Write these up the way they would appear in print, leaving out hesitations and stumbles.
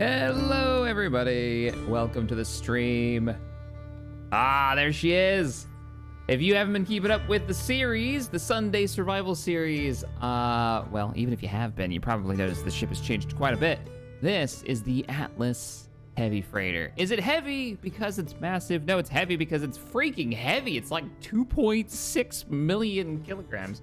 Hello, everybody. Welcome to the stream. There she is. If you haven't been keeping up with the series, the Sunday Survival series, well, even if you have been, you probably noticed the ship has changed quite a bit. This is the Atlas Heavy Freighter. Is it heavy because it's massive? No, it's heavy because it's freaking heavy. It's like 2.6 million kilograms.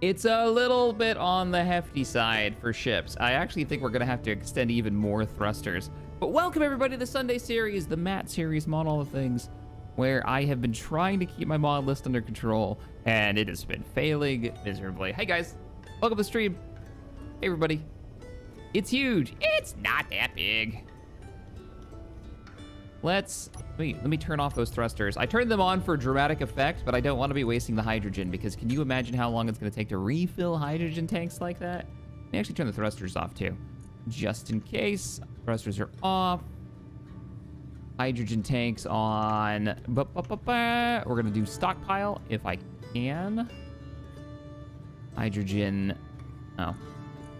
It's a little bit on the hefty side for ships. I actually think we're gonna have to extend even more thrusters. But welcome everybody to the Sunday series, the Matt series, Mod All the Things, where I have been trying to keep my mod list under control, and it has been failing miserably. Hey guys, welcome to the stream. Hey everybody. It's huge. It's not that big. Let me turn off those thrusters. I turned them on for dramatic effect, but I don't want to be wasting the hydrogen, because can you imagine how long it's going to take to refill hydrogen tanks like that? Let me actually turn the thrusters off too, just in case. Thrusters are off. Hydrogen tanks on. We're going to do stockpile if I can. Hydrogen. Oh,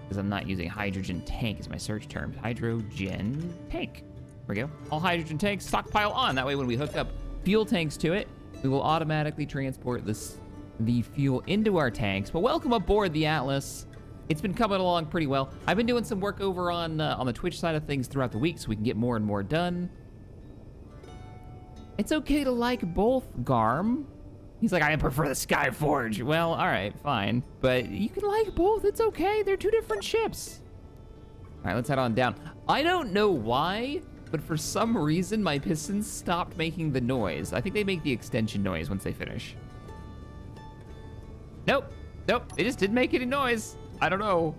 because I'm not using hydrogen tank as my search term. Hydrogen tank. There we go. All hydrogen tanks, stockpile on. That way when we hook up fuel tanks to it, we will automatically transport the fuel into our tanks. But welcome aboard the Atlas. It's been coming along pretty well. I've been doing some work over on the Twitch side of things throughout the week so we can get more and more done. It's okay to like both, Garm. He's like, I prefer the Skyforge. Well, all right, fine. But you can like both. It's okay. They're two different ships. All right, let's head on down. I don't know why, but for some reason, my pistons stopped making the noise. I think they make the extension noise once they finish. Nope, they just didn't make any noise. I don't know.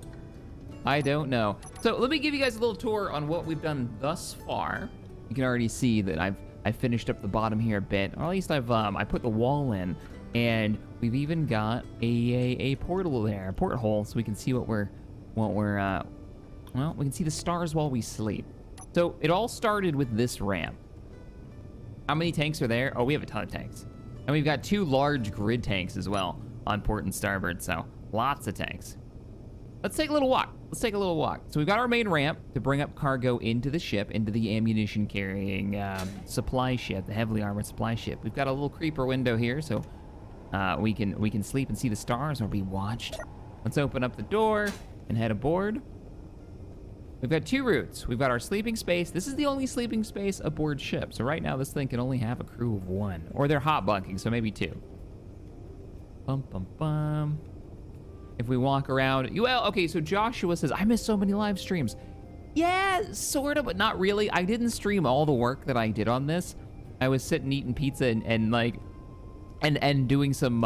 So let me give you guys a little tour on what we've done thus far. You can already see that I've finished up the bottom here a bit, or at least I put the wall in, and we've even got a portal there, a porthole, so we can see well, we can see the stars while we sleep. So it all started with this ramp. How many tanks are there? Oh, we have a ton of tanks. And we've got two large grid tanks as well on port and starboard, so lots of tanks. Let's take a little walk. So we've got our main ramp to bring up cargo into the ship, into the ammunition carrying supply ship, the heavily armored supply ship. We've got a little creeper window here, so we can sleep and see the stars or be watched. Let's open up the door and head aboard. We've got two routes. We've got our sleeping space. This is the only sleeping space aboard ship. So right now this thing can only have a crew of one, or they're hot bunking, so maybe two. If we walk around, well, okay, so Joshua says, I miss so many live streams. Yeah, sort of, but not really. I didn't stream all the work that I did on this. I was sitting eating pizza and doing some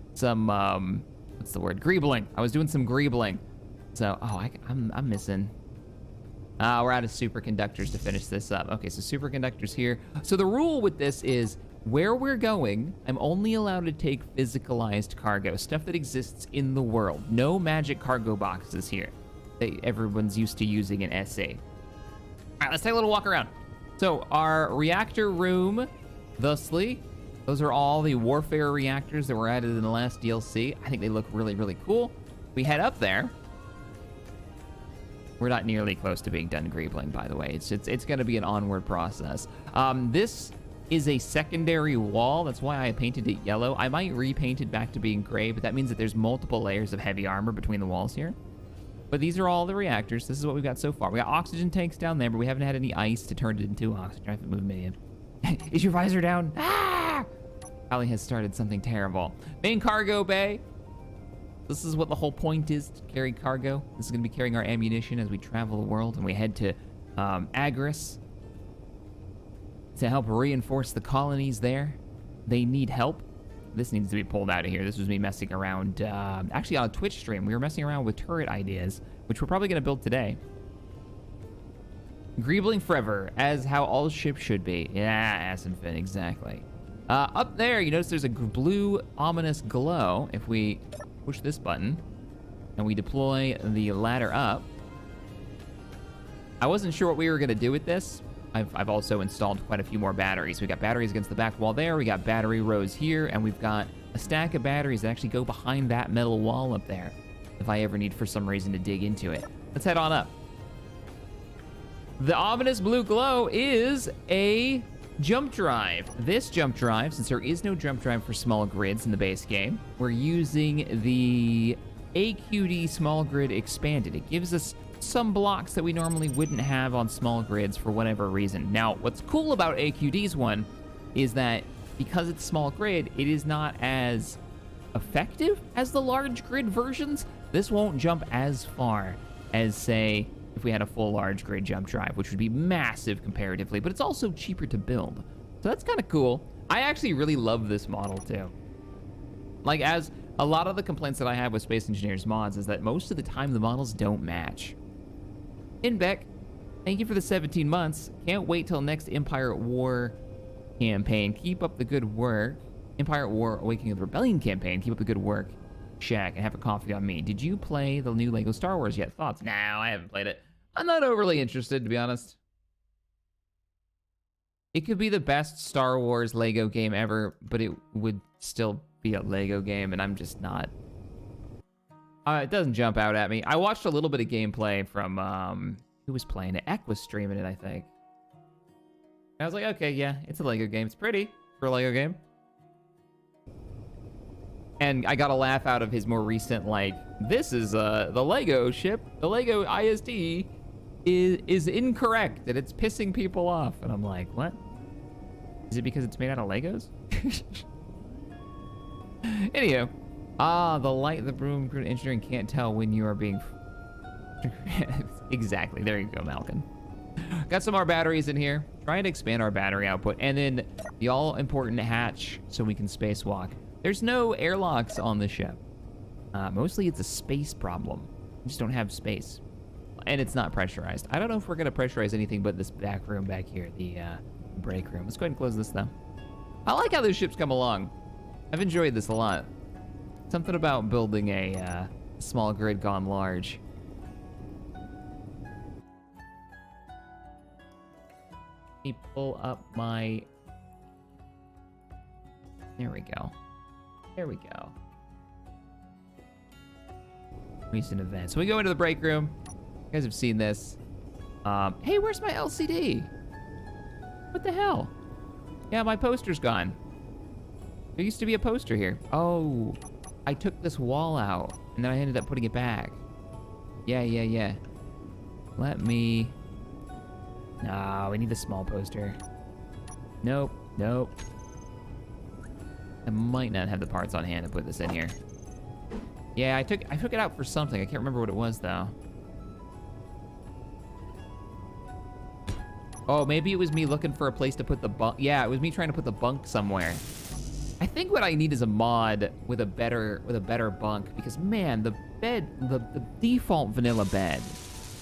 what's the word? Greebling. I was doing some greebling. So, I'm missing. We're out of superconductors to finish this up. Okay, so superconductors here. So the rule with this is, where we're going, I'm only allowed to take physicalized cargo, stuff that exists in the world. No magic cargo boxes here that everyone's used to using in SA. All right, let's take a little walk around. So our reactor room, thusly, those are all the warfare reactors that were added in the last DLC. I think they look really, really cool. We head up there. We're not nearly close to being done greebling, by the way. It's going to be an onward process. This is a secondary wall. That's why I painted it yellow. I might repaint it back to being gray, but that means that there's multiple layers of heavy armor between the walls here. But these are all the reactors. This is what we've got so far. We got oxygen tanks down there, but we haven't had any ice to turn it into oxygen. I have to move me in. Is your visor down? Ah! Ali has started something terrible. Main cargo bay. This is what the whole point is, to carry cargo. This is going to be carrying our ammunition as we travel the world, and we head to Agris to help reinforce the colonies there. They need help. This needs to be pulled out of here. This was me messing around, actually on a Twitch stream. We were messing around with turret ideas, which we're probably going to build today. Greebling forever, as how all ships should be. Yeah, Assenfin, exactly. Up there, you notice there's a blue ominous glow. If we push this button and we deploy the ladder up. I wasn't sure what we were going to do with this. I've also installed quite a few more batteries. We got batteries against the back wall there. We got battery rows here, and we've got a stack of batteries that actually go behind that metal wall up there if I ever need for some reason to dig into it. Let's head on up. The ominous blue glow is a jump drive. This jump drive, since there is no jump drive for small grids in the base game, we're using the AQD small grid expanded. It gives us some blocks that we normally wouldn't have on small grids for whatever reason. Now, what's cool about AQD's one is that because it's small grid, it is not as effective as the large grid versions. This won't jump as far as, say, if we had a full large grid jump drive, which would be massive comparatively, but it's also cheaper to build. So that's kind of cool. I actually really love this model too. Like, as a lot of the complaints that I have with Space Engineers mods is that most of the time the models don't match. Inbeck, thank you for the 17 months. Can't wait till next Empire at War campaign. Keep up the good work. Empire at War Awakening of the Rebellion campaign. Keep up the good work. Shaq, and have a coffee on me. Did you play the new Lego Star Wars yet? Thoughts? No, I haven't played it. I'm not overly interested, to be honest. It could be the best Star Wars Lego game ever, but it would still be a Lego game, and I'm just not. It doesn't jump out at me. I watched a little bit of gameplay from, who was playing it? Eck was streaming it, I think. I was like, okay, yeah, it's a Lego game. It's pretty for a Lego game. And I got a laugh out of his more recent, like, this is the Lego ship. The Lego ISD is incorrect, and it's pissing people off. And I'm like, what? Is it because it's made out of Legos? Anywho. The light, the broom, engineering can't tell when you are being... Exactly. There you go, Malkin. Got some more batteries in here. Trying to expand our battery output. And then the all-important hatch so we can spacewalk. There's no airlocks on the ship. Mostly it's a space problem. We just don't have space. And it's not pressurized. I don't know if we're going to pressurize anything but this back room back here, the break room. Let's go ahead and close this, though. I like how those ships come along. I've enjoyed this a lot. Something about building a small grid gone large. Let me pull up my... There we go. There we go. Recent events. So we go into the break room. You guys have seen this. Hey, where's my LCD? What the hell? Yeah, my poster's gone. There used to be a poster here. Oh, I took this wall out, and then I ended up putting it back. Yeah. Let me... No, we need a small poster. Nope. I might not have the parts on hand to put this in here. Yeah, I took it out for something. I can't remember what it was, though. Oh, maybe it was me looking for a place to put the bunk. Yeah, it was me trying to put the bunk somewhere. I think what I need is a mod with a better bunk, because man, the bed, the default vanilla bed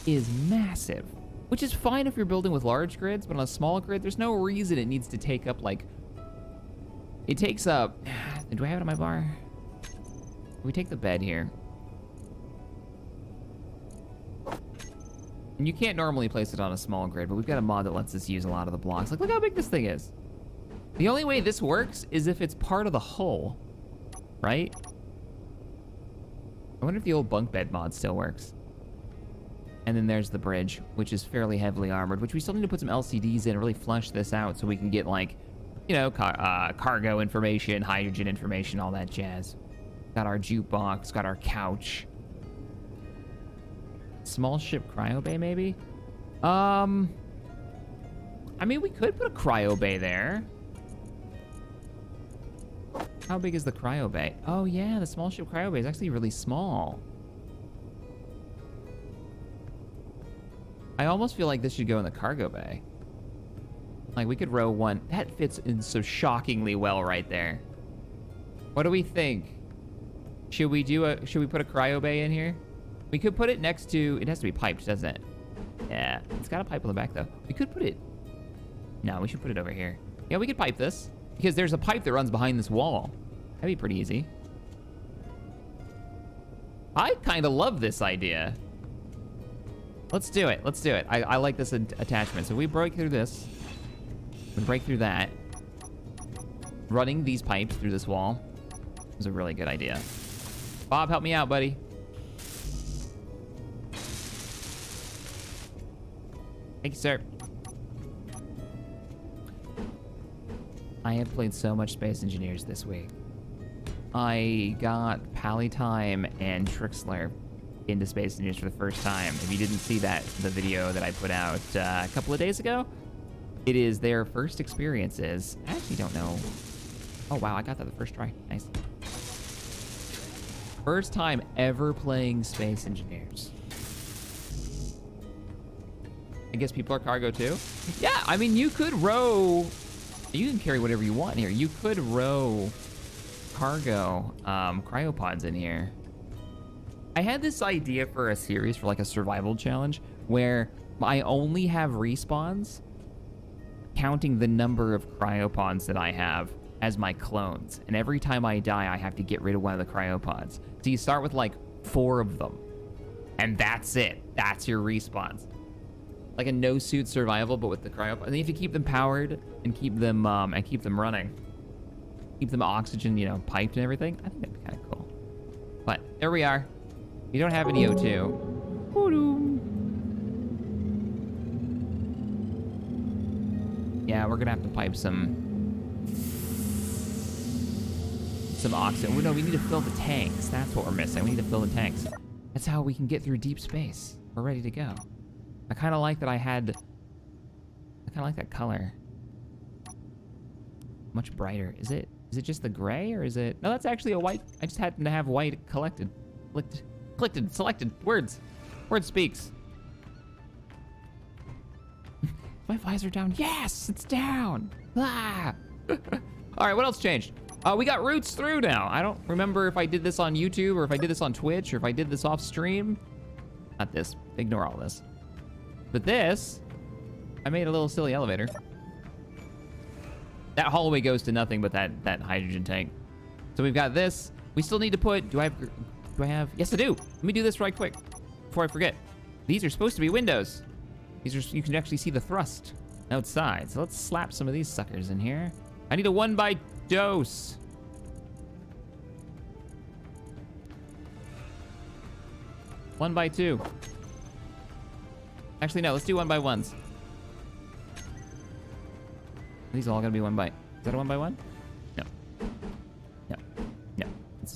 is massive, which is fine if you're building with large grids, but on a small grid, there's no reason it needs to take up like. It takes up. Do I have it on my bar? We take the bed here. And you can't normally place it on a small grid, but we've got a mod that lets us use a lot of the blocks. Like, look how big this thing is. The only way this works is if it's part of the hull, right? I wonder if the old bunk bed mod still works. And then there's the bridge, which is fairly heavily armored, which we still need to put some LCDs in and really flush this out so we can get, like, you know, cargo information, hydrogen information, all that jazz. Got our jukebox, got our couch. Small ship cryo bay, maybe? I mean, we could put a cryo bay there. How big is the cryo bay? Oh, yeah, the small ship cryo bay is actually really small. I almost feel like this should go in the cargo bay. Like, we could row one. That fits in so shockingly well right there. What do we think? Should we put a cryo bay in here? We could put it next to, it has to be piped, doesn't it? Yeah, it's got a pipe on the back though. We could put it, no, we should put it over here. Yeah, we could pipe this because there's a pipe that runs behind this wall. That'd be pretty easy. I kind of love this idea. Let's do it. I like this attachment. So we break through this. We break through that. Running these pipes through this wall is a really good idea. Bob, help me out, buddy. Thank you, sir. I have played so much Space Engineers this week. I got Pallytime and Trixler into Space Engineers for the first time. If you didn't see the video that I put out a couple of days ago, it is their first experiences. I actually don't know. Oh, wow, I got that the first try. Nice. First time ever playing Space Engineers. I guess people are cargo too? Yeah, I mean, you could row. You can carry whatever you want here. You could row cargo cryopods in here. I had this idea for a series for like a survival challenge where I only have respawns counting the number of cryopods that I have as my clones. And every time I die, I have to get rid of one of the cryopods. So you start with like 4 of them. And that's it. That's your respawns. Like a no-suit survival, but with the cryopods. And you have to keep them powered and keep them running. Keep them oxygen, you know, piped and everything. I think that'd be kind of cool. But there we are. You don't have any O2. Yeah, we're gonna have to pipe some oxygen. Well, no, we need to fill the tanks. That's what we're missing. We need to fill the tanks. That's how we can get through deep space. We're ready to go. I kind of like that I kind of like that color. Much brighter. Is it just the gray or is it? No, that's actually a white. I just happen to have white selected. Words speaks. My visor down. Yes, it's down. Ah. All right, what else changed? We got routes through now. I don't remember if I did this on YouTube or if I did this on Twitch or if I did this off stream. Not this. Ignore all this. But this, I made a little silly elevator. That hallway goes to nothing but that hydrogen tank. So we've got this. We still need to put, do I have? Yes, I do. Let me do this right quick before I forget. These are supposed to be windows. You can actually see the thrust outside. So let's slap some of these suckers in here. I need a 1x dose. One by 2. Actually, no, let's do 1x1s. These are all gonna be 1x. Is that a 1x1? No. No. No.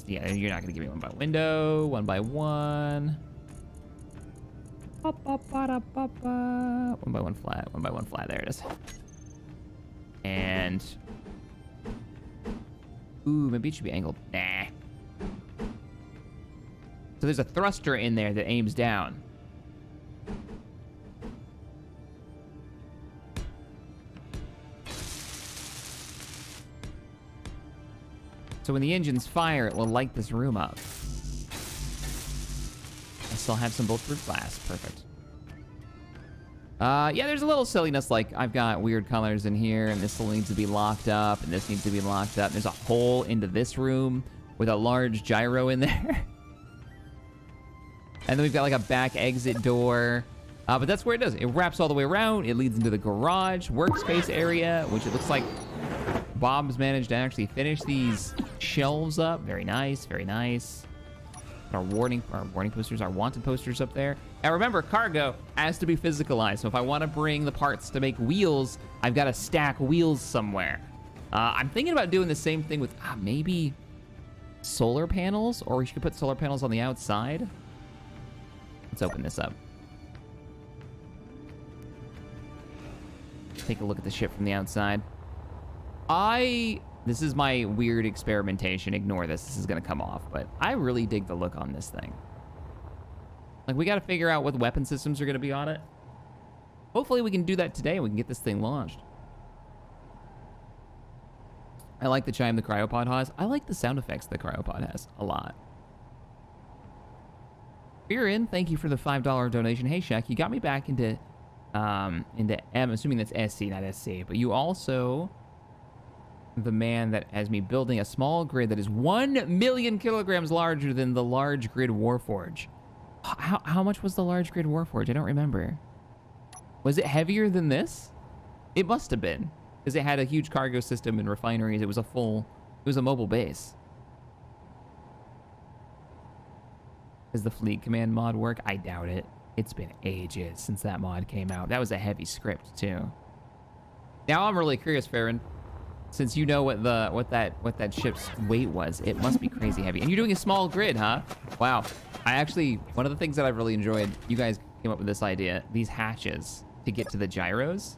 Yeah, you're not gonna give me 1x window, 1x1. 1x1 flat, 1x1 flat. There it is. And ooh, maybe it should be angled. Nah. So there's a thruster in there that aims down. So when the engines fire, it will light this room up. I still have some bulletproof glass. Perfect. Yeah, there's a little silliness, like I've got weird colors in here, and this still needs to be locked up, and this needs to be locked up. There's a hole into this room with a large gyro in there. And then we've got like a back exit door. But that's where it does. It wraps all the way around. It leads into the garage, workspace area, which it looks like Bob's managed to actually finish these shelves up. Very nice, very nice. Our warning posters, our wanted posters up there. Now remember, cargo has to be physicalized. So if I want to bring the parts to make wheels, I've got to stack wheels somewhere. I'm thinking about doing the same thing with maybe solar panels, or we should put solar panels on the outside. Let's open this up. Take a look at the ship from the outside. This is my weird experimentation. Ignore this. This is going to come off. But I really dig the look on this thing. Like, we got to figure out what weapon systems are going to be on it. Hopefully we can do that today and we can get this thing launched. I like the chime the cryopod has. I like the sound effects the cryopod has a lot. Fearin, thank you for the $5 donation. Hey, Shaq, you got me back into M. Assuming that's SC, not SC. But you also... the man that has me building a small grid that is 1 million kilograms larger than the large grid Warforge. How much was the large grid Warforge? I don't remember. Was it heavier than this? It must have been, because it had a huge cargo system and refineries. It was a mobile base. Does the fleet command mod work? I doubt it. It's been ages since that mod came out. That was a heavy script too. Now I'm really curious, Farron. Since you know what that ship's weight was, it must be crazy heavy. And you're doing a small grid, huh? Wow. One of the things that I've really enjoyed, you guys came up with this idea, these hatches to get to the gyros.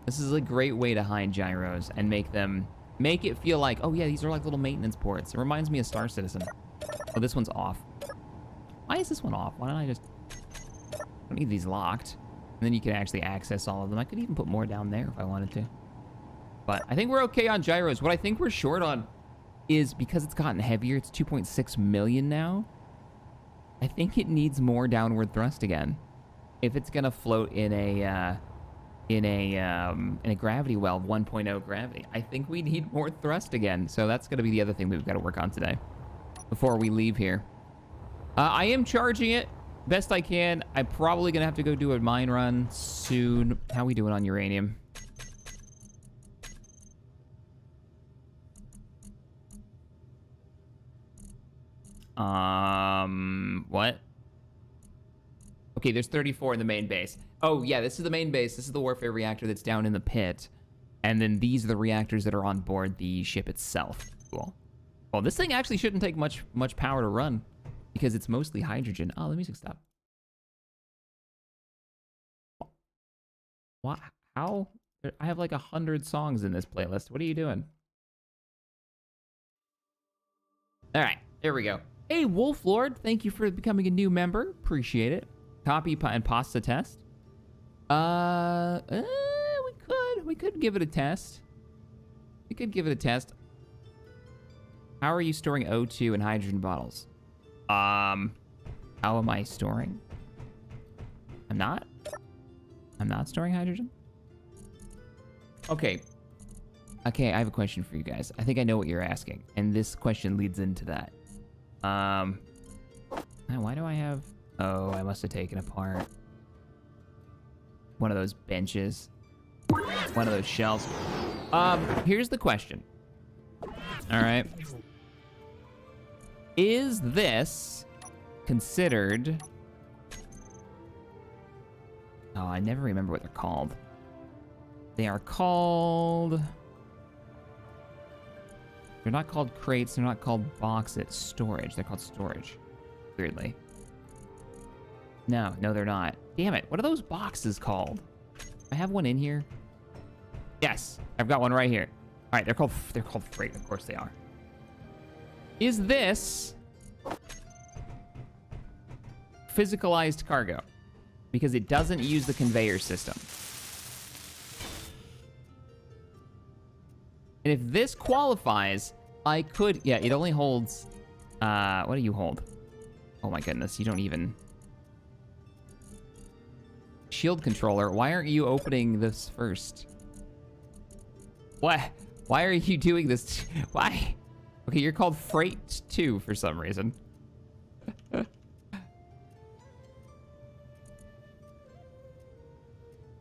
This is a great way to hide gyros and make it feel like, oh yeah, these are like little maintenance ports. It reminds me of Star Citizen. Oh, this one's off. Why is this one off? Why don't I don't need these locked. And then you can actually access all of them. I could even put more down there if I wanted to. But I think we're okay on gyros. What I think we're short on is because it's gotten heavier, it's 2.6 million now. I think it needs more downward thrust again. If it's gonna float in a gravity well, 1.0 gravity, I think we need more thrust again. So that's gonna be the other thing we've got to work on today before we leave here. I am charging it best I can. I'm probably gonna have to go do a mine run soon. How we doing on uranium? What? Okay, there's 34 in the main base. Oh, yeah, this is the main base. This is the warfare reactor that's down in the pit. And then these are the reactors that are on board the ship itself. Cool. Well, this thing actually shouldn't take much power to run because it's mostly hydrogen. Oh, the music stopped. What? How? I have like 100 songs in this playlist. What are you doing? All right, there we go. Hey, Wolf Lord, thank you for becoming a new member. Appreciate it. Copy and pasta test. We could give it a test. We could give it a test. How are you storing O2 in hydrogen bottles? How am I storing? I'm not storing hydrogen. Okay, I have a question for you guys. I think I know what you're asking, and this question leads into that. Why do I have... Oh, I must have taken apart one of those benches. One of those shelves. Here's the question. All right. Is this considered... Oh, I never remember what they're called. They are called... They're not called crates. They're not called boxes. Storage. They're called storage. Weirdly. No, they're not. Damn it. What are those boxes called? I have one in here. Yes, I've got one right here. All right, they're called freight. Of course they are. Is this physicalized cargo? Because it doesn't use the conveyor system. And if this qualifies, I could... Yeah, it only holds... what do you hold? Oh my goodness, you don't even... Shield controller, why aren't you opening this first? What? Why are you doing this? Why? Okay, you're called Freight 2 for some reason.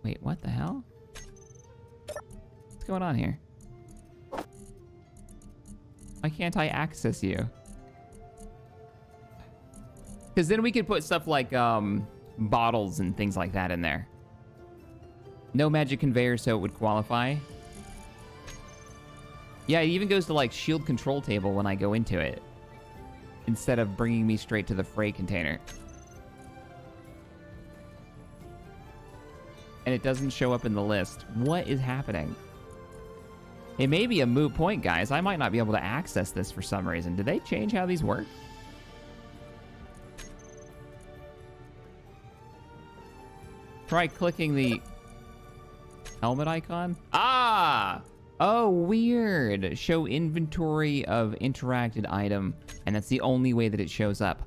Wait, what the hell? What's going on here? Why can't I access you? Because then we could put stuff like bottles and things like that in there. No magic conveyor, so it would qualify. Yeah, it even goes to like shield control table when I go into it, instead of bringing me straight to the freight container. And it doesn't show up in the list. What is happening? It may be a moot point, guys. I might not be able to access this for some reason. Did they change how these work? Try clicking the helmet icon. Ah! Oh, weird. Show inventory of interacted item. And that's the only way that it shows up.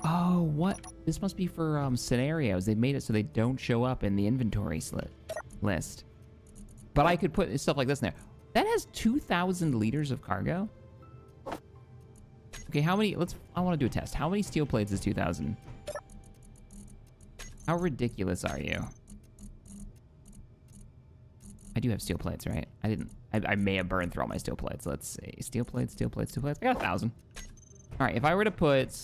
Oh, what? This must be for scenarios. They've made it so they don't show up in the inventory list. But I could put stuff like this in there. That has 2,000 liters of cargo. Okay, how many? I want to do a test. How many steel plates is 2,000? How ridiculous are you? I do have steel plates, right? I may have burned through all my steel plates. Let's see. Steel plates, steel plates, steel plates. I got 1,000. All right, if I were to put...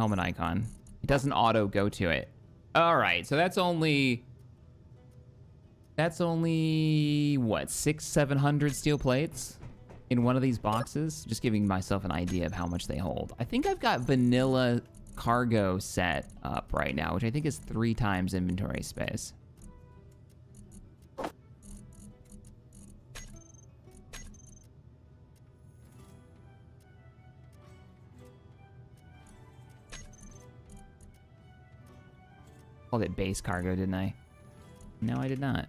helmet icon. It doesn't auto go to it. All right, so that's only what, 600-700 steel plates in one of these boxes. Just giving myself an idea of how much they hold. I think I've got vanilla cargo set up right now, which I think is 3 times inventory space. Called it base cargo, didn't I? No, I did not.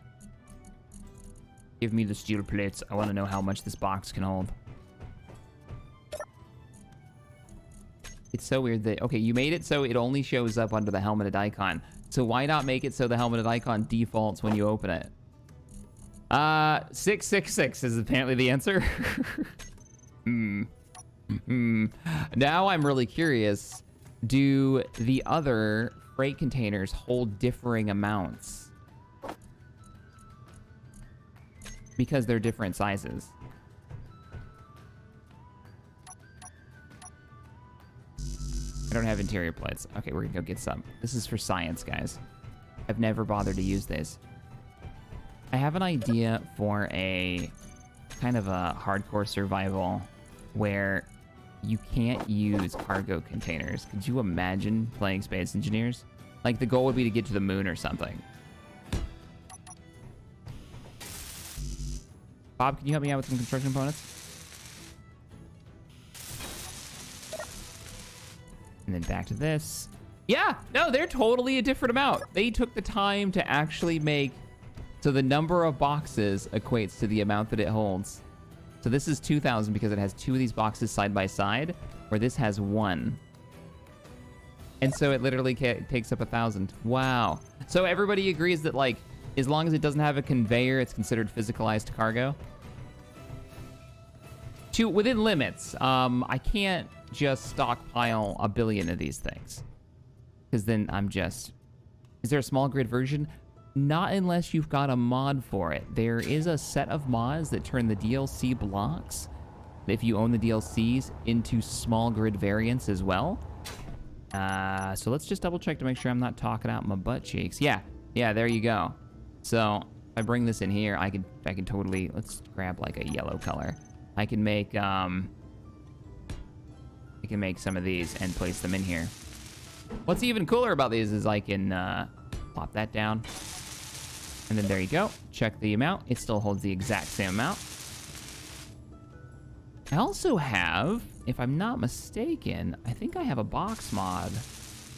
Give me the steel plates. I want to know how much this box can hold. It's so weird that... Okay, you made it so it only shows up under the helmeted icon. So why not make it so the helmeted icon defaults when you open it? 666 is apparently the answer. Now I'm really curious. Do the other freight containers hold differing amounts? Because they're different sizes. I don't have interior plates. Okay, we're gonna go get some. This is for science, guys. I've never bothered to use these. I have an idea for a kind of a hardcore survival where you can't use cargo containers. Could you imagine playing Space Engineers? Like, the goal would be to get to the moon or something. Bob, can you help me out with some construction components? And then back to this. Yeah, no, they're totally a different amount. They took the time to actually make... So the number of boxes equates to the amount that it holds. So this is 2,000 because it has 2 of these boxes side by side, where this has 1. And so it literally takes up 1,000. Wow. So everybody agrees that, like, as long as it doesn't have a conveyor, it's considered physicalized cargo? Within limits. I can't just stockpile a billion of these things. Because then I'm just... Is there a small grid version? Not unless you've got a mod for it. There is a set of mods that turn the DLC blocks, if you own the DLCs, into small grid variants as well. So let's just double check to make sure I'm not talking out my butt cheeks. Yeah, there you go. So if I bring this in here, I can totally, let's grab like a yellow color. I can make some of these and place them in here. What's even cooler about these is I can plop that down. And then there you go. Check the amount. It still holds the exact same amount. I also have, if I'm not mistaken, I think I have a box mod.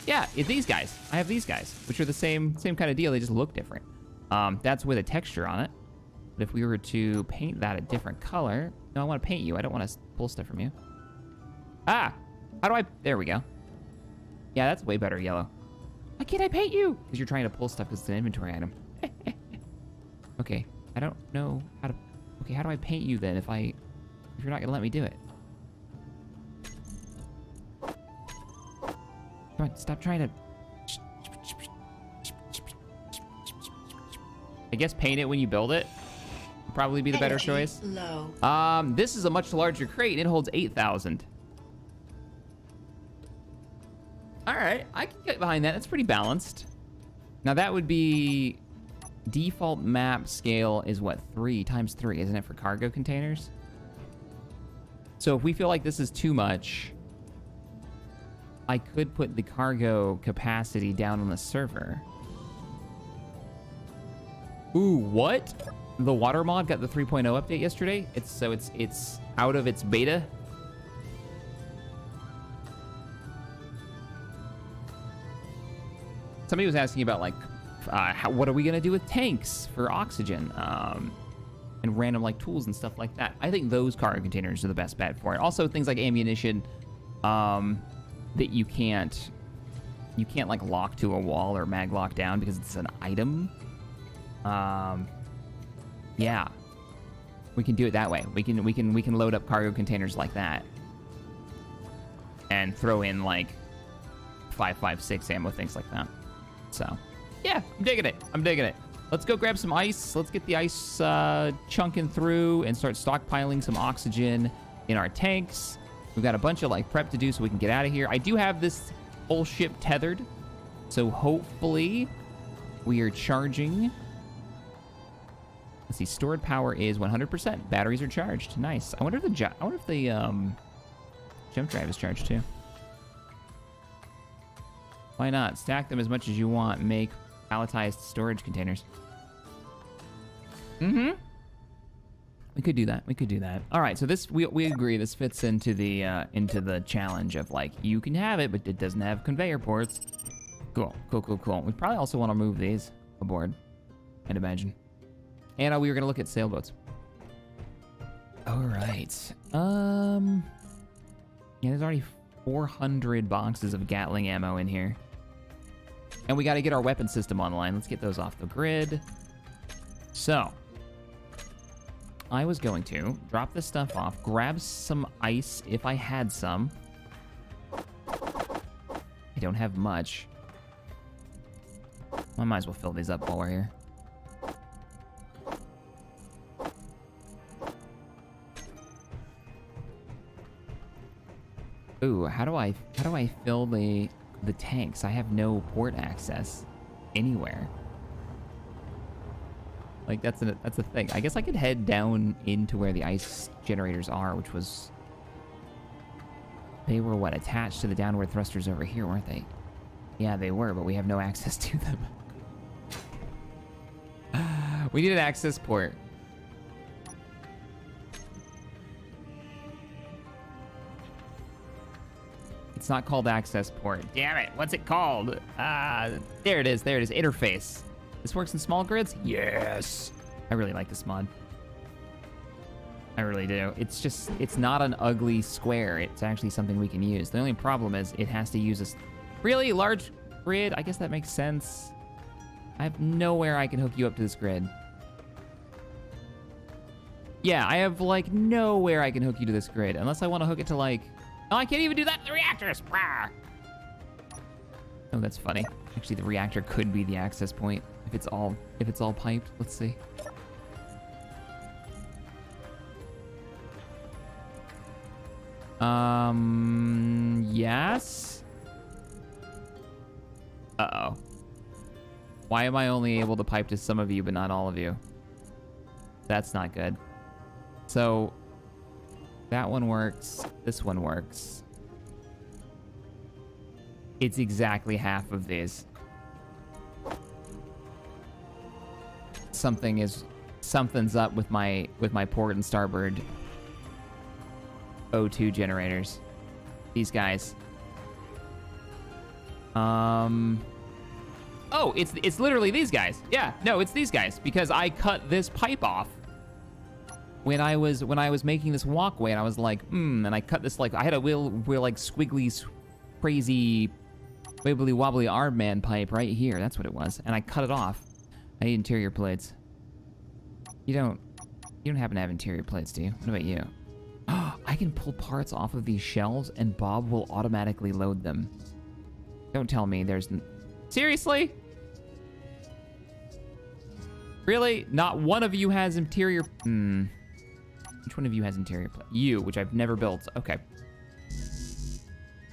Yeah, it's these guys. I have these guys, which are the same kind of deal. They just look different. That's with a texture on it. But if we were to paint that a different color... No, I want to paint you. I don't want to pull stuff from you. Ah! How do I... There we go. Yeah, that's way better yellow. Why can't I paint you? Because you're trying to pull stuff because it's an inventory item. Okay, I don't know how to... Okay, how do I paint you then if you're not going to let me do it? Come on, stop trying to... I guess paint it when you build it would probably be the better choice. Low. This is a much larger crate. It holds 8,000. All right, I can get behind that. That's pretty balanced. Now that would be... Default map scale is what, 3 times 3, isn't it, for cargo containers? So if we feel like this is too much, I could put the cargo capacity down on the server. Ooh, what? The water mod got the 3.0 update yesterday? It's out of its beta. Somebody was asking about, like, what are we gonna do with tanks for oxygen and random like tools and stuff like that? I think those cargo containers are the best bet for it. Also things like ammunition that you can't like lock to a wall or mag lock down because it's an item. Yeah, we can do it that way. We can load up cargo containers like that and throw in like 5.56 ammo, things like that. So yeah, I'm digging it. Let's go grab some ice. Let's get the ice chunking through and start stockpiling some oxygen in our tanks. We've got a bunch of like prep to do so we can get out of here. I do have this Whole ship tethered. So hopefully we are charging. Let's see, stored power is 100%. Batteries are charged. Nice. I wonder if the jump drive is charged too. Why not? Stack them as much as you want. Make palletized storage containers. Mm-hmm. We could do that. We could do that. All right. So this, we agree. This fits into the challenge of like, you can have it, but it doesn't have conveyor ports. Cool. Cool, cool, cool. We probably also want to move these aboard, I'd imagine. And we were gonna look at sailboats. All right. Yeah, there's already 400 boxes of Gatling ammo in here. And we got to get our weapon system online. Let's get those off the grid. So, I was going to drop this stuff off, grab some ice if I had some. I don't have much. I might as well fill these up while we're here. Ooh, how do I fill the tanks? I have no port access anywhere. Like that's a thing. I guess I could head down into where the ice generators are, which was, they were what, attached to the downward thrusters over here, weren't they? Yeah, they were, but we have no access to them. We need an access port. It's not called access port. Damn it, what's it called? There it is, interface. This works in small grids? Yes. I really like this mod. I really do. It's just, it's not an ugly square. It's actually something we can use. The only problem is it has to use a really large grid. I guess that makes sense. I have nowhere I can hook you up to this grid. Yeah, I have like nowhere I can hook you to this grid unless I want to hook it to like, oh, I can't even do that in the reactors. Rawr. Oh, that's funny. Actually, the reactor could be the access point if it's all piped. Let's see. Yes. Uh-oh. Why am I only able to pipe to some of you but not all of you? That's not good. So that one works. This one works. It's exactly half of these. Something's up with my port and starboard O2 generators. These guys. Oh, it's literally these guys. Yeah, no, it's these guys because I cut this pipe off when I was making this walkway, and I was like, and I cut this, like, I had a real like squiggly, crazy, wibbly wobbly arm man pipe right here. That's what it was, and I cut it off. I need interior plates. You don't happen to have interior plates, do you? What about you? I can pull parts off of these shelves, and Bob will automatically load them. Don't tell me there's... Seriously? Really? Not one of you has interior... Which one of you has interior plate? You, which I've never built. Okay.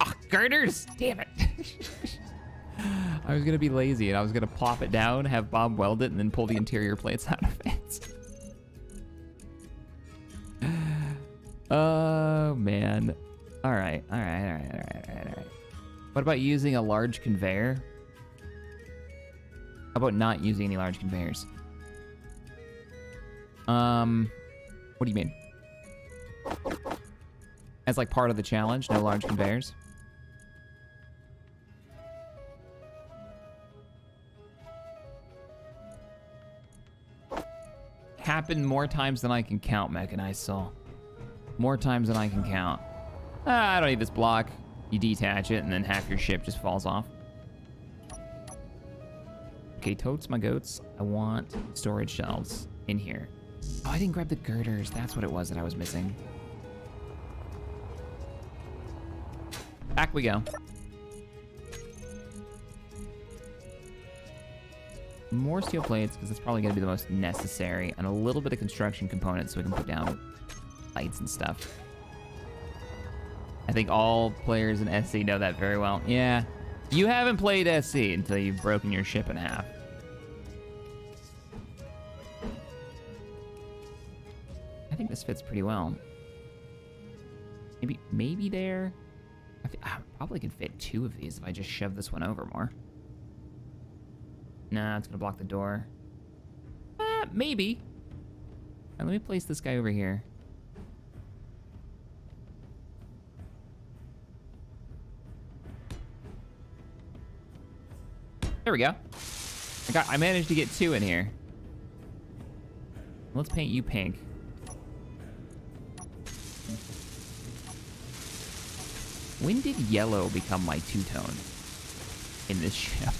Ah, girders! Damn it. I was gonna be lazy, and I was gonna plop it down, have Bob weld it, and then pull the interior plates out of it. Oh, man. All right. What about using a large conveyor? How about not using any large conveyors? What do you mean? As like part of the challenge, no large conveyors? Happened more times than I can count, Mechanized Soul. More times than I can count. I don't need this block. You detach it, and then half your ship just falls off. Okay, totes my goats. I want storage shelves in here. Oh, I didn't grab the girders. That's what it was that I was missing. Back we go. More steel plates, because that's probably going to be the most necessary, and a little bit of construction components so we can put down lights and stuff. I think all players in SC know that very well. Yeah, You haven't played SC until you've broken your ship in half. I think this fits pretty well. Maybe there. I probably could fit 2 of these if I just shove this one over more. Nah, it's gonna block the door. Maybe. All right, let me place this guy over here. There we go. I managed to get 2 in here. Let's paint you pink. When did yellow become my two-tone in this ship?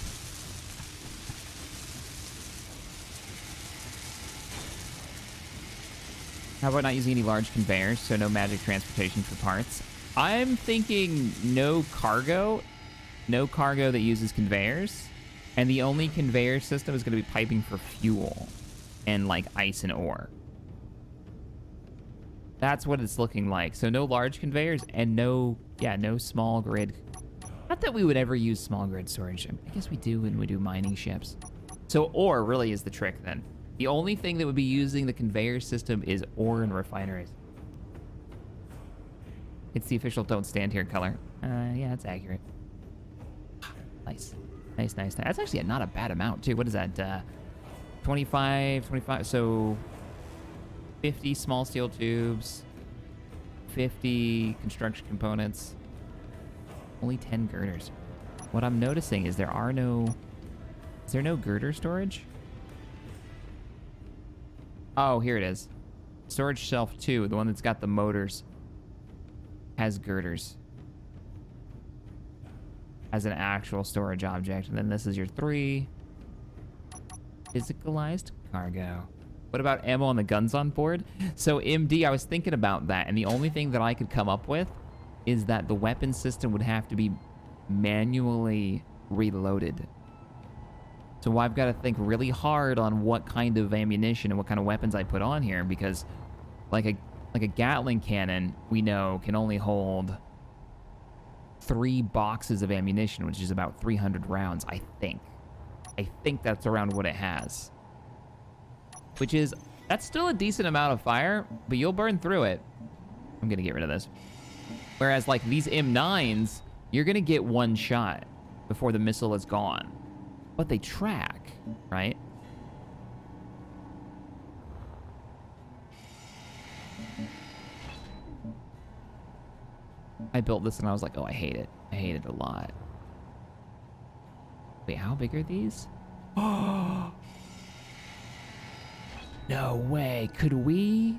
How about not using any large conveyors, so no magic transportation for parts? I'm thinking no cargo that uses conveyors, and the only conveyor system is going to be piping for fuel and like ice and ore. That's what it's looking like. So no large conveyors and no small grid. Not that we would ever use small grid storage. I guess we do when we do mining ships. So ore really is the trick then. The only thing that would be using the conveyor system is ore and refineries. It's the official don't stand here color. Yeah, that's accurate. Nice. Nice. That's actually not a bad amount too. What is that? 25, so 50 small steel tubes, 50 construction components, only 10 girders. What I'm noticing is is there no girder storage? Oh, here it is. Storage shelf 2, the one that's got the motors, has girders as an actual storage object. And then this is your 3 physicalized cargo. What about ammo on the guns on board? So MD, I was thinking about that, and the only thing that I could come up with is that the weapon system would have to be manually reloaded. So I've got to think really hard on what kind of ammunition and what kind of weapons I put on here, because like a Gatling cannon, we know, can only hold 3 boxes of ammunition, which is about 300 rounds, I think. I think that's around what it has. That's still a decent amount of fire, but you'll burn through it. I'm gonna get rid of this. Whereas like these M9s, you're gonna get 1 shot before the missile is gone. But they track, right? I built this and I was like, oh, I hate it. I hate it a lot. Wait, how big are these? Oh! No way. Could we?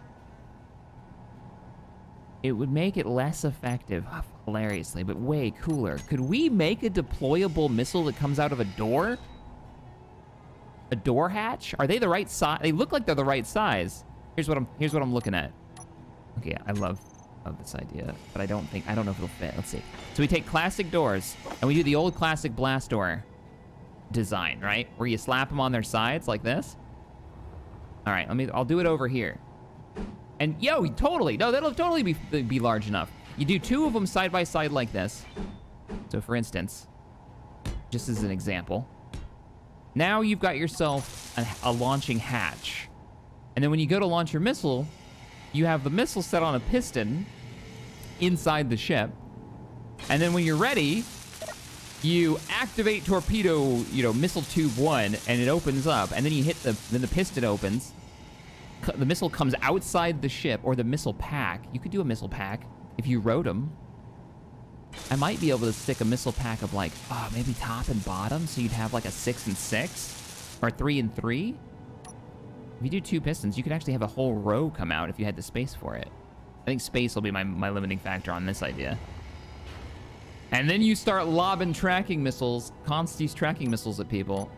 It would make it less effective, hilariously, but way cooler. Could we make a deployable missile that comes out of a door? A door hatch? Are they the right size? They look like they're the right size. Here's what I'm looking at. Okay, I love this idea, but I don't know if it'll fit. Let's see. So we take classic doors and we do the old classic blast door design, right? Where you slap them on their sides like this. All right, I'll do it over here. And that'll totally be large enough. You do 2 of them side by side like this. So for instance, just as an example, now you've got yourself a launching hatch. And then when you go to launch your missile, you have the missile set on a piston inside the ship. And then when you're ready, you activate torpedo, missile tube 1, and it opens up. And then you hit then the piston opens. The missile comes outside the ship, or the missile pack. You could do a missile pack if you wrote them. I might be able to stick a missile pack of like, maybe top and bottom, so you'd have like a 6 and 6, or 3 and 3. If you do 2 pistons, you could actually have a whole row come out if you had the space for it. I think space will be my limiting factor on this idea. And then you start lobbing tracking missiles, Consti's tracking missiles at people.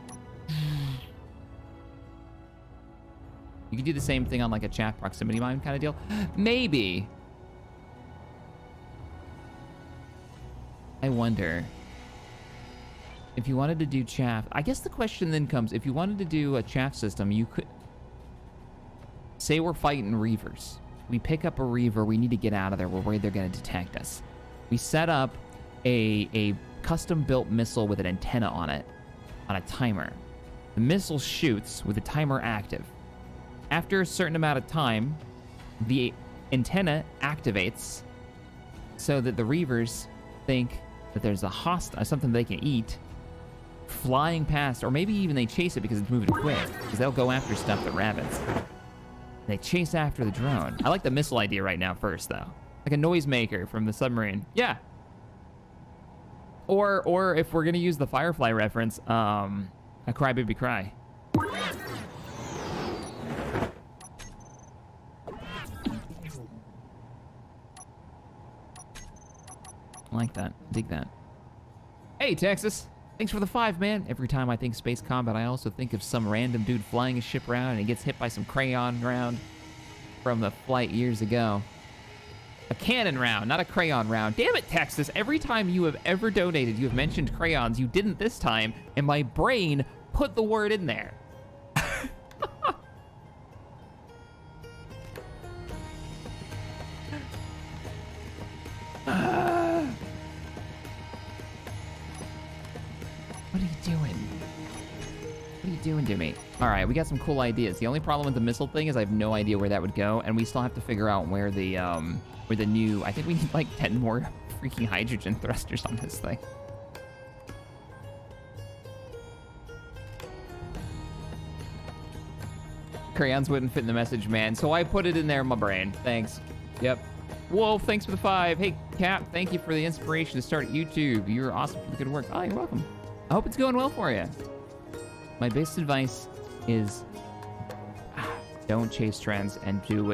You could do the same thing on like a chaff proximity mine kind of deal. Maybe. I wonder if you wanted to do chaff. I guess the question then comes, if you wanted to do a chaff system, you could say we're fighting reavers. We pick up a reaver. We need to get out of there. We're worried they're going to detect us. We set up a custom-built missile with an antenna on it, on a timer. The missile shoots with the timer active. After a certain amount of time, the antenna activates so that the reavers think that there's a something they can eat flying past, or maybe even they chase it because it's moving quick, because they'll go after stuff that rabbits. They chase after the drone. I like the missile idea right now first, though. Like a noisemaker from the submarine. Yeah. Or if we're going to use the Firefly reference, a cry baby cry. I like that. Dig that. Hey, Texas. Thanks for the 5, man. Every time I think space combat, I also think of some random dude flying a ship around and he gets hit by some crayon round from the flight years ago. A cannon round, not a crayon round. Damn it, Texas. Every time you have ever donated, you have mentioned crayons. You didn't this time, and my brain put the word in there. What are you doing? What are you doing to me? All right, we got some cool ideas. The only problem with the missile thing is I have no idea where that would go, and we still have to figure out where the new... I think we need like 10 more freaking hydrogen thrusters on this thing. Crayons wouldn't fit in the message, man, so I put it in there in my brain. Thanks. Yep. Whoa, thanks for the 5. Hey, Cap, thank you for the inspiration to start YouTube. You're awesome for the good work. Oh, you're welcome. I hope it's going well for you. My best advice is don't chase trends and do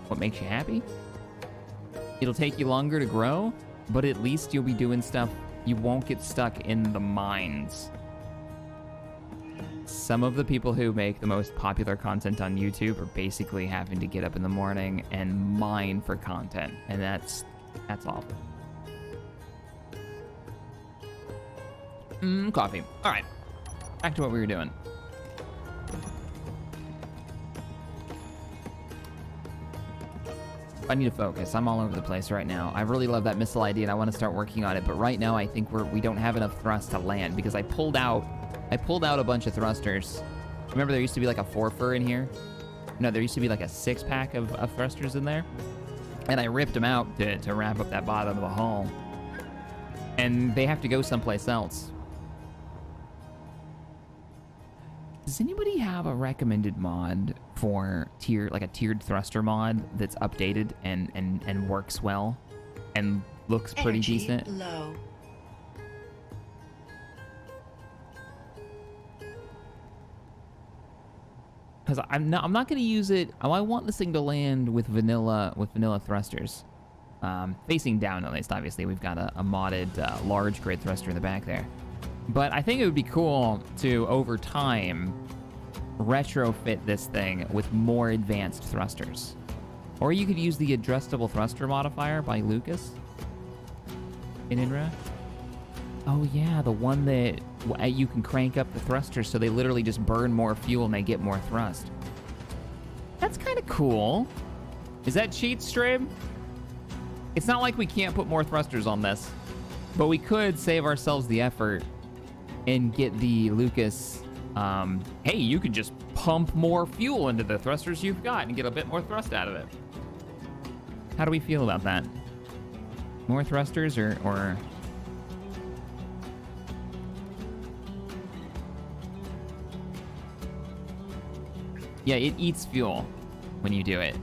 what makes you happy. It'll take you longer to grow, but at least you'll be doing stuff. You won't get stuck in the mines. Some of the people who make the most popular content on YouTube are basically having to get up in the morning and mine for content, and that's awful. Coffee. All right, back to what we were doing. I need to focus. I'm all over the place right now. I really love that missile idea, and I want to start working on it. But right now, I think we don't have enough thrust to land because I pulled out a bunch of thrusters. Remember, there used to be like a 4-fur in here. No, there used to be like a 6-pack of thrusters in there, and I ripped them out to wrap up that bottom of the hull. And they have to go someplace else. Does anybody have a recommended mod for a tiered thruster mod that's updated and works well and looks pretty Energy decent? Low. Because I'm not going to use it. I want this thing to land with vanilla thrusters, facing down at least. Obviously, we've got a modded large grid thruster in the back there. But I think it would be cool to, over time, retrofit this thing with more advanced thrusters. Or you could use the adjustable thruster modifier by Lucas in INRA. Oh yeah, the one that you can crank up the thrusters so they literally just burn more fuel and they get more thrust. That's kind of cool. Is that cheat, Stream? It's not like we can't put more thrusters on this, but we could save ourselves the effort and get the Lucas, hey, you can just pump more fuel into the thrusters you've got and get a bit more thrust out of it. How do we feel about that? More thrusters or... Yeah, it eats fuel when you do it.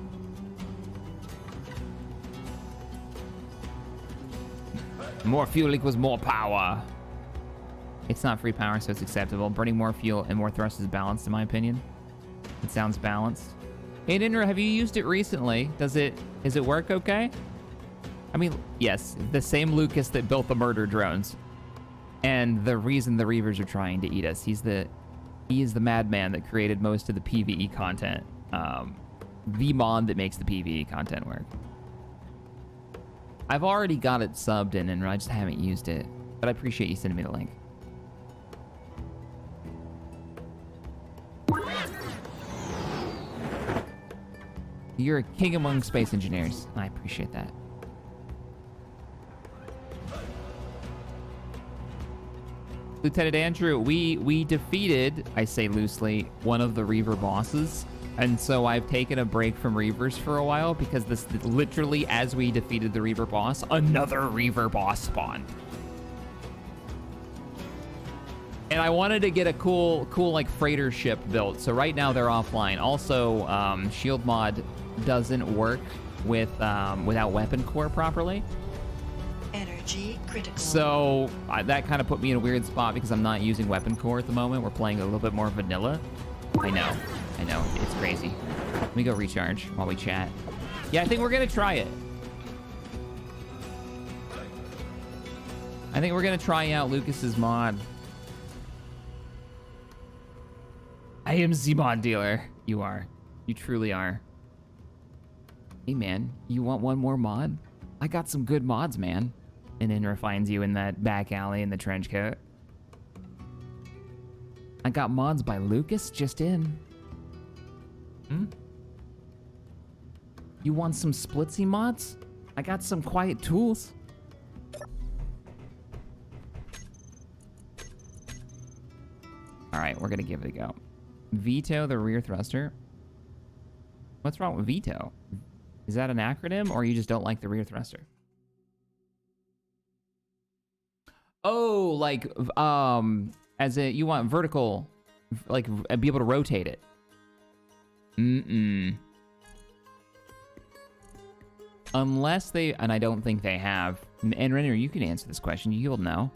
More fuel equals more power. It's not free power, so it's acceptable. Burning more fuel and more thrust is balanced, in my opinion. It sounds balanced. Hey, Indra, have you used it recently? Does it work okay? I mean, yes, the same Lucas that built the murder drones. And the reason the Reavers are trying to eat us. He is the madman that created most of the PvE content. The mod that makes the PvE content work. I've already got it subbed in, and I just haven't used it. But I appreciate you sending me the link. You're a king among space engineers. I appreciate that. Lieutenant Andrew, we defeated, I say loosely, one of the Reaver bosses. And so I've taken a break from Reavers for a while because this literally, as we defeated the Reaver boss, another Reaver boss spawned. And I wanted to get a cool like freighter ship built. So right now they're offline. Also, shield mod doesn't work with without weapon core properly. Energy critical. So that kind of put me in a weird spot because I'm not using weapon core at the moment. We're playing a little bit more vanilla. I know, it's crazy. Let me go recharge while we chat. Yeah, I think we're gonna try it. I think we're gonna try out Lucas's mod. I am the mod dealer. You are. You truly are. Hey man, you want one more mod? I got some good mods, man. And then finds you in that back alley in the trench coat. I got mods by Lucas just in. You want some splitsy mods? I got some quiet tools. All right, we're gonna give it a go. Veto the rear thruster. What's wrong with veto? Is that an acronym or you just don't like the rear thruster? Oh, like, as in you want vertical, like be able to rotate it. Unless they, and I don't think they have, and Renner, you can answer this question, you'll know.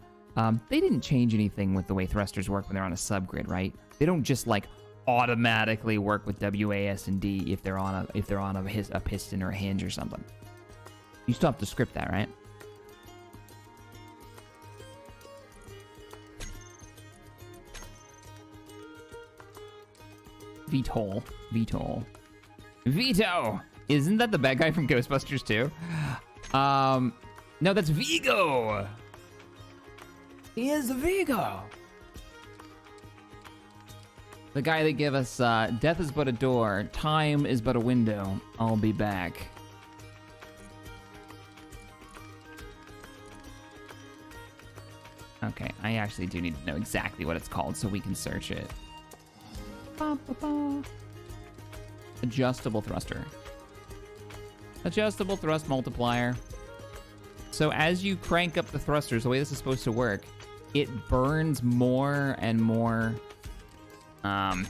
They didn't change anything with the way thrusters work when they're on a subgrid, right? They don't just like automatically work with WAS and D if they're on a piston or a hinge or something. You still have to script that, right? VTOL. Vito! Isn't that the bad guy from Ghostbusters too? No, that's Vigo! He is Vigo! The guy that gave us, death is but a door, time is but a window, I'll be back. Okay, I actually do need to know exactly what it's called so we can search it. Adjustable thruster. Adjustable thrust multiplier. So as you crank up the thrusters, the way this is supposed to work, it burns more and more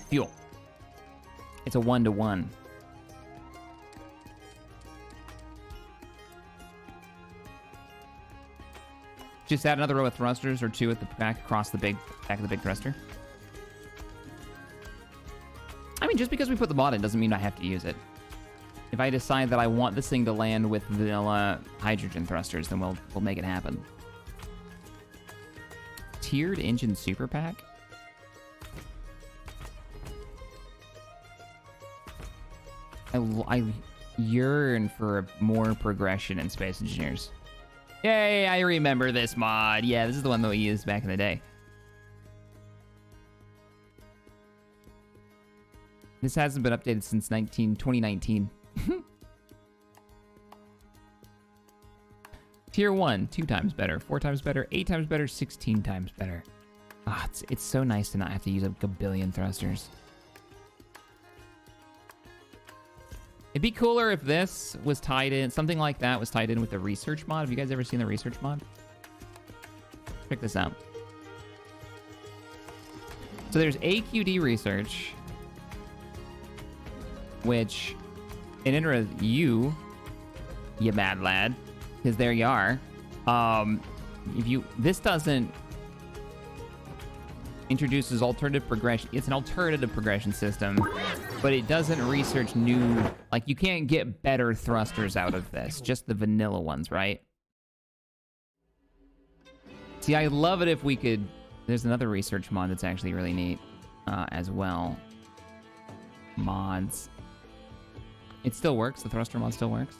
fuel. It's a 1-to-1. Just add another row of thrusters or two at the back across the back of the big thruster. I mean, just because we put the mod in doesn't mean I have to use it. If I decide that I want this thing to land with vanilla hydrogen thrusters, then we'll make it happen. Tiered engine super pack? I yearn for more progression in Space Engineers. Yay, I remember this mod. Yeah, this is the one that we used back in the day. This hasn't been updated since 2019. Tier 1, 2 times better, 4 times better, 8 times better, 16 times better. Ah, it's so nice to not have to use a billion thrusters. It'd be cooler if this was tied in, something like that was tied in with the research mod. Have you guys ever seen the research mod? Check this out. So there's AQD research, which, and enter you mad lad, because there you are. This doesn't introduces alternative progression. It's an alternative progression system, but it doesn't research new, like you can't get better thrusters out of this, just the vanilla ones, right? See, I love it if we could, there's another research mod that's actually really neat as well. Mods. It still works, the thruster mod still works.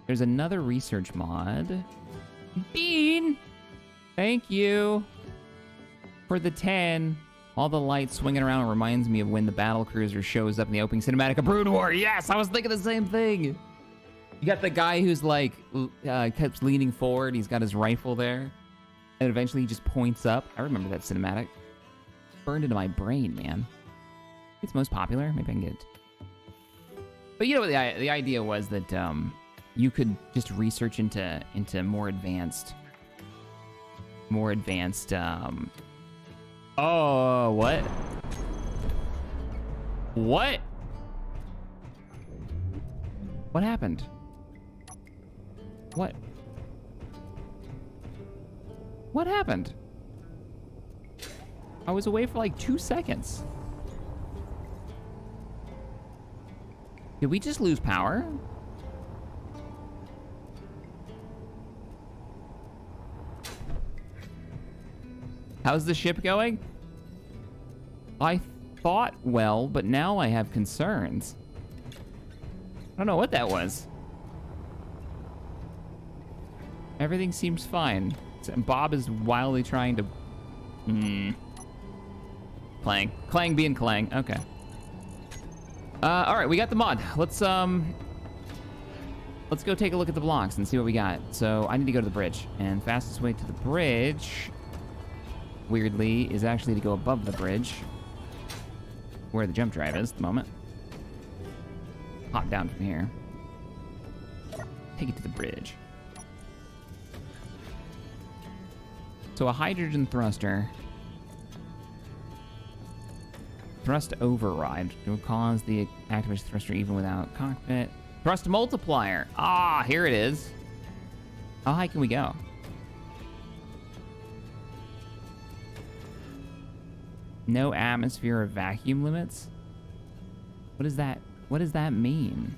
There's another research mod. Bean! Thank you for the 10. All the lights swinging around reminds me of when the battle cruiser shows up in the opening cinematic of Brood War. Yes, I was thinking the same thing. You got the guy who's like, keeps leaning forward. He's got his rifle there. And eventually he just points up. I remember that cinematic. Burned into my brain, man. It's most popular. Maybe I can get it. But you know what the idea was that you could just research into more advanced. Oh, what? What? What happened? What? What happened? I was away for like 2 seconds. Did we just lose power? How's the ship going? I thought well, but now I have concerns. I don't know what that was. Everything seems fine. Bob is wildly trying to... Clang. Clang being Clang. Okay. Alright, we got the mod. Let's go take a look at the blocks and see what we got. So, I need to go to the bridge. And fastest way to the bridge, weirdly, is actually to go above the bridge, where the jump drive is at the moment. Hop down from here. Take it to the bridge. So a hydrogen thruster. Thrust override will cause the activation thruster even without cockpit. Thrust multiplier. Ah, here it is. How high can we go? No atmosphere or vacuum limits? What does that mean?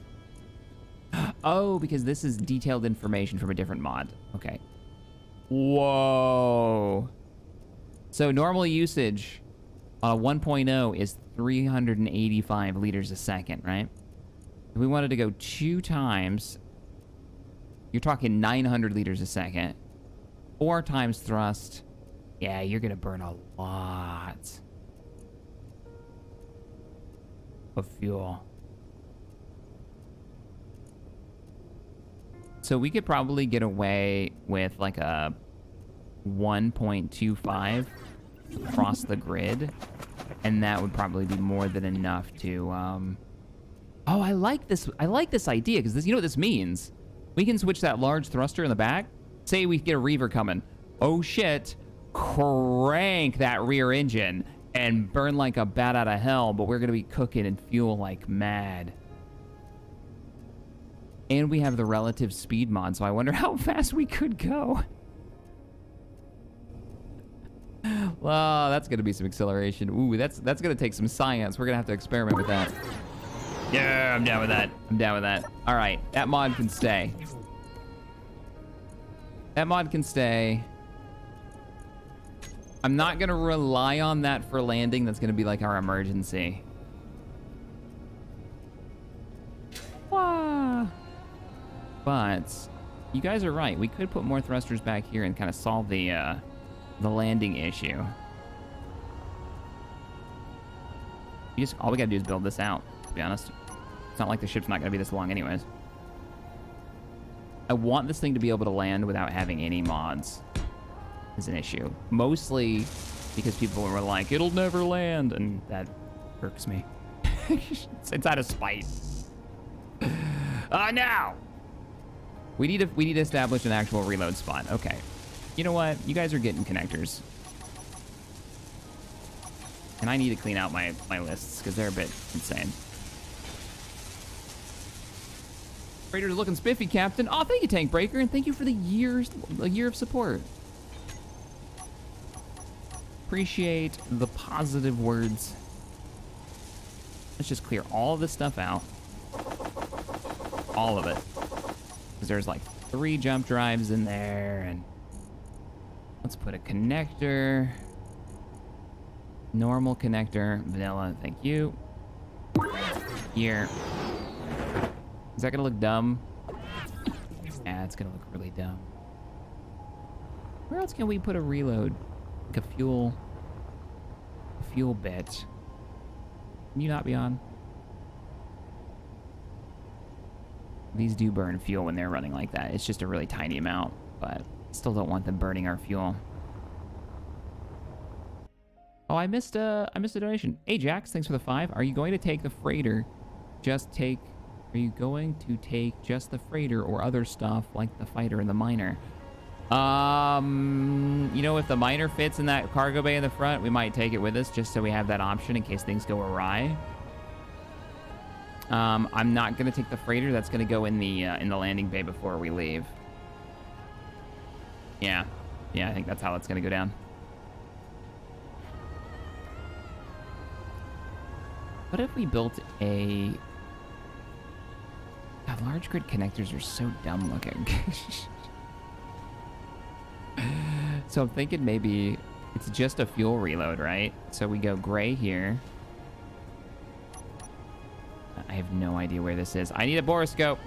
Oh, because this is detailed information from a different mod. Okay. Whoa. So normal usage on a 1.0 is 385 liters a second, right? If we wanted to go 2 times, you're talking 900 liters a second. 4 times thrust. Yeah, you're gonna burn a lot of fuel. So we could probably get away with like a 1.25 across the grid, and that would probably be more than enough to oh, I like this idea, because this, you know what this means? We can switch that large thruster in the back. Say we get a reaver coming. Oh shit, crank that rear engine and burn like a bat out of hell, but we're gonna be cooking in fuel like mad. And we have the relative speed mod, so I wonder how fast we could go. Well, that's gonna be some acceleration. Ooh, that's gonna take some science. We're gonna have to experiment with that. Yeah, I'm down with that. I'm down with that. All right, that mod can stay. That mod can stay. I'm not gonna rely on that for landing. That's gonna be like our emergency. Wah. But you guys are right. We could put more thrusters back here and kind of solve the landing issue. All we gotta do is build this out, to be honest. It's not like the ship's not gonna be this long anyways. I want this thing to be able to land without having any mods is an issue. Mostly because people were like, it'll never land, and that irks me. It's out of spite. Now! We need to establish an actual reload spot. Okay. You know what? You guys are getting connectors. And I need to clean out my lists, because they're a bit insane. Freighter's looking spiffy, Captain. Oh, thank you, Tank Breaker, and thank you for a year of support. Appreciate the positive words. Let's just clear all of this stuff out. All of it. Because there's like 3 jump drives in there, and let's put a connector. Normal connector, vanilla, thank you. Here. Is that gonna look dumb? Yeah, it's gonna look really dumb. Where else can we put a reload? Like a fuel bit. Can you not be on? These do burn fuel when they're running like that. It's just a really tiny amount, but still don't want them burning our fuel. Oh, I missed a donation. Hey, Jax, thanks for the 5. Are you going to take the freighter? Are you going to take just the freighter or other stuff like the fighter and the miner? You know, if the miner fits in that cargo bay in the front, we might take it with us just so we have that option in case things go awry. I'm not gonna take the freighter. That's gonna go in the landing bay before we leave. Yeah, I think that's how it's gonna go down. What if we built a... God, large grid connectors are so dumb looking. So I'm thinking maybe it's just a fuel reload, right? So we go gray here. I have no idea where this is. I need a borescope.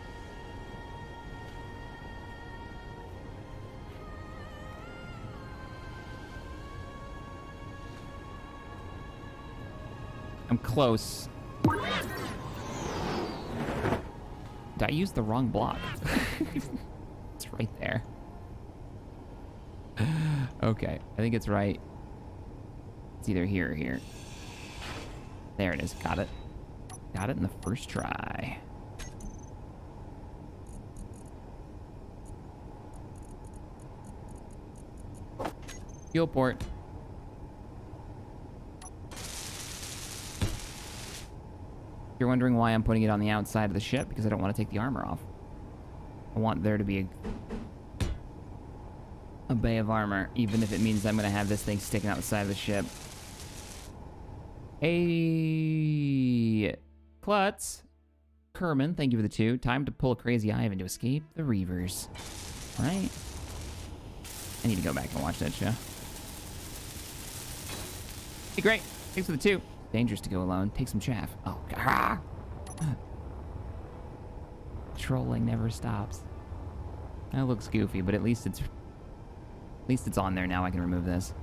I'm close. Did I use the wrong block? It's right there. Okay, I think it's right. It's either here or here. There it is. Got it. Got it in the first try. Fuel port. You're wondering why I'm putting it on the outside of the ship? Because I don't want to take the armor off. I want there to be a bay of armor, even if it means I'm going to have this thing sticking out the side of the ship. Hey, Klutz. Kerman, thank you for the 2. Time to pull a crazy Ivan to escape the Reavers. Right? I need to go back and watch that show. Hey, great. Thanks for the 2. Dangerous to go alone. Take some chaff. Oh, God. Trolling never stops. That looks goofy, but at least it's on there now. I can remove this.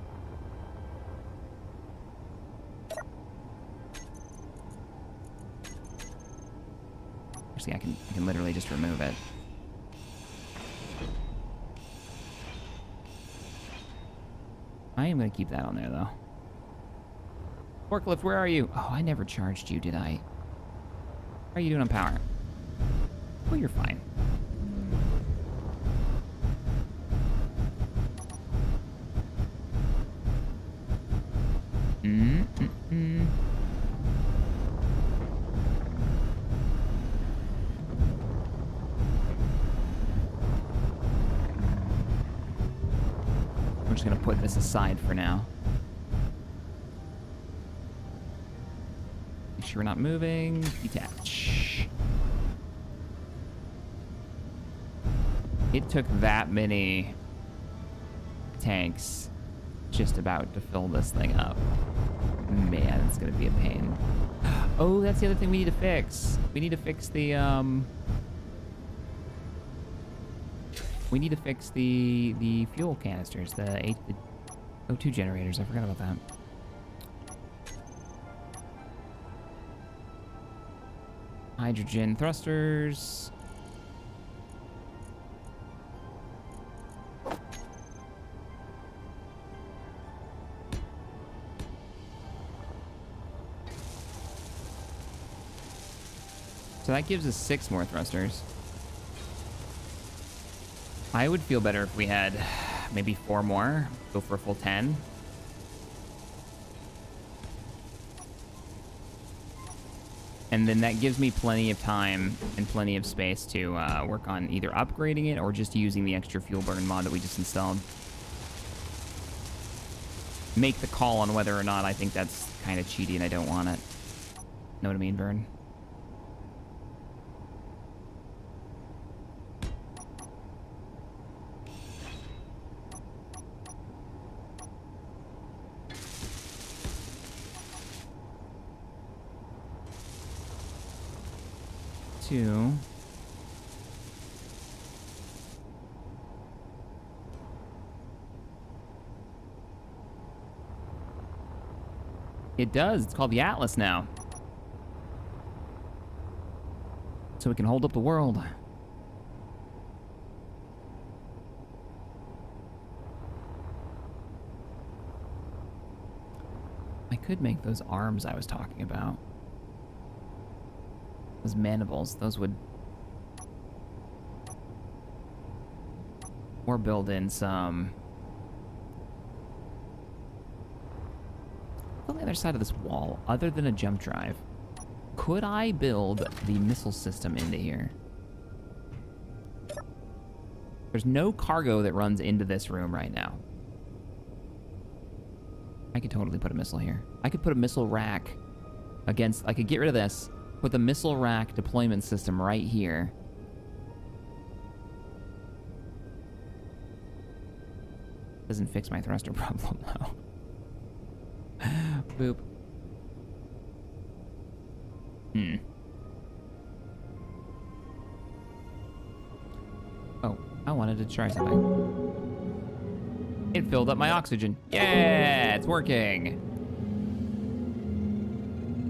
Actually, I can literally just remove it. I am gonna keep that on there though. Forklift, where are you? Oh, I never charged you, did I? How are you doing on power? Oh, you're fine. I'm just gonna put this aside for now. Make sure we're not moving. Detach. It took that many tanks just about to fill this thing up. Man, it's gonna be a pain. Oh, that's the other thing we need to fix. We need to fix the the fuel canisters, the O2 generators. I forgot about that. Hydrogen thrusters. So that gives us 6 more thrusters. I would feel better if we had maybe 4 more. Go for a full 10. And then that gives me plenty of time and plenty of space to work on either upgrading it or just using the extra fuel burn mod that we just installed. Make the call on whether or not I think that's kind of cheaty and I don't want it. Know what I mean, Vern? It does. It's called the Atlas now. So we can hold up the world. I could make those arms I was talking about. Those mandibles, those would... Or build in some... On the other side of this wall, other than a jump drive, could I build the missile system into here? There's no cargo that runs into this room right now. I could totally put a missile here. I could put a missile rack against... I could get rid of this, put the missile rack deployment system right here. Doesn't fix my thruster problem, though. Boop. Oh, I wanted to try something. It filled up my oxygen. Yeah, it's working.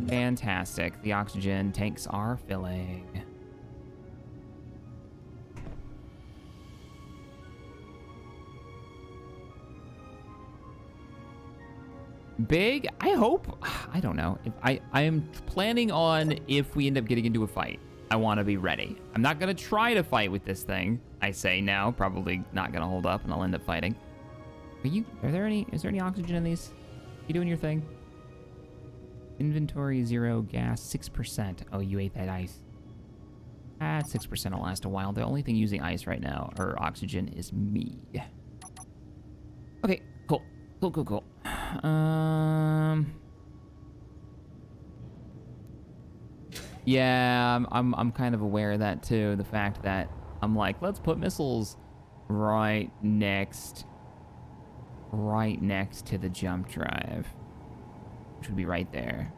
Fantastic. The oxygen tanks are filling. Big? I hope. I don't know. If I am planning on, if we end up getting into a fight, I want to be ready. I'm not going to try to fight with this thing. I say now, probably not going to hold up and I'll end up fighting. Is there any oxygen in these? You doing your thing? Inventory 0, gas 6%. Oh, you ate that ice. 6% will last a while. The only thing using ice right now, or oxygen, is me. Okay, cool. Cool. Yeah, I'm kind of aware of that too. The fact that I'm like, let's put missiles right next to the jump drive, which would be right there.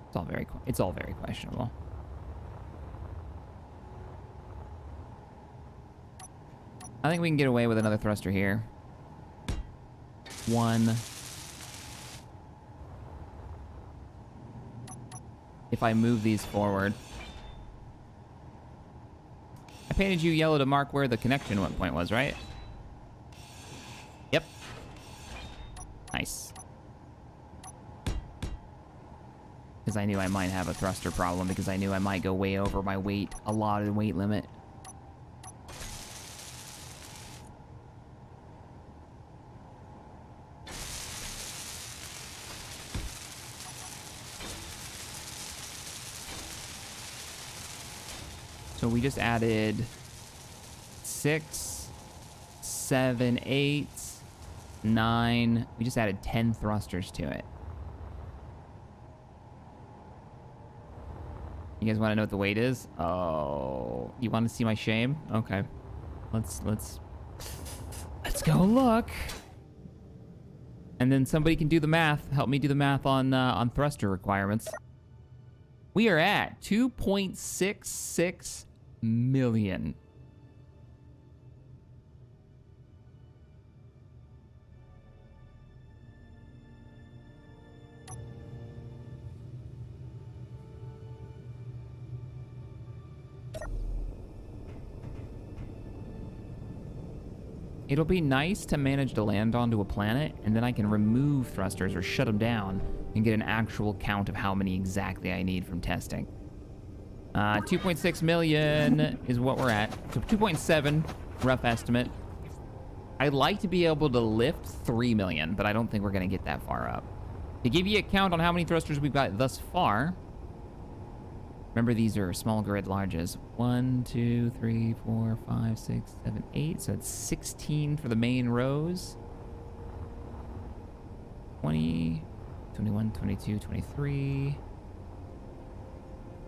It's all very questionable. I think we can get away with another thruster here. One. If I move these forward. I painted you yellow to mark where the connection point was, right? Yep. Nice. Because I knew I might have a thruster problem, because I knew I might go way over my weight, allotted weight limit. So we just added 6, 7, 8, 9. We just added 10 thrusters to it. You guys want to know what the weight is? Oh, you want to see my shame? Okay, let's go look. And then somebody can do the math. Help me do the math on thruster requirements. We are at 2.66 million. It'll be nice to manage to land onto a planet, and then I can remove thrusters or shut them down and get an actual count of how many exactly I need from testing. 2.6 million is what we're at. So 2.7, rough estimate. I'd like to be able to lift 3 million, but I don't think we're gonna get that far up. To give you a count on how many thrusters we've got thus far, remember these are small grid larges. 1, 2, 3, 4, 5, 6, 7, 8. So it's 16 for the main rows. 20, 21, 22, 23,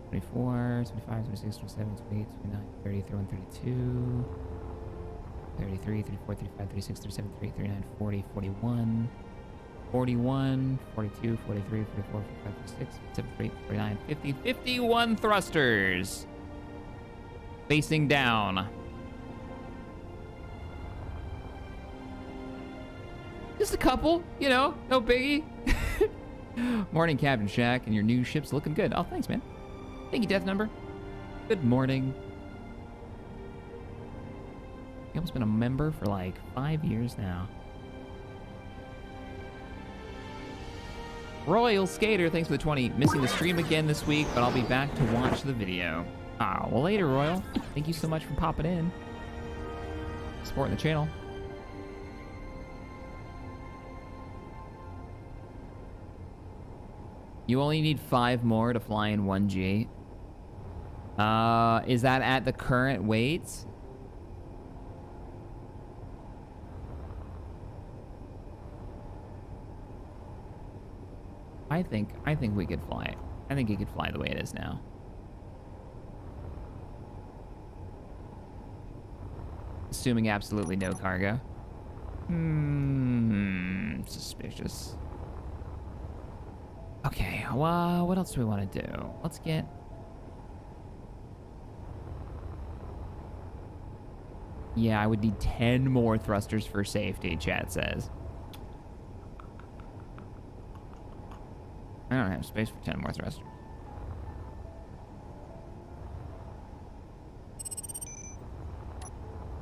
24, 25, 26, 27, 28, 29, 30, 31, 32, 33, 34, 35, 36, 37, 38, 39, 40, 41, 41, 42, 43, 44, 45, 46, 47, 48, 49, 50, 51 thrusters. Facing down. Just a couple, you know, no biggie. Morning, Captain Shack, and your new ship's looking good. Oh, thanks, man. Thank you, Death Number. Good morning. You've almost been a member for like 5 years now. Royal Skater, thanks for the 20. Missing the stream again this week, but I'll be back to watch the video. Ah, well, later, Royal. Thank you so much for popping in. Supporting the channel. You only need 5 more to fly in 1G. Is that at the current weights? I think we could fly it. I think you could fly the way it is now. Assuming absolutely no cargo. Suspicious. Okay, well, what else do we want to do? Let's get... Yeah, I would need 10 more thrusters for safety, chat says. I don't have space for 10 more thrusters.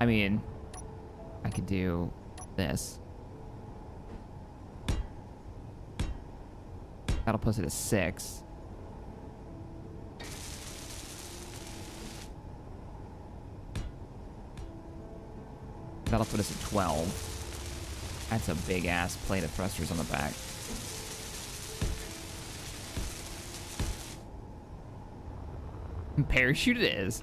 I mean, I could do this. That'll put it at 6. That'll put us at 12. That's a big ass plate of thrusters on the back. Parachute it is.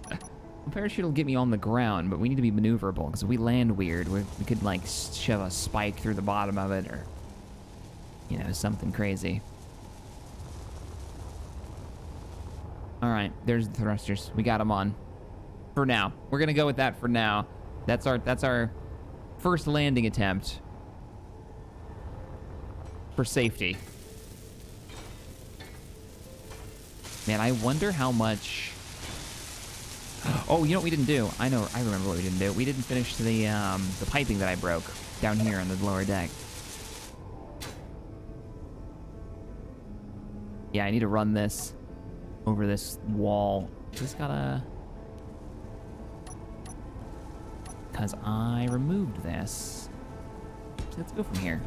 Parachute will get me on the ground, but we need to be maneuverable because if we land weird, we could like shove a spike through the bottom of it or, you know, something crazy. All right, there's the thrusters. We got them on. For now, we're gonna go with that for now. That's our first landing attempt for safety. Man, I wonder how much. Oh, you know what we didn't do? I remember what we didn't do. We didn't finish the piping that I broke down here on the lower deck. Yeah, I need to run this over this wall. Just gotta... Because I removed this. So let's go from here.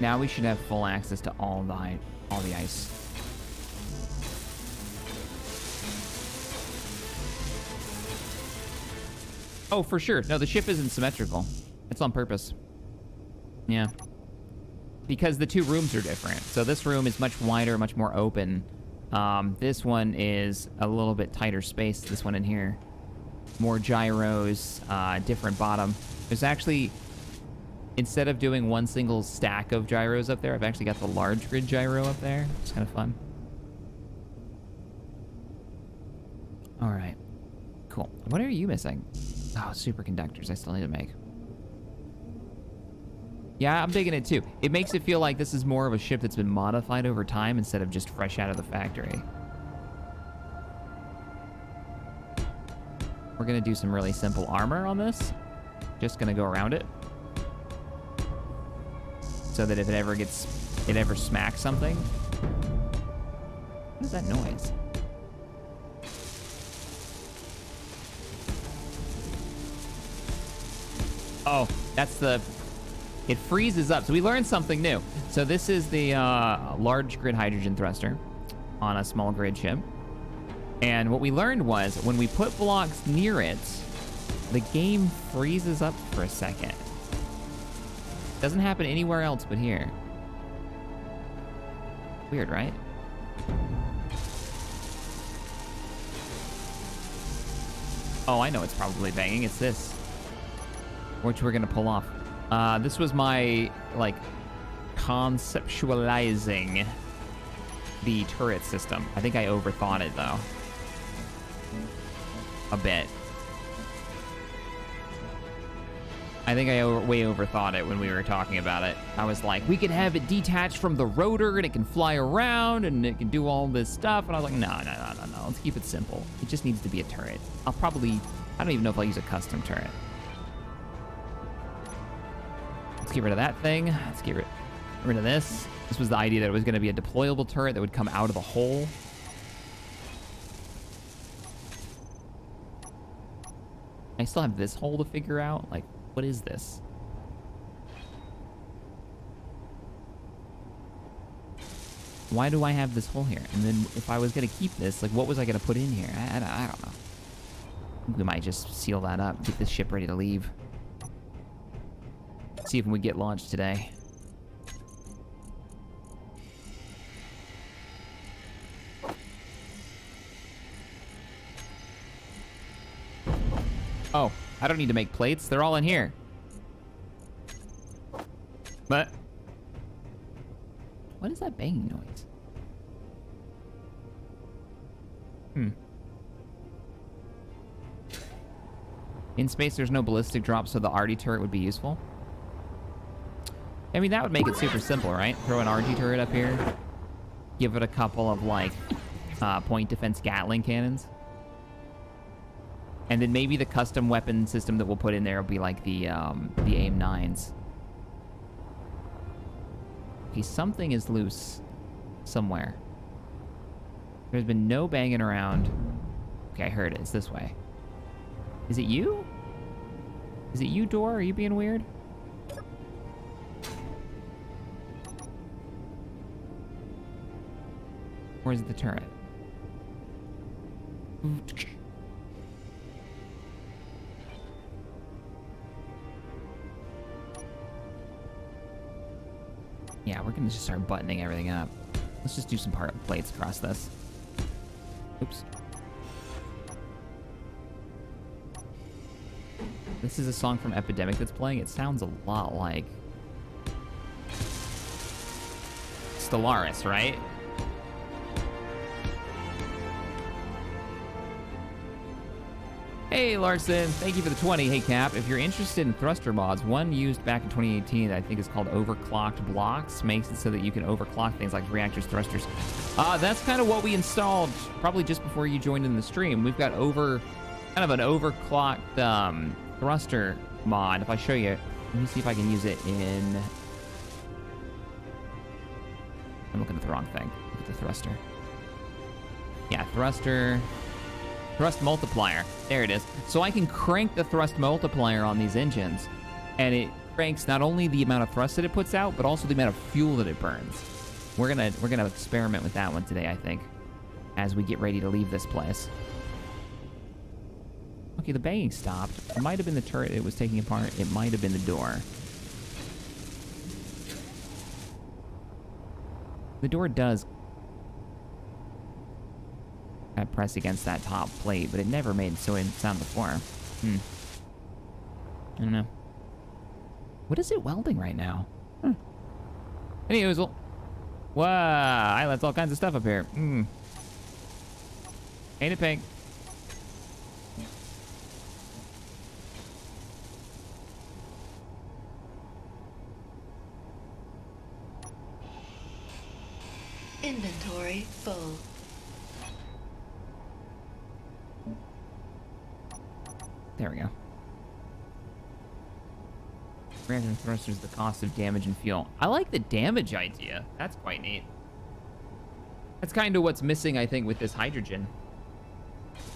Now we should have full access to all the ice. Oh, for sure. No, the ship isn't symmetrical. It's on purpose. Yeah. Because the two rooms are different. So this room is much wider, much more open. This one is a little bit tighter space, this one in here. More gyros, different bottom. There's actually... Instead of doing one single stack of gyros up there, I've actually got the large grid gyro up there. It's kind of fun. All right. Cool. What are you missing? Oh, superconductors I still need to make. Yeah, I'm digging it too. It makes it feel like this is more of a ship that's been modified over time instead of just fresh out of the factory. We're gonna do some really simple armor on this. Just gonna go around it. So that if it ever smacks something. What is that noise? Oh, that's the... It freezes up. So we learned something new. So this is the large grid hydrogen thruster on a small grid ship. And what we learned was when we put blocks near it, the game freezes up for a second. Doesn't happen anywhere else but here. Weird, right? Oh, I know it's probably banging. It's this. Which we're gonna pull off. This was my, like, conceptualizing the turret system. I think I overthought it, though. A bit. I think I way overthought it when we were talking about it. I was like, we could have it detached from the rotor and it can fly around and it can do all this stuff. And I was like, no. Let's keep it simple. It just needs to be a turret. I don't even know if I'll use a custom turret. Let's get rid of that thing. Let's get rid of this. This was the idea that it was going to be a deployable turret that would come out of the hole. I still have this hole to figure out. Like, what is this? Why do I have this hole here? And then if I was going to keep this, like, what was I going to put in here? I don't know. We might just seal that up, get this ship ready to leave. See if we get launched today. Oh, I don't need to make plates. They're all in here. But what is that banging noise? In space, there's no ballistic drop, so the RD turret would be useful. I mean, that would make it super simple, right? Throw an RG turret up here. Give it a couple of, like, point defense Gatling cannons. And then maybe the custom weapon system that we'll put in there will be like the AIM-9s. Okay, something is loose somewhere. There's been no banging around. Okay, I heard it. It's this way. Is it you? Is it you, door? Are you being weird? Or is it the turret? Yeah, we're gonna just start buttoning everything up. Let's just do some part plates across this. Oops. This is a song from Epidemic that's playing. It sounds a lot like Stellaris, right? Hey, Larson, thank you for the 20. Hey, Cap, if you're interested in thruster mods, one used back in 2018 that I think is called overclocked blocks makes it so that you can overclock things like reactors, thrusters. That's kind of what we installed probably just before you joined in the stream. We've got kind of an overclocked thruster mod. If I show you, let me see if I can use it in... I'm looking at the wrong thing. Look at the thruster. Yeah, thruster... Thrust multiplier. There it is. So I can crank the thrust multiplier on these engines, and it cranks not only the amount of thrust that it puts out, but also the amount of fuel that it burns. We're gonna experiment with that one today, I think, as we get ready to leave this place. Okay, the banging stopped. It might have been the turret it was taking apart. It might have been the door. The door does kind of press against that top plate, but it never made sound before. I don't know. What is it welding right now? Anyways, wow, I left all kinds of stuff up here. Ain't it pink? Inventory full. There we go. Reaction thrusters, the cost of damage and fuel. I like the damage idea. That's quite neat. That's kind of what's missing, I think, with this hydrogen.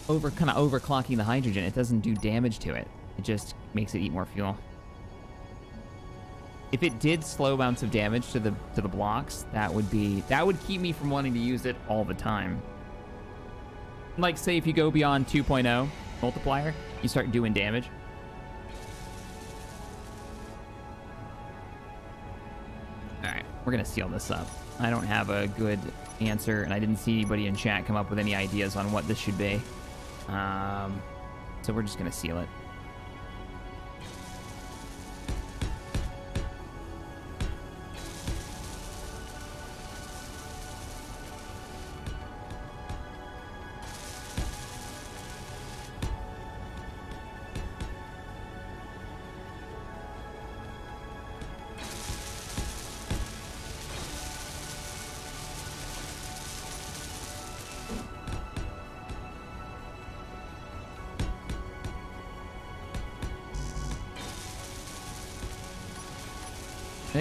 Kind of overclocking the hydrogen. It doesn't do damage to it. It just makes it eat more fuel. If it did slow amounts of damage to the blocks, that would keep me from wanting to use it all the time. Like, say if you go beyond 2.0 multiplier, you start doing damage. Alright, we're gonna seal this up. I don't have a good answer, and I didn't see anybody in chat come up with any ideas on what this should be. So we're just gonna seal it.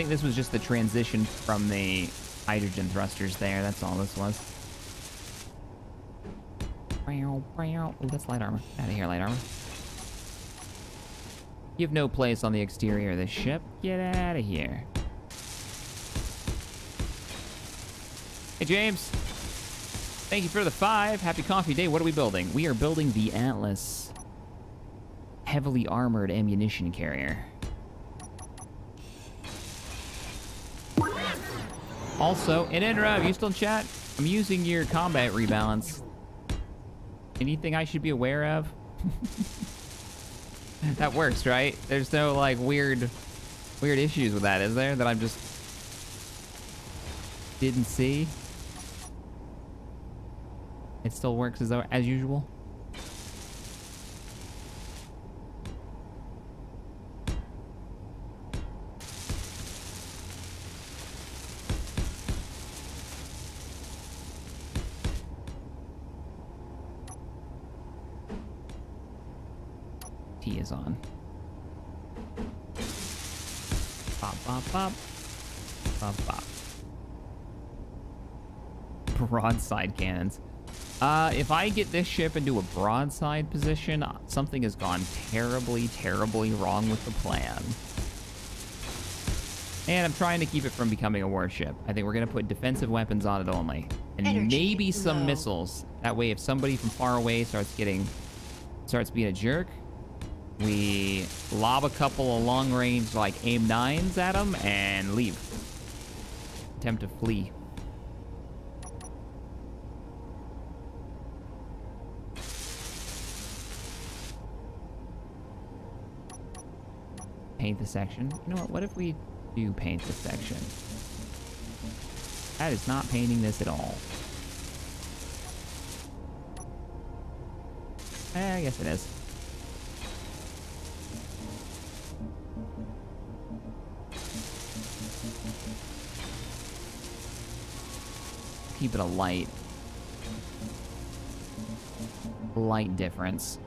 think this was just the transition from the hydrogen thrusters there. That's all this was. Oh, that's light armor. Out of here, light armor. You have no place on the exterior of this ship. Get out of here. Hey, James. Thank you for the 5. Happy coffee day. What are we building? We are building the Atlas heavily armored ammunition carrier. Also, in Enra, you still in chat? I'm using your combat rebalance. Anything I should be aware of? That works, right? There's no, like, weird issues with that, is there? That I just didn't see? It still works as usual? T is on. Bop, bop, bop. Bop, bop. Broadside cannons. If I get this ship into a broadside position, something has gone terribly, terribly wrong with the plan. And I'm trying to keep it from becoming a warship. I think we're going to put defensive weapons on it only. And maybe some missiles. That way, if somebody from far away starts being a jerk, we lob a couple of long-range, like, AIM-9s at them and leave. Attempt to flee. Paint the section. You know what if we do paint this section? That is not painting this at all. I guess it is. Keep it a light difference.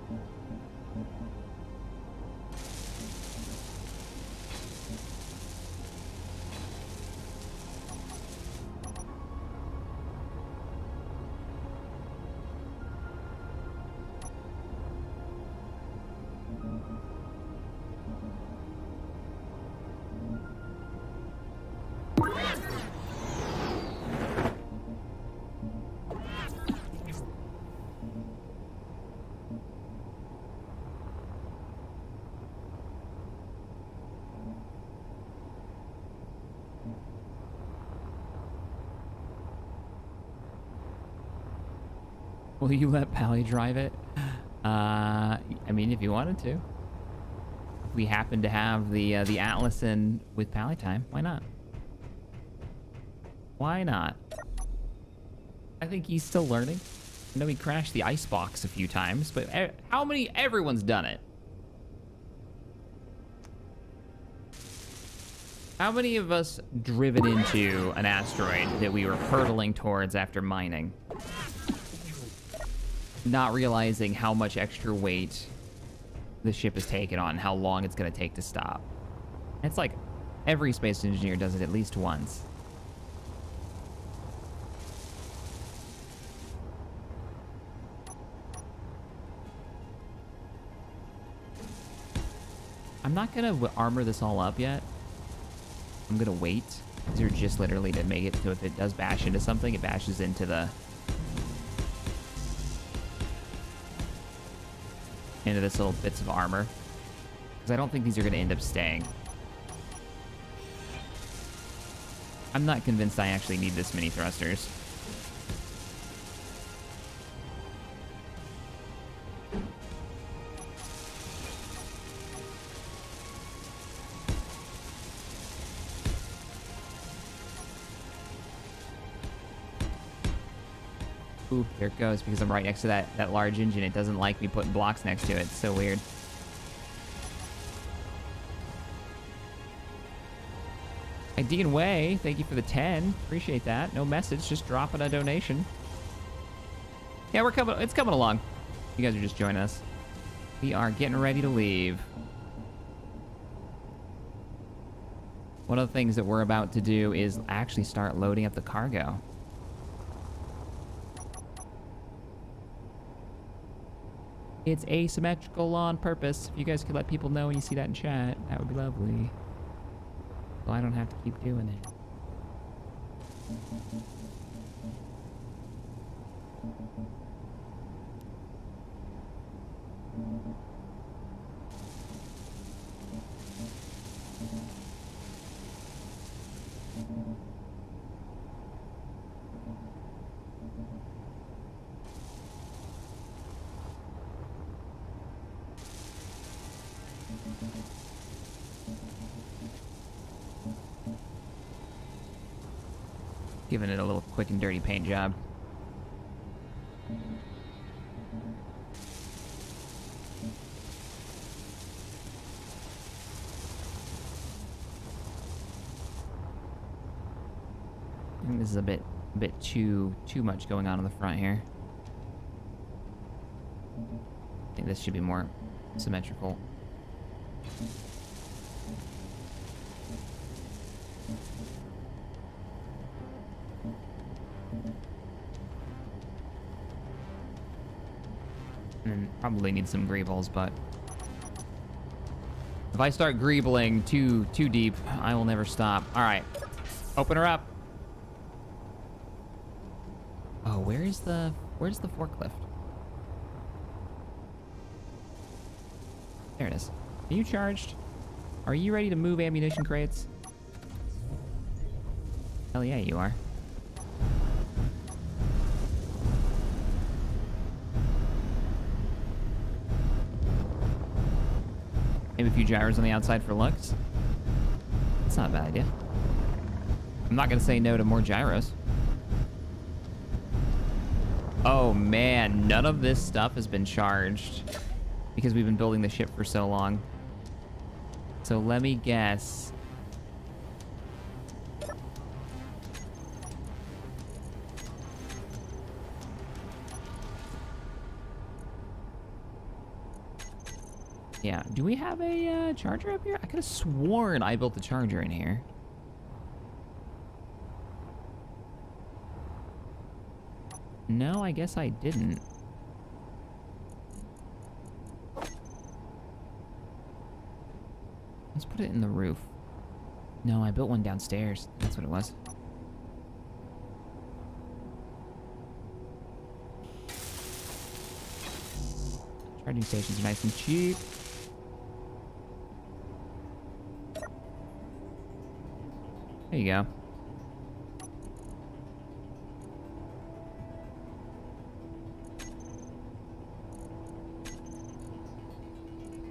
Will you let Pally drive it? I mean, if you wanted to. If we happen to have the Atlas in with Pally time, why not? Why not? I think he's still learning. I know he crashed the icebox a few times, but how many? Everyone's done it. How many of us driven into an asteroid that we were hurtling towards after mining? Not realizing how much extra weight the ship is taking on, how long it's going to take to stop. It's like every space engineer does it at least once. I'm not going to armor this all up yet. I'm going to wait. These are just literally to make it so if it does bash into something, it bashes into the this little bits of armor, because I don't think these are going to end up staying. I'm not convinced I actually need this many thrusters. Ooh, there it goes, because I'm right next to that large engine. It doesn't like me putting blocks next to it. It's so weird. Dean Way, thank you for the 10. Appreciate that. No message, just dropping a donation. Yeah, we're coming. It's coming along. You guys are just joining us. We are getting ready to leave. One of the things that we're about to do is actually start loading up the cargo. It's asymmetrical on purpose. If you guys could let people know when you see that in chat, that would be lovely. So I don't have to keep doing it. Giving it a little quick and dirty paint job. I think this is a bit too much going on the front here. I think this should be more symmetrical. And probably need some greebles, but if I start greebling too deep, I will never stop. All right, open her up. Oh, where's the forklift? There it is. Are you charged? Are you ready to move ammunition crates? Hell yeah, you are. Maybe a few gyros on the outside for looks. That's not a bad idea. I'm not gonna say no to more gyros. Oh man, none of this stuff has been charged because we've been building the ship for so long. So let me guess. Yeah, do we have a charger up here? I could have sworn I built the charger in here. No, I guess I didn't. Let's put it in the roof. No, I built one downstairs. That's what it was. Charging stations are nice and cheap. There you go.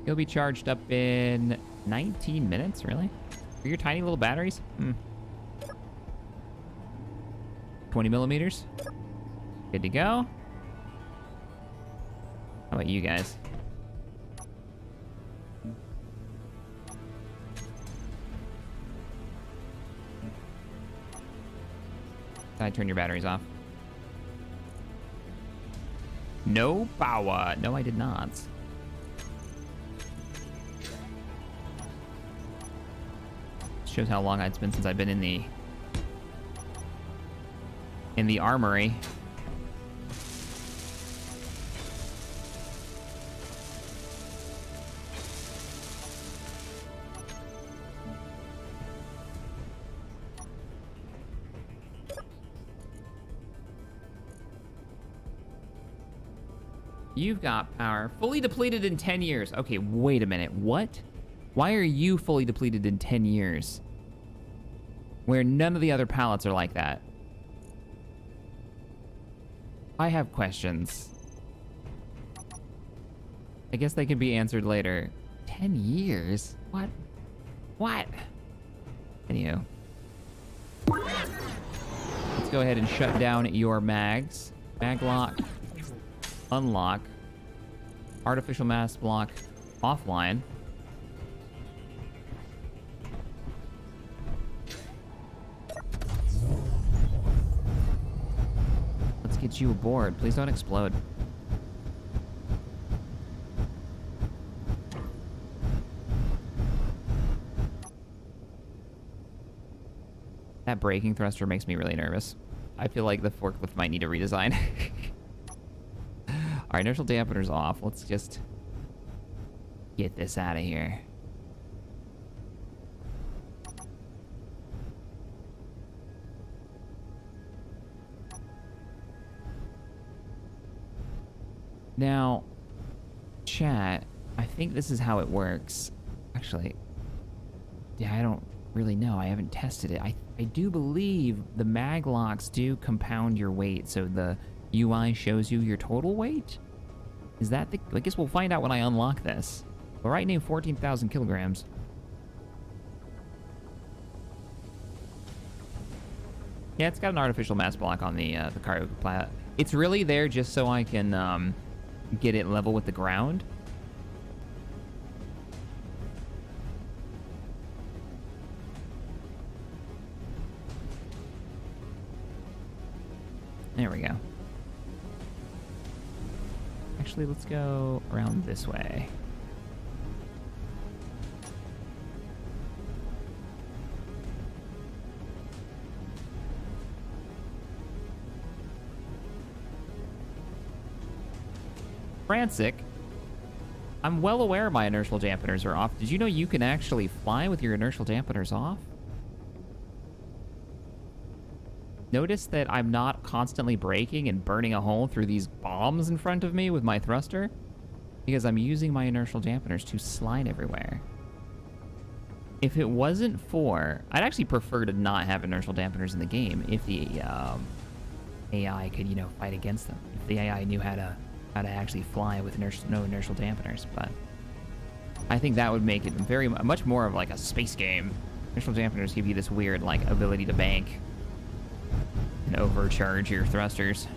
You'll be charged up in 19 minutes, really? For your tiny little batteries? 20 millimeters? Good to go. How about you guys? Can I turn your batteries off? No power. No, I did not. Shows how long it's been since I've been in the armory. You've got power. Fully depleted in 10 years. Okay, wait a minute. What? Why are you fully depleted in 10 years? Where none of the other pallets are like that. I have questions. I guess they can be answered later. 10 years? What? What? Anywho. Let's go ahead and shut down your mags. Mag lock. Unlock. Artificial mass block offline. Let's get you aboard. Please don't explode. That braking thruster makes me really nervous. I feel like the forklift might need a redesign. Our inertial dampener's off. Let's just get this out of here. Now, chat, I think this is how it works. Actually, yeah, I don't really know. I haven't tested it. I do believe the mag locks do compound your weight, so the UI shows you your total weight. Is that the... I guess we'll find out when I unlock this. But right now, 14,000 kilograms. Yeah, it's got an artificial mass block on the cargo plat. It's really there just so I can get it level with the ground. There we go. Actually, let's go around this way. Frantic. I'm well aware my inertial dampeners are off. Did you know you can actually fly with your inertial dampeners off? Notice that I'm not constantly braking and burning a hole through these bombs in front of me with my thruster, because I'm using my inertial dampeners to slide everywhere. If it wasn't for... I'd actually prefer to not have inertial dampeners in the game if the AI could, you know, fight against them. If the AI knew how to actually fly with no inertial dampeners, but I think that would make it much more of like a space game. Inertial dampeners give you this weird like ability to bank and overcharge your thrusters.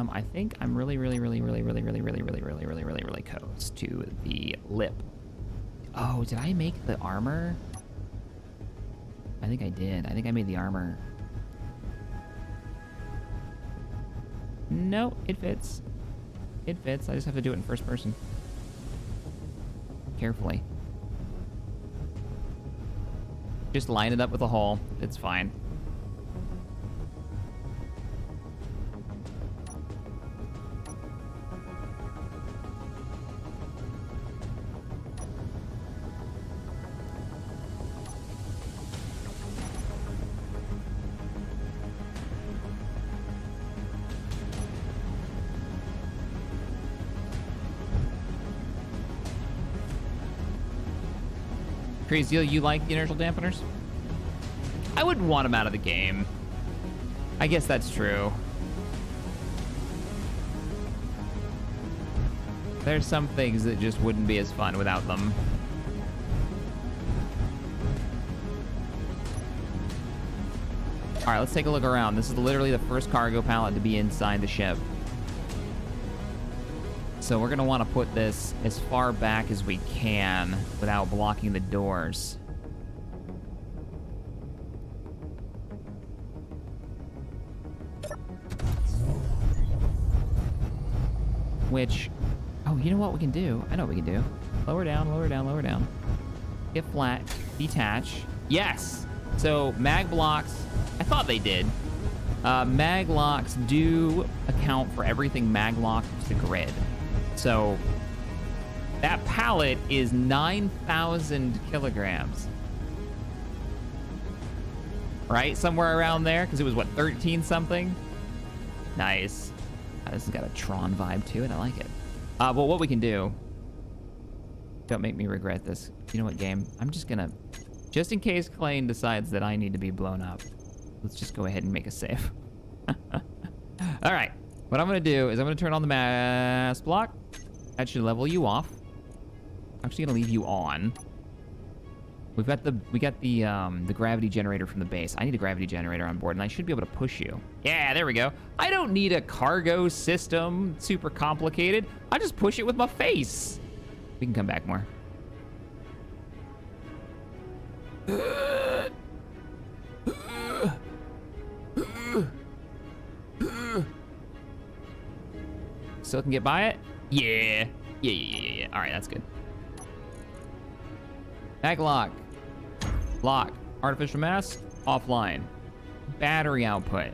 I think I'm really close to the lip. Oh, did I make the armor? I think I did. I think I made the armor. No, it fits. It fits. I just have to do it in first person. Carefully. Just line it up with a hole. It's fine. Crazy, you like the inertial dampeners? I wouldn't want them out of the game. I guess that's true. There's some things that just wouldn't be as fun without them. All right, let's take a look around. This is literally the first cargo pallet to be inside the ship. So we're going to want to put this as far back as we can without blocking the doors. Which, oh, you know what we can do? I know what we can do. Lower down, lower down, lower down. Get flat, detach. Yes! So mag blocks, I thought they did. Mag locks do account for everything mag locked to the grid. So that pallet is 9,000 kilograms. Right? Somewhere around there, because it was, what, 13 something? Nice. This has got a Tron vibe to it. I like it. Well, what we can do... Don't make me regret this. You know what, game? I'm just gonna... Just in case Klain decides that I need to be blown up, let's just go ahead and make a save. All right. What I'm gonna do is I'm gonna turn on the mass block. That should level you off. I'm actually gonna leave you on. We got the gravity generator from the base. I need a gravity generator on board, and I should be able to push you. Yeah, there we go. I don't need a cargo system super complicated. I just push it with my face. We can come back more. Still can get by it? Yeah. Yeah. All right, that's good. Mag lock. Lock. Artificial mass, offline. Battery output.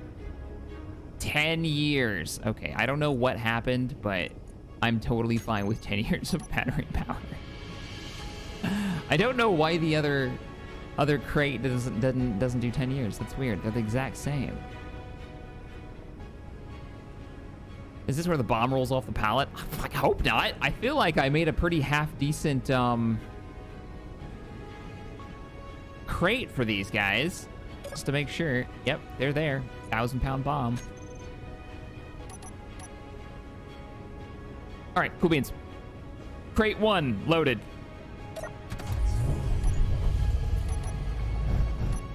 10 years. Okay, I don't know what happened, but I'm totally fine with 10 years of battery power. I don't know why the other crate doesn't do 10 years. That's weird. They're the exact same. Is this where the bomb rolls off the pallet? I hope not. I feel like I made a pretty half-decent crate for these guys. Just to make sure. Yep, they're there. 1,000-pound bomb. All right, cool beans. Crate 1 loaded.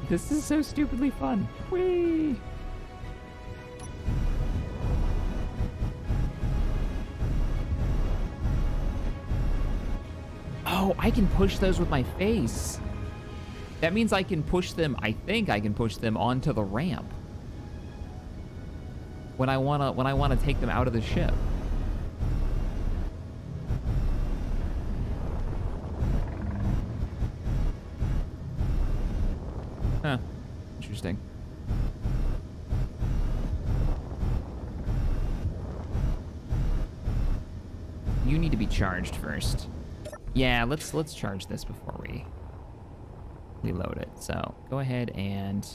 This is so stupidly fun. Whee! Oh, I can push those with my face. That means I can push them, I think I can push them onto the ramp. When I wanna take them out of the ship. Huh. Interesting. You need to be charged first. Yeah, let's charge this before we load it. So go ahead and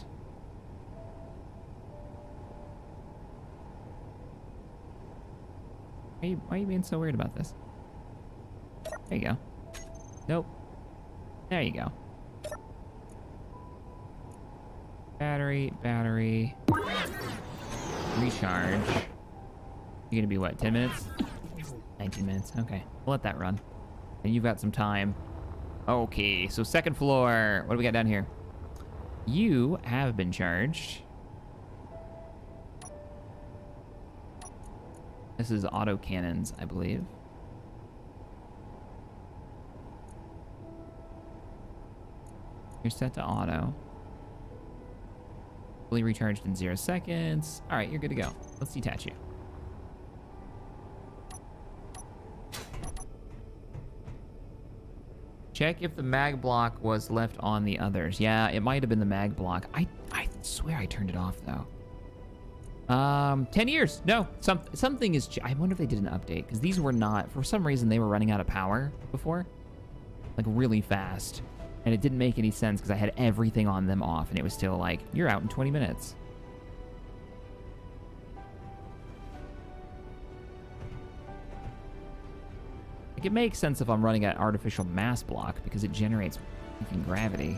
why are you being so weird about this? There you go. Nope. There you go. Battery. Recharge. You're gonna be what, 10 minutes? 19 minutes. Okay, we'll let that run. And you've got some time. Okay, so second floor. What do we got down here? You have been charged. This is auto cannons, I believe. You're set to auto. Fully recharged in 0 seconds. All right, you're good to go. Let's detach you. Check if the mag block was left on the others. Yeah, it might have been the mag block. I swear I turned it off though. 10 years. No, something is. I wonder if they did an update because these were not. For some reason, they were running out of power before, like really fast, and it didn't make any sense because I had everything on them off, and it was still like, you're out in 20 minutes. It makes sense if I'm running at artificial mass block because it generates freaking gravity.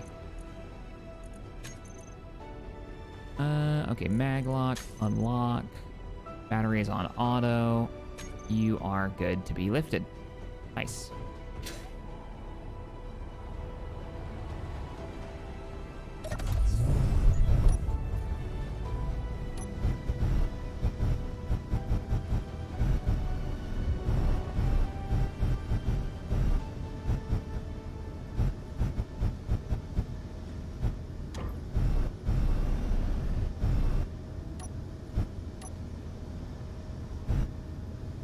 Okay, mag lock, unlock. Battery is on auto. You are good to be lifted. Nice.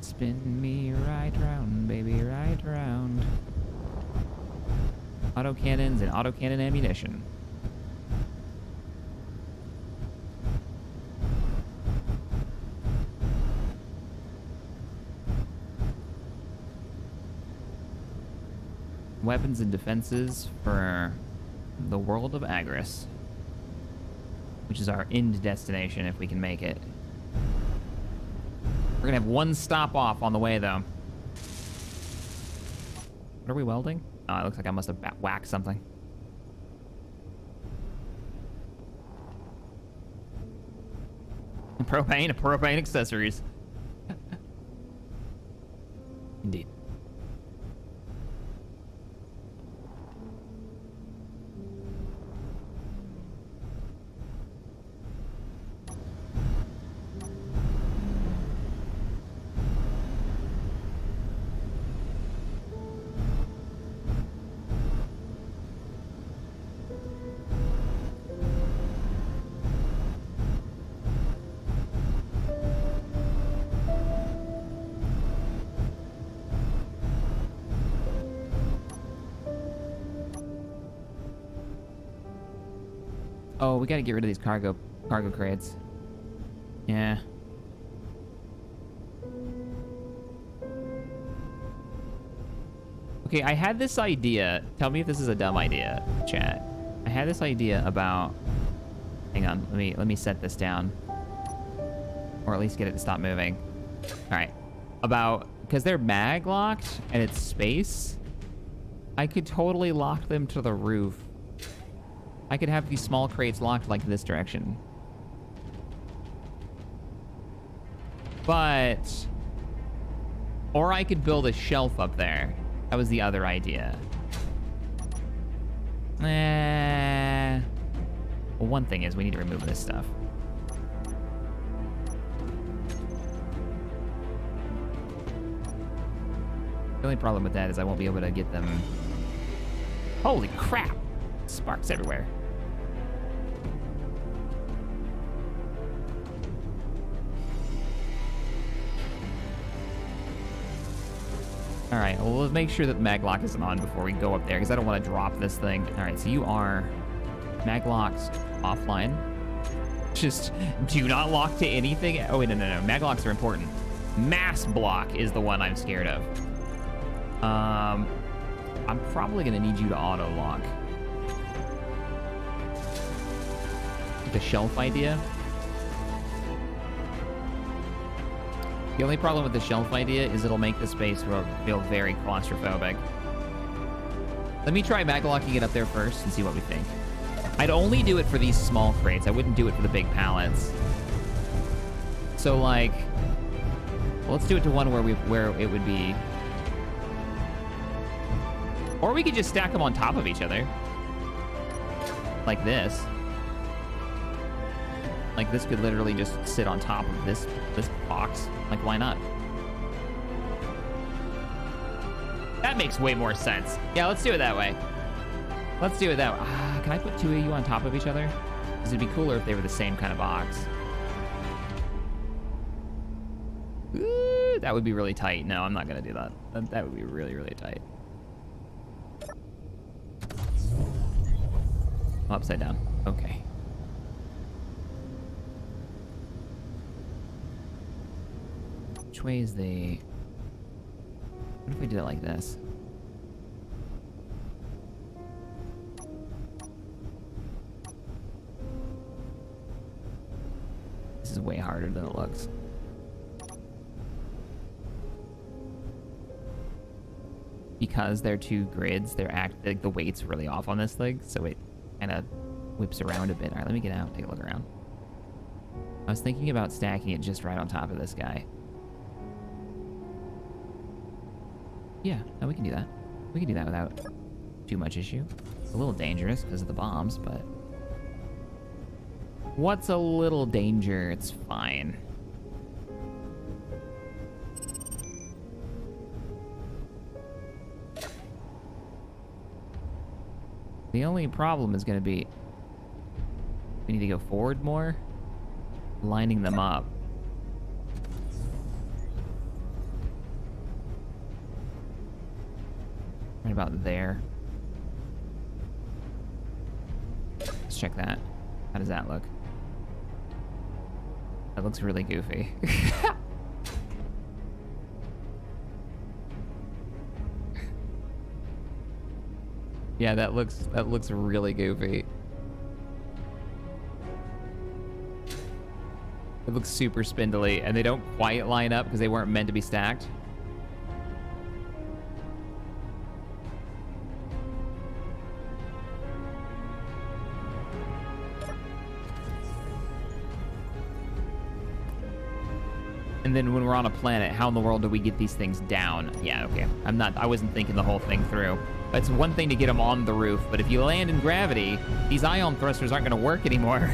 Spin me right round, baby, right round. Autocannons and autocannon ammunition. Weapons and defenses for the world of Agris, which is our end destination if we can make it. We're gonna have one stop off on the way, though. What are we welding? Oh, it looks like I must have whacked something. Propane accessories. Indeed. Oh, we gotta get rid of these cargo crates. Yeah. Okay, I had this idea. Tell me if this is a dumb idea, chat. I had this idea about... Hang on, let me set this down. Or at least get it to stop moving. All right. About... Because they're mag locked and it's space, I could totally lock them to the roof. I could have these small crates locked like this direction. But... Or I could build a shelf up there. That was the other idea. Well, one thing is we need to remove this stuff. The only problem with that is I won't be able to get them... Holy crap! Sparks everywhere. All right, well, let's make sure that maglock isn't on before we go up there, because I don't want to drop this thing. All right, so you are maglocks offline. Just do not lock to anything. Oh, wait, no. Maglocks are important. Mass block is the one I'm scared of. I'm probably going to need you to auto lock. The shelf idea. The only problem with the shelf idea is it'll make the space feel very claustrophobic. Let me try maglocking it up there first and see what we think. I'd only do it for these small crates. I wouldn't do it for the big pallets. So, like, well, let's do it to one where it would be... Or we could just stack them on top of each other. Like this. Like, this could literally just sit on top of this box. Like, why not? That makes way more sense. Yeah, let's do it that way. Let's do it that way. Can I put two of you on top of each other? Because it'd be cooler if they were the same kind of box. Ooh, that would be really tight. No, I'm not going to do that. That would be really, really tight. Upside down. Okay. Which way is the... What if we did it like this? This is way harder than it looks. Because they're two grids, like the weight's really off on this thing, so it kind of whips around a bit. All right, let me get out and take a look around. I was thinking about stacking it just right on top of this guy. Yeah, no, we can do that. We can do that without too much issue. It's a little dangerous because of the bombs, but... What's a little danger? It's fine. The only problem is going to be... We need to go forward more. Lining them up. Right about there. Let's check that. How does that look? That looks really goofy. Yeah, that looks really goofy. It looks super spindly, and they don't quite line up because they weren't meant to be stacked. And then when we're on a planet, how in the world do we get these things down? Yeah, okay. I wasn't thinking the whole thing through. It's one thing to get them on the roof, but if you land in gravity, these ion thrusters aren't going to work anymore.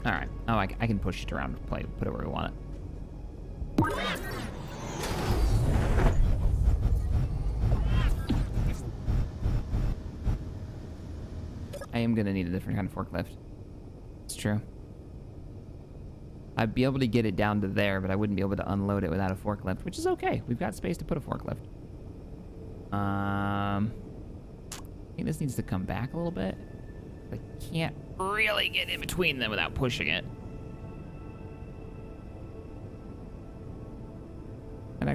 All right, Oh, I can push it around, put it where we want it. I am gonna need a different kind of forklift. It's true. I'd be able to get it down to there, but I wouldn't be able to unload it without a forklift, which is okay. We've got space to put a forklift. I think this needs to come back a little bit. I can't really get in between them without pushing it. That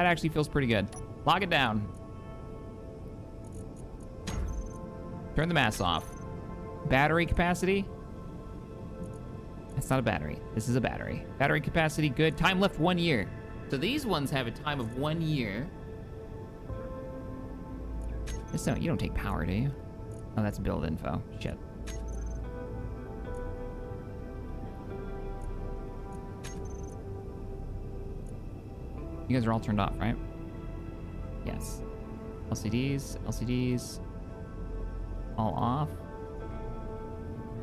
actually feels pretty good. Lock it down. Turn the mass off. Battery capacity. That's not a battery. This is a battery. Battery capacity, good. Time left 1 year. So these ones have a time of 1 year. You don't take power, do you? Oh, that's build info. Shit. You guys are all turned off, right? Yes. LCDs. All off.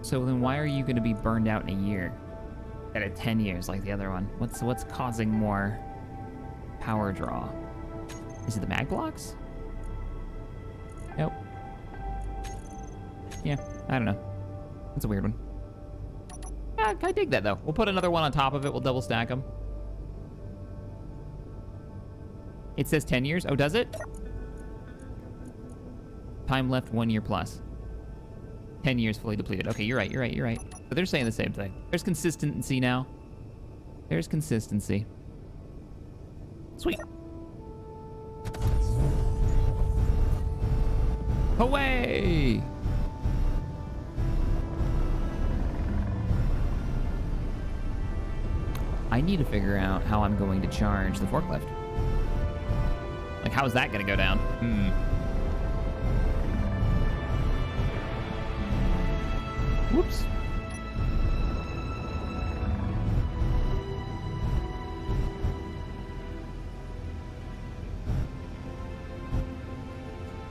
So then why are you going to be burned out in a year? At a 10 years like the other one? What's causing more power draw? Is it the mag blocks? Nope. Yeah, I don't know. That's a weird one. Yeah, I dig that though. We'll put another one on top of it. We'll double stack them. It says 10 years. Oh, does it? Time left 1 year plus. 10 years fully depleted. Okay, you're right. But they're saying the same thing. There's consistency now. There's consistency. Sweet. Away! I need to figure out how I'm going to charge the forklift. Like, how is that going to go down? Whoops.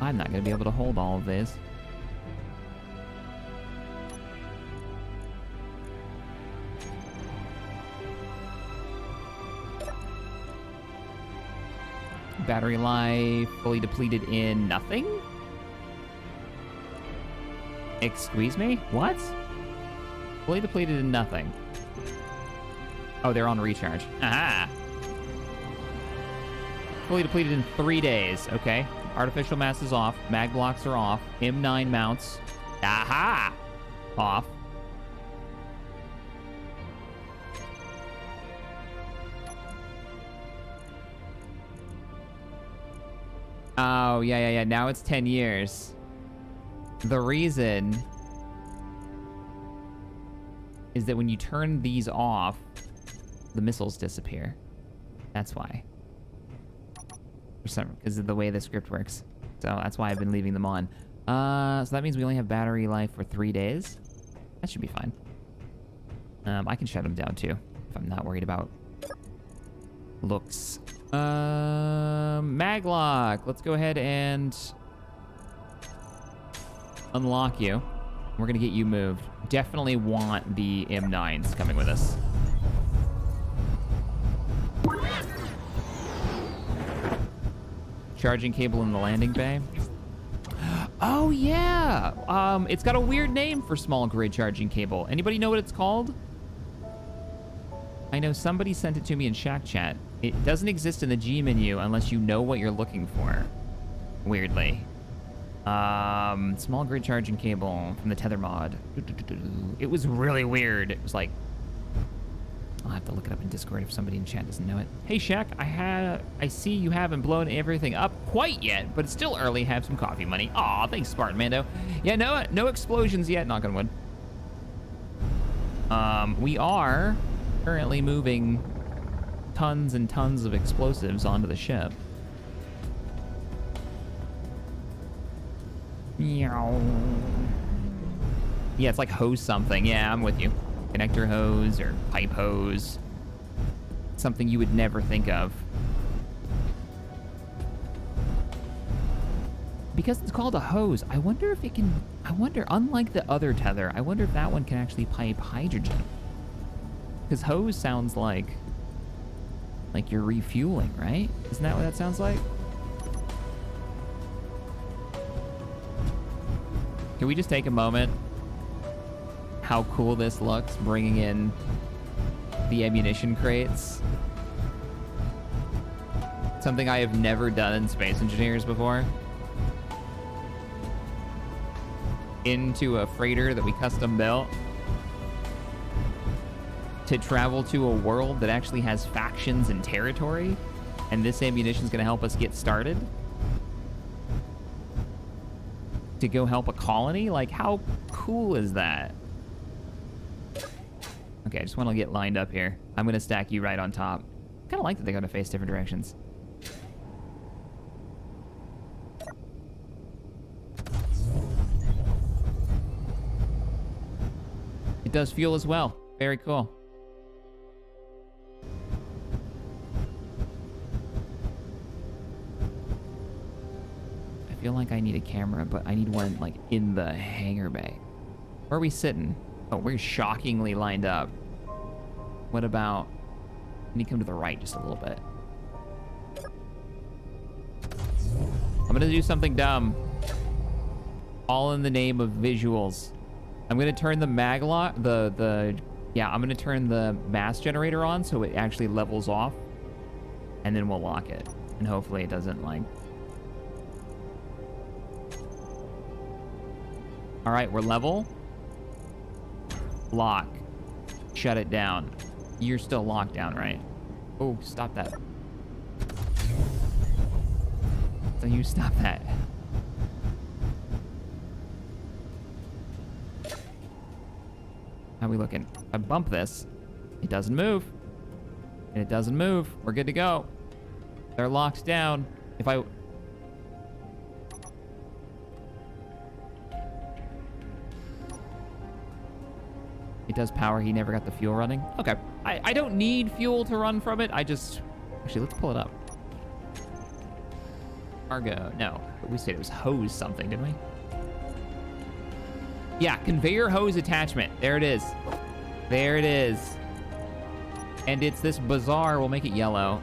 I'm not going to be able to hold all of this. Battery life fully depleted in nothing? Excuse me? What? Fully depleted in nothing. Oh, they're on recharge. Aha! Fully depleted in 3 days. Okay. Artificial mass is off. Mag blocks are off. M9 mounts. Aha! Off. Oh, yeah. Now it's 10 years. The reason is that when you turn these off, the missiles disappear. That's why. Because of the way the script works. So that's why I've been leaving them on. So that means we only have battery life for 3 days. That should be fine. I can shut them down too, if I'm not worried about looks. Maglock. Let's go ahead and unlock you. We're gonna get you moved. Definitely want the M9s coming with us. Charging cable in the landing bay. Oh yeah. It's got a weird name for small grid charging cable. Anybody know what it's called? I know somebody sent it to me in Shack Chat. It doesn't exist in the G menu unless you know what you're looking for. Weirdly. Small grid charging cable from the tether mod. It was really weird. It was like, I'll have to look it up in Discord if somebody in chat doesn't know it. Hey Shaq, I see you haven't blown everything up quite yet, but it's still early. Have some coffee money. Aw, thanks Spartan Mando. Yeah, no explosions yet, knock on wood. We are currently moving tons and tons of explosives onto the ship. Meow. Yeah, it's like hose something. Yeah, I'm with you. Connector hose or pipe hose. Something you would never think of. Because it's called a hose, I wonder if it can... unlike the other tether, I wonder if that one can actually pipe hydrogen. Because hose sounds like you're refueling, right? Isn't that what that sounds like? Can we just take a moment? How cool this looks, bringing in the ammunition crates. Something I have never done in Space Engineers before. Into a freighter that we custom built to travel to a world that actually has factions and territory, and this ammunition is going to help us get started to go help a colony. Like, how cool is that? Okay, I just want to get lined up here. I'm going to stack you right on top. Kind of like that they're going to face different directions. It does fuel as well. Very cool. I feel like I need a camera, but I need one like in the hangar bay. Where are we sitting? Oh, we're shockingly lined up. What about... I need to come to the right just a little bit. I'm gonna do something dumb. All in the name of visuals. I'm gonna turn the maglock, I'm gonna turn the mass generator on so it actually levels off, and then we'll lock it. And hopefully it doesn't like... All right, we're level. Lock. Shut it down. You're still locked down, right? Oh, stop that. So you stop that. How are we looking? If I bump this, it doesn't move. And it doesn't move. We're good to go. They're locked down. If I... It does power. He never got the fuel running. Okay. I don't need fuel to run from it. I just... Actually, let's pull it up. Cargo. No. We said it was hose something, didn't we? Yeah, conveyor hose attachment. There it is. There it is. And it's this bizarre... We'll make it yellow.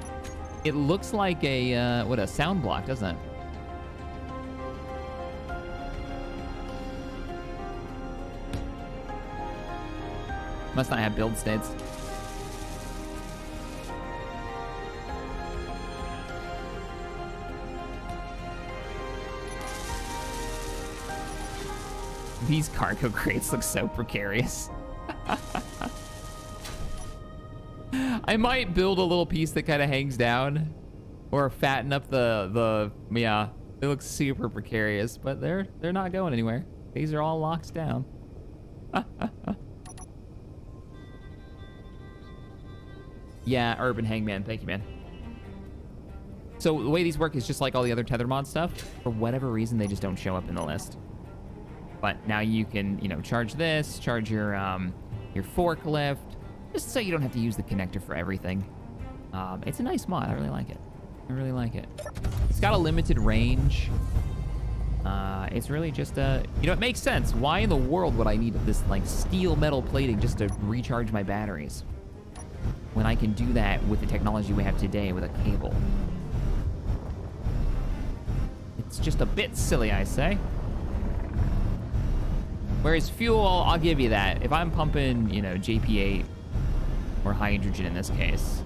It looks like a... what, a sound block, doesn't it? Must not have build states. These cargo crates look so precarious. I might build a little piece that kind of hangs down, or fatten up the yeah. They look super precarious, but they're not going anywhere. These are all locked down. Yeah, Urban Hangman. Thank you, man. So the way these work is just like all the other tether mod stuff. For whatever reason, they just don't show up in the list. But now you can, you know, charge this, charge your forklift, just so you don't have to use the connector for everything. It's a nice mod. I really like it. I really like it. It's got a limited range. It's really just a, you know, it makes sense. Why in the world would I need this like steel metal plating just to recharge my batteries, when I can do that with the technology we have today with a cable? It's just a bit silly, I say. Whereas fuel, I'll give you that. If I'm pumping, you know, JP8 or hydrogen in this case,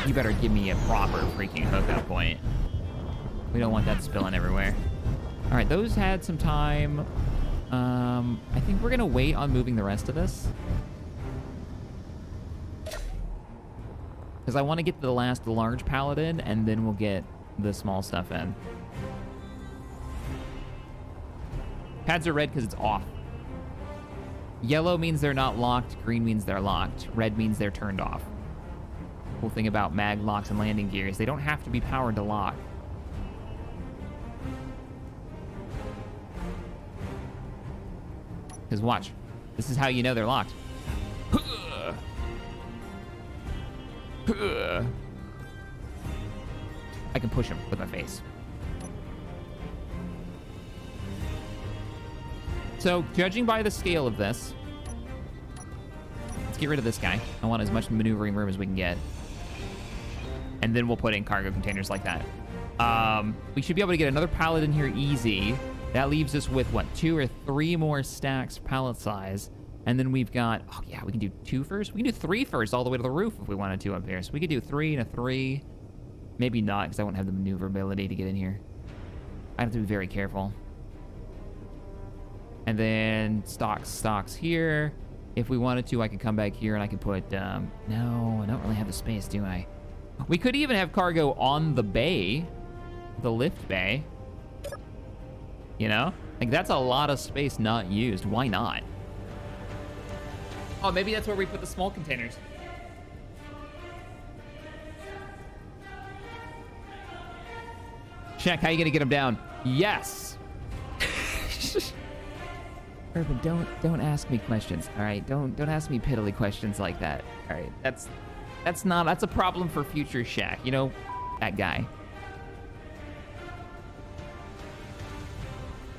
you better give me a proper freaking hookup point. We don't want that spilling everywhere. All right, those had some time. I think we're gonna wait on moving the rest of this, because I want to get the last large pallet in, and then we'll get the small stuff in. Pads are red because it's off. Yellow means they're not locked. Green means they're locked. Red means they're turned off. Cool thing about mag locks and landing gears, they don't have to be powered to lock. Because watch, this is how you know they're locked. I can push them with my face. So, judging by the scale of this, Let's get rid of this guy. I want as much maneuvering room as we can get. And then we'll put in cargo containers like that. We should be able to get another pallet in here easy. That leaves us with, what, 2 or 3 more stacks pallet size. And then we've got, oh yeah, we can do 2 first. We can do 3 first all the way to the roof if we wanted to up here. So we could do 3 and a 3. Maybe not, because I won't have the maneuverability to get in here. I have to be very careful. And then stocks here. If we wanted to, I could come back here and I could put, no, I don't really have the space, do I? We could even have cargo on the bay, the lift bay. You know? Like, that's a lot of space not used. Why not? Oh, maybe that's where we put the small containers. Check, how you gonna get them down? Yes! Urban, don't ask me questions, all right? Don't ask me piddly questions like that, all right? That's a problem for future Shaq, you know, that guy.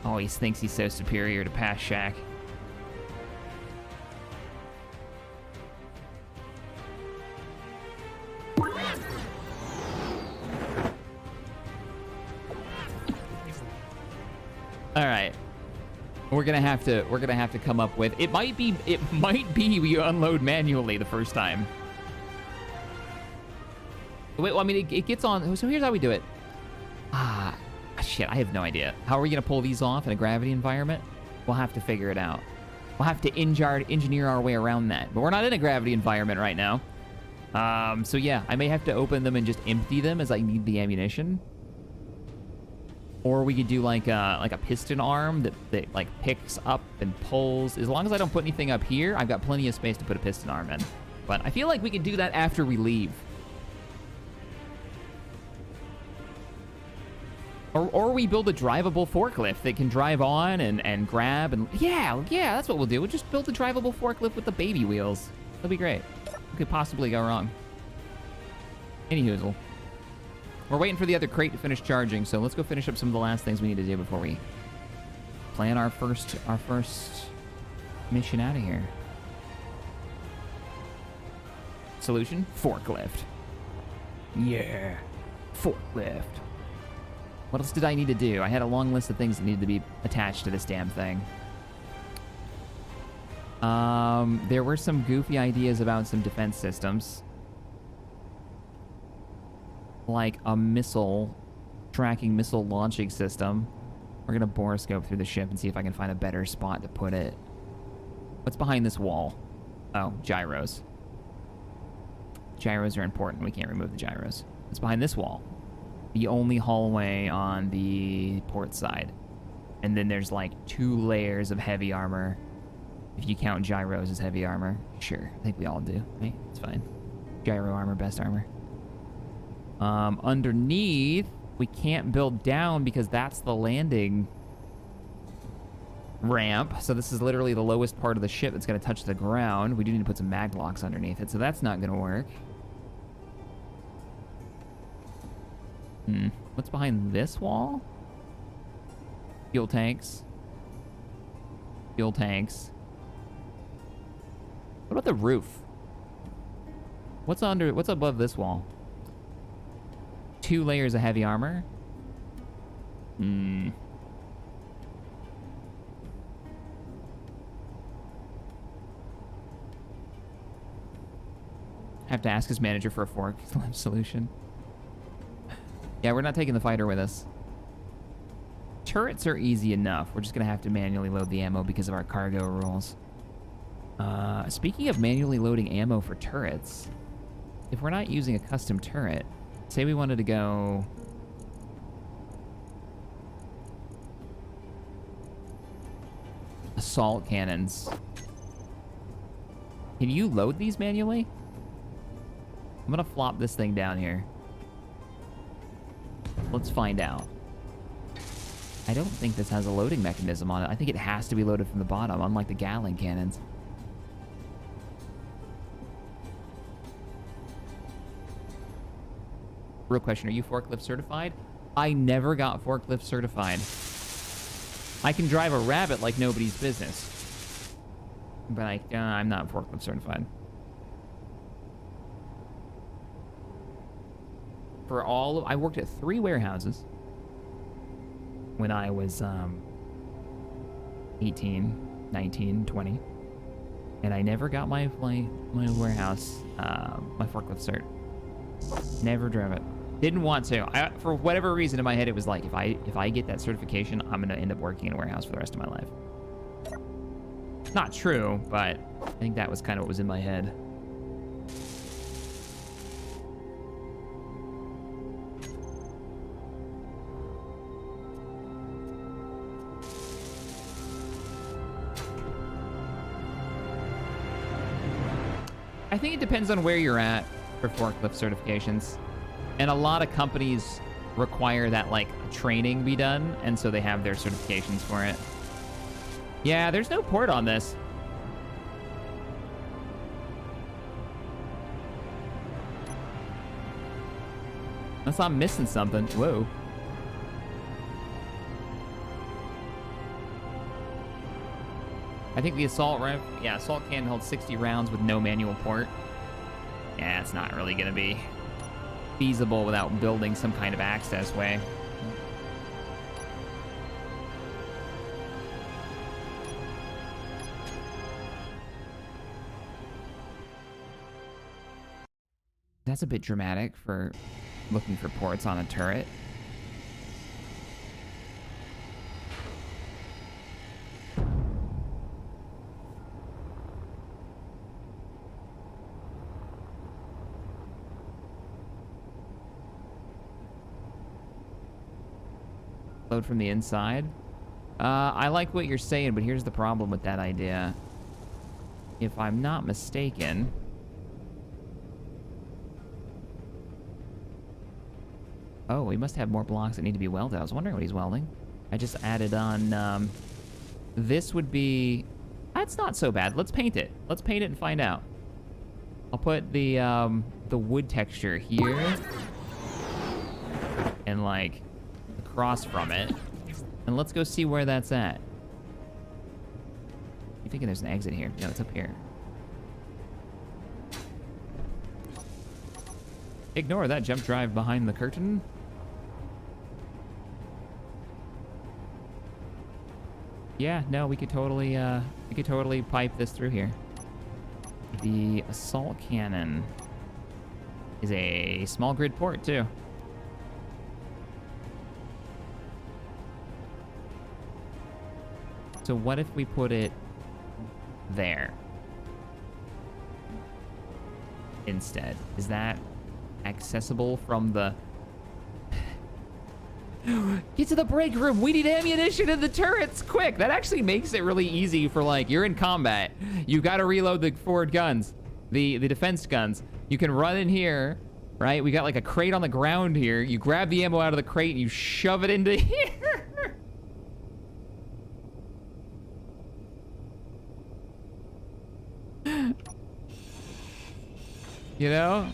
Always thinks he's so superior to past Shaq. All right. We're gonna have to come up with, it might be we unload manually the first time. Wait, well, I mean, it gets on, so here's how we do it. Shit, I have no idea. How are we gonna pull these off in a gravity environment? We'll have to figure it out. We'll have to engineer our way around that. But we're not in a gravity environment right now. So yeah, I may have to open them and just empty them as I need the ammunition. Or we could do like a piston arm that like picks up and pulls. As long as I don't put anything up here, I've got plenty of space to put a piston arm in. But I feel like we could do that after we leave. Or we build a drivable forklift that can drive on and grab and... Yeah, that's what we'll do. We'll just build a drivable forklift with the baby wheels. That'll be great. What could possibly go wrong? Anyhoozle. We're waiting for the other crate to finish charging, so let's go finish up some of the last things we need to do before we plan our first mission out of here. Solution? Forklift. Yeah. Forklift. What else did I need to do? I had a long list of things that needed to be attached to this damn thing. There were some goofy ideas about some defense systems. Like a tracking missile launching system. We're gonna borescope through the ship and see if I can find a better spot to put it. What's behind this wall? Oh, gyros. Gyros are important. We can't remove the gyros. What's behind this wall? The only hallway on the port side. And then there's like 2 layers of heavy armor. If you count gyros as heavy armor. Sure, I think we all do, right? It's fine. Gyro armor, best armor. Underneath, we can't build down because that's the landing ramp. So this is literally the lowest part of the ship that's going to touch the ground. We do need to put some mag locks underneath it, so that's not going to work. What's behind this wall? Fuel tanks. Fuel tanks. What about the roof? What's above this wall? 2 layers of heavy armor? Have to ask his manager for a forklift solution. Yeah, we're not taking the fighter with us. Turrets are easy enough. We're just gonna have to manually load the ammo because of our cargo rules. Speaking of manually loading ammo for turrets, if we're not using a custom turret, say we wanted to go... assault cannons. Can you load these manually? I'm gonna flop this thing down here. Let's find out. I don't think this has a loading mechanism on it. I think it has to be loaded from the bottom, unlike the Gallente cannons. Real question, are you forklift certified? I never got forklift certified. I can drive a rabbit like nobody's business. But I'm not forklift certified. for all of, I worked at 3 warehouses when I was 18, 19, 20. And I never got my warehouse, my forklift cert. Never drove it. Didn't want to. For whatever reason in my head, it was like, if I get that certification, I'm gonna end up working in a warehouse for the rest of my life. Not true, but I think that was kind of what was in my head. I think it depends on where you're at for forklift certifications. And a lot of companies require that, like, training be done, and so they have their certifications for it. Yeah, there's no port on this. Unless I'm missing something. Whoa. I think the assault cannon holds 60 rounds with no manual port. Yeah, it's not really gonna be feasible without building some kind of access way. That's a bit dramatic for looking for ports on a turret. Load from the inside. I like what you're saying, but here's the problem with that idea. If I'm not mistaken, oh, we must have more blocks that need to be welded. I was wondering what he's welding. I just added on, this would be, that's not so bad. Let's paint it. Let's paint it and find out. I'll put the wood texture here and like across from it, and let's go see where that's at. You thinking there's an exit here? No, it's up here. Ignore that jump drive behind the curtain. Yeah, no, we could totally pipe this through here. The assault cannon is a small grid port too. So what if we put it there instead? Is that accessible from the... Get to the break room. We need ammunition in the turrets. Quick. That actually makes it really easy for, like, you're in combat. You got to reload the forward guns, the defense guns. You can run in here, right? We got like a crate on the ground here. You grab the ammo out of the crate and you shove it into here. You know?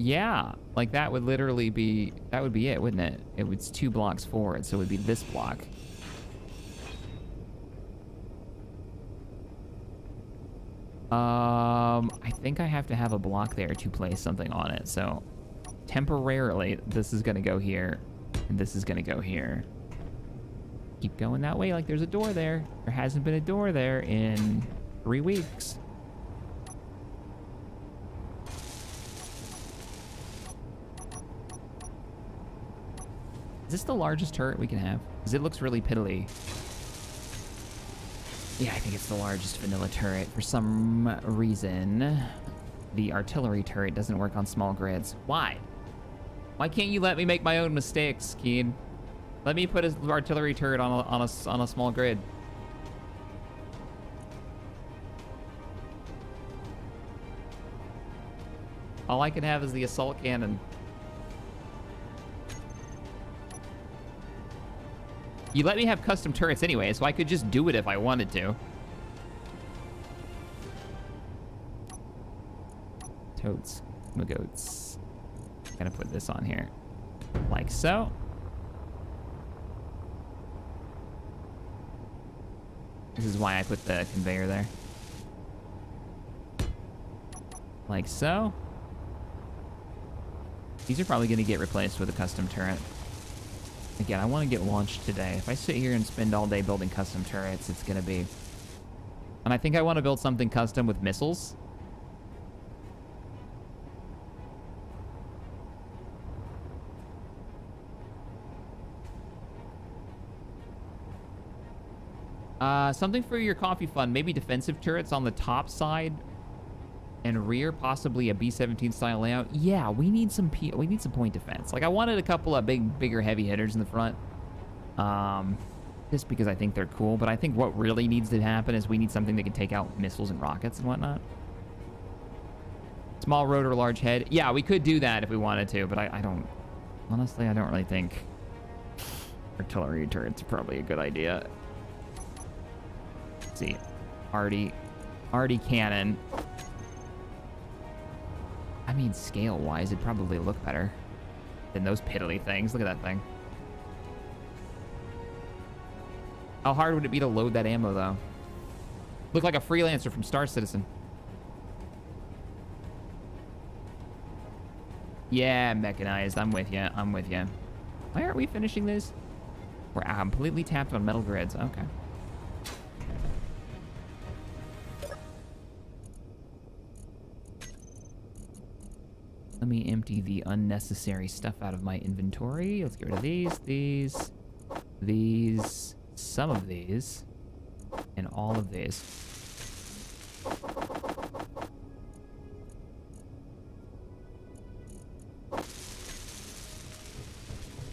Yeah, like that would literally be, that would be it, wouldn't it? It's 2 blocks forward, so it would be this block. I think I have to have a block there to place something on it, so temporarily this is gonna go here, and this is gonna go here. Keep going that way like there's a door there. There hasn't been a door there in 3 weeks. Is this the largest turret we can have? Because it looks really piddly. Yeah, I think it's the largest vanilla turret. For some reason, the artillery turret doesn't work on small grids. Why? Why can't you let me make my own mistakes, Keen? Let me put an artillery turret on a small grid. All I can have is the assault cannon. You let me have custom turrets anyway, so I could just do it if I wanted to. Totes, magoats. Gonna put this on here, like so. This is why I put the conveyor there. Like so. These are probably going to get replaced with a custom turret. Again, I want to get launched today. If I sit here and spend all day building custom turrets, it's going to be... And I think I want to build something custom with missiles. Something for your coffee fund. Maybe defensive turrets on the top side and rear, possibly a B-17 style layout. Yeah, we need some point defense. Like, I wanted a couple of bigger heavy hitters in the front. Just because I think they're cool. But I think what really needs to happen is we need something that can take out missiles and rockets and whatnot. Small rotor, large head. Yeah, we could do that if we wanted to, but I don't... Honestly, I don't really think artillery turrets are probably a good idea. Let's see. Arty cannon. I mean, scale-wise, it'd probably look better than those piddly things. Look at that thing. How hard would it be to load that ammo, though? Look like a freelancer from Star Citizen. Yeah, mechanized. I'm with you. I'm with you. Why aren't we finishing this? We're completely tapped on metal grids. Okay. Let me empty the unnecessary stuff out of my inventory. Let's get rid of these, some of these, and all of these.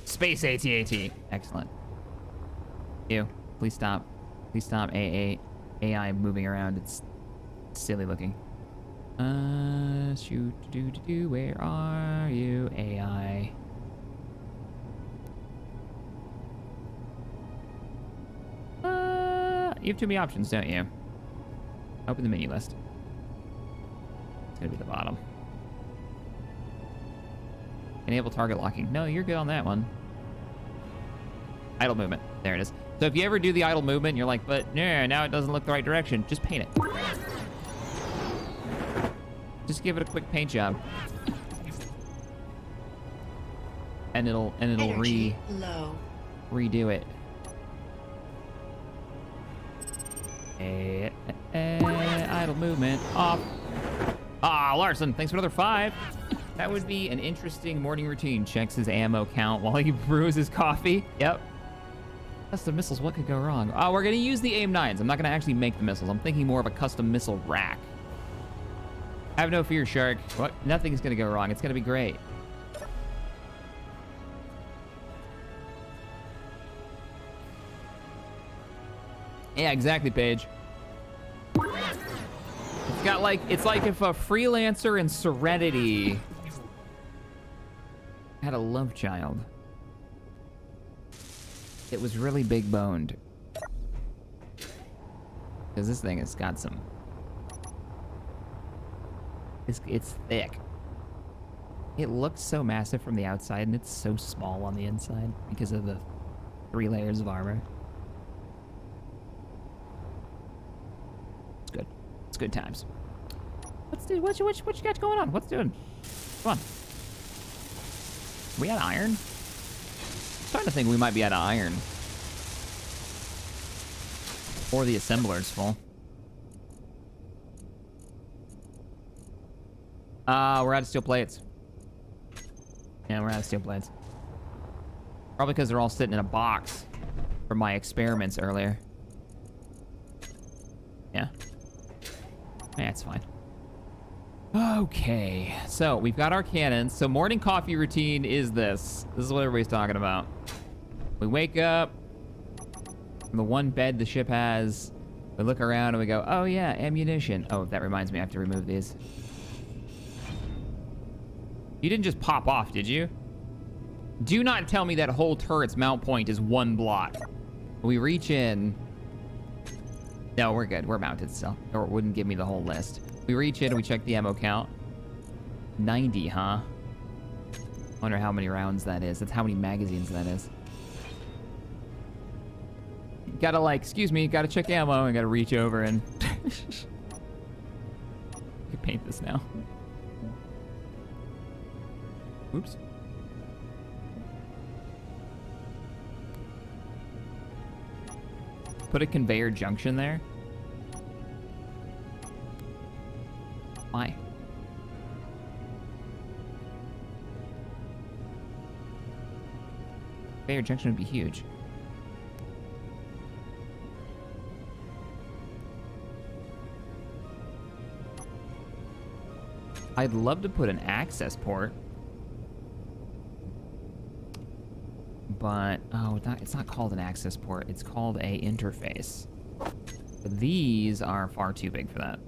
Space AT-AT. Excellent. You, please stop. Please stop AI moving around. It's silly looking. Shoot, where are you, AI? You have too many options, don't you? Open the menu list. It's gonna be the bottom. Enable target locking. No, you're good on that one. Idle movement. There it is. So if you ever do the idle movement and you're like, but no, now it doesn't look the right direction, just paint it. Just give it a quick paint job. And it'll redo it. Idle movement off. Ah, Larson, thanks for another 5. That would be an interesting morning routine. Checks his ammo count while he brews his coffee. Yep. Custom missiles, what could go wrong? Oh, we're gonna use the AIM-9s. I'm not gonna actually make the missiles. I'm thinking more of a custom missile rack. Have no fear, Shark. What? Nothing's gonna go wrong. It's gonna be great. Yeah, exactly, Paige. It's got like, it's like if a freelancer in Serenity had a love child. It was really big boned. Because this thing has got some... It's thick. It looks so massive from the outside, and it's so small on the inside because of the 3 layers of armor. It's good. It's good times. What you got going on? What's doing? Come on. Are we out of iron? I'm starting to think we might be out of iron. Or the assembler's full. We're out of steel plates. Yeah, we're out of steel plates. Probably because they're all sitting in a box from my experiments earlier. Yeah. Yeah, it's fine. Okay, so we've got our cannons. So morning coffee routine is this. This is what everybody's talking about. We wake up from the one bed the ship has. We look around and we go, oh yeah, ammunition. Oh, that reminds me, I have to remove these. You didn't just pop off, did you? Do not tell me that whole turret's mount point is 1 block. We reach in. No, we're good. We're mounted still. Or it wouldn't give me the whole list. We reach in and we check the ammo count. 90, huh? Wonder how many rounds that is. That's how many magazines that is. Gotta like, excuse me, gotta check ammo and gotta reach over and... I can paint this now. Oops. Put a conveyor junction there. Why? Conveyor junction would be huge. I'd love to put an access port. But, oh, it's not called an access port. It's called a interface. But these are far too big for that.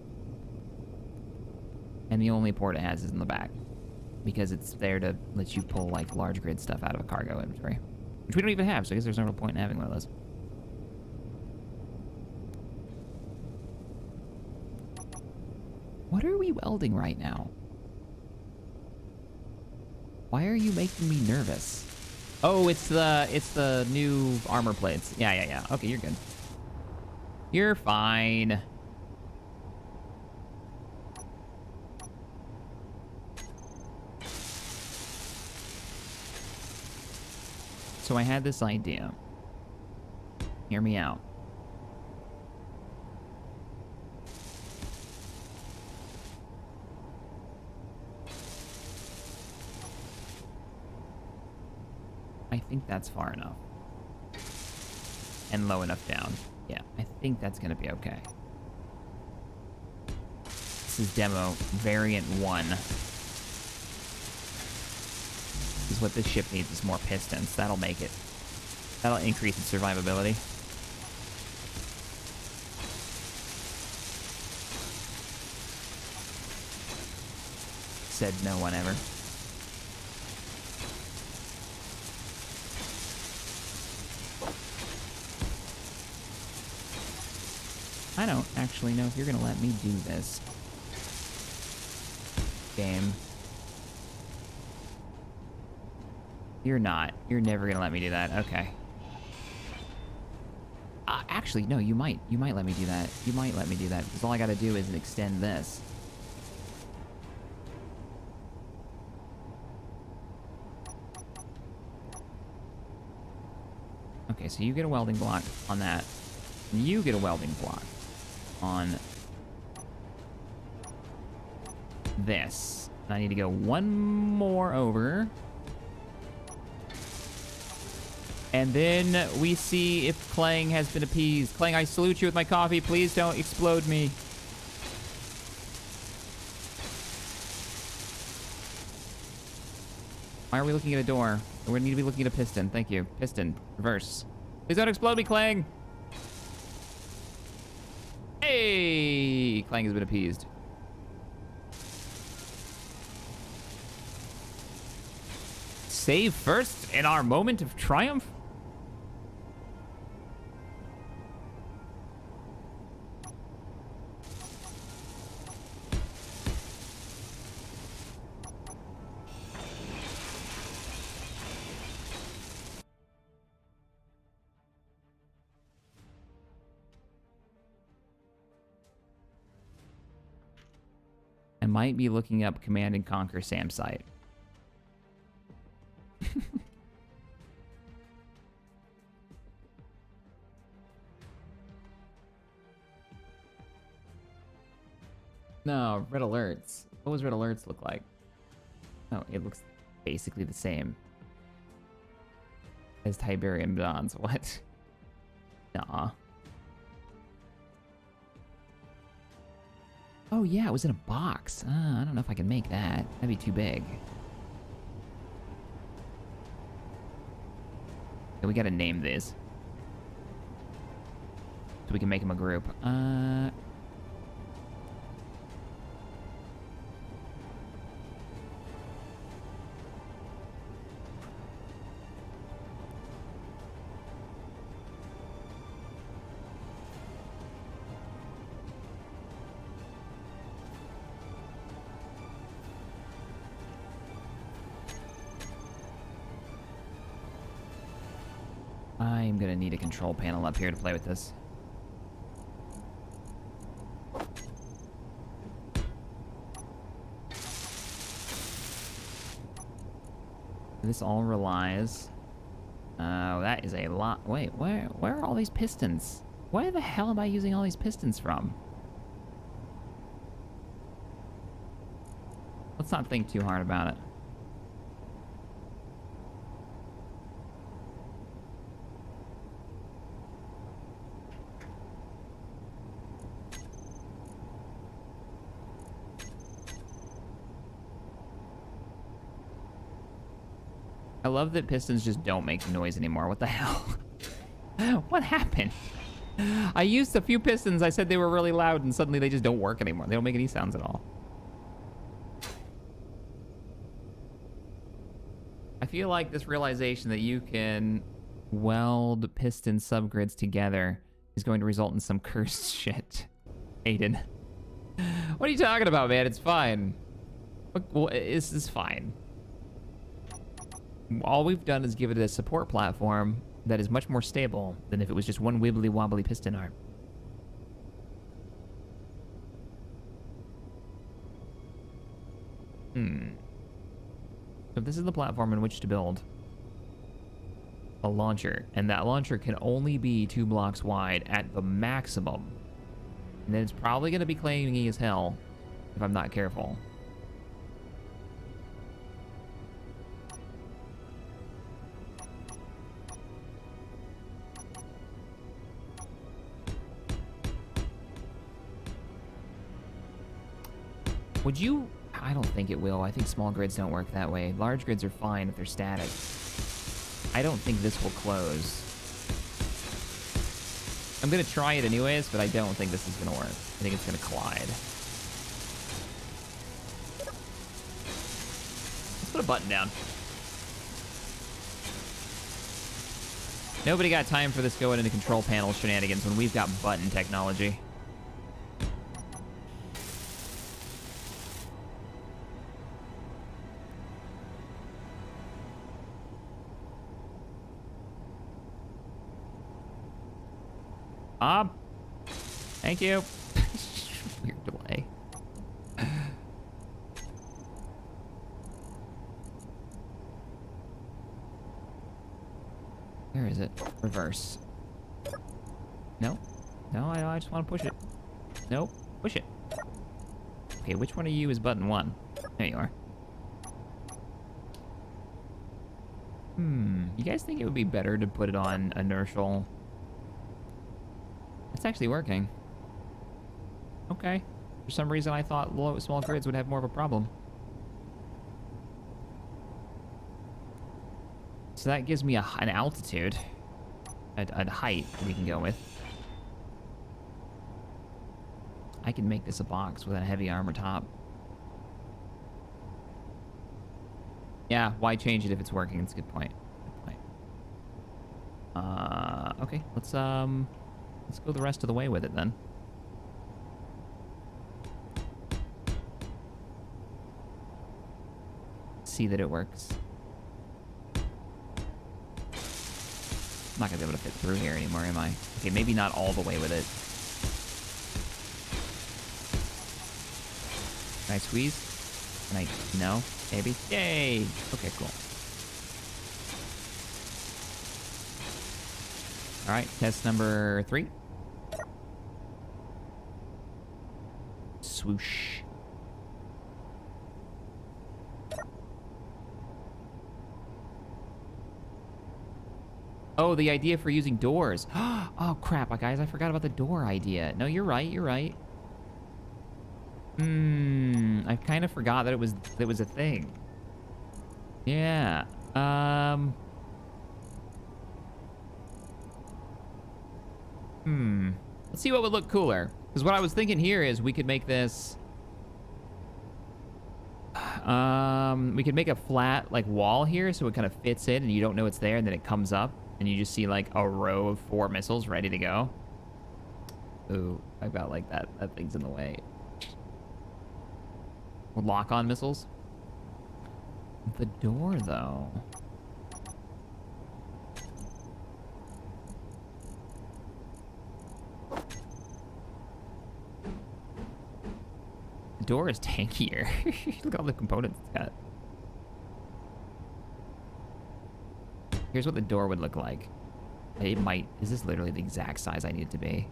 And the only port it has is in the back. Because it's there to let you pull, like, large grid stuff out of a cargo inventory. Which we don't even have, so I guess there's no real point in having one of those. What are we welding right now? Why are you making me nervous? Oh, it's the new armor plates. Yeah. Okay, you're good. You're fine. So I had this idea. Hear me out. I think that's far enough. And low enough down. Yeah, I think that's gonna be okay. This is demo variant 1. This is what this ship needs, is more pistons. That'll make it. That'll increase its survivability. Said no one ever. I don't actually know if you're gonna let me do this. Game. You're not. You're never gonna let me do that. Okay. Actually, no, you might. You might let me do that. You might let me do that, because all I gotta do is extend this. Okay, so you get a welding block on that. And you get a welding block on this. I need to go one more over. And then we see if Clang has been appeased. Clang, I salute you with my coffee. Please don't explode me. Why are we looking at a door? We need to be looking at a piston. Thank you. Piston. Reverse. Please don't explode me, Clang. Hey! Clang has been appeased. Save first in our moment of triumph? I might be looking up Command and Conquer SAM site. No, red alerts. What was red alerts look like? Oh, it looks basically the same as Tiberium Dawns. What? Nuh-uh. Oh yeah, it was in a box. I don't know if I can make that. That'd be too big. Okay, we gotta name these. So we can make them a group. I'm gonna need a control panel up here to play with this. This all relies... that is a lot... Wait, where are all these pistons? Where the hell am I using all these pistons from? Let's not think too hard about it. I love that pistons just don't make noise anymore. What the hell? What happened? I used a few pistons. I said they were really loud, and suddenly they just don't work anymore. They don't make any sounds at all. I feel like this realization that you can weld piston subgrids together is going to result in some cursed shit. Aiden. What are you talking about, man? It's fine. Well, this is fine. All we've done is give it a support platform that is much more stable than if it was just one wibbly wobbly piston arm. So this is the platform in which to build a launcher, and that launcher can only be 2 blocks wide at the maximum. And then it's probably going to be clanging as hell if I'm not careful. Would you... I don't think it will. I think small grids don't work that way. Large grids are fine if they're static. I don't think this will close. I'm going to try it anyways, but I don't think this is going to work. I think it's going to collide. Let's put a button down. Nobody got time for this going into control panel shenanigans when we've got button technology. Thank you. Weird delay. Where is it? Reverse. No. No, I just want to push it. Nope. Push it. Okay, which one of you is button 1? There you are. You guys think it would be better to put it on inertial? It's actually working. Okay. For some reason, I thought small grids would have more of a problem. So that gives me an altitude, a height we can go with. I can make this a box with a heavy armor top. Yeah, why change it if it's working? It's a good point. Good point. Okay, let's go the rest of the way with it then. See that it works. I'm not gonna be able to fit through here anymore, am I? Okay, maybe not all the way with it. Can I squeeze? Can I? No? Maybe? Yay! Okay, cool. Alright, test number 3. Swoosh. Oh, the idea for using doors. Oh, crap, guys, I forgot about the door idea. No, you're right, you're right. I kind of forgot that it was a thing. Yeah. Let's see what would look cooler. Because what I was thinking here is we could make this... we could make a flat, like, wall here so it kind of fits in and you don't know it's there, and then it comes up and you just see, like, a row of 4 missiles ready to go. Ooh, I about like that. That thing's in the way. Lock-on missiles. The door, though. The door is tankier. Look at all the components it's got. Here's what the door would look like. It might... Is this literally the exact size I need it to be?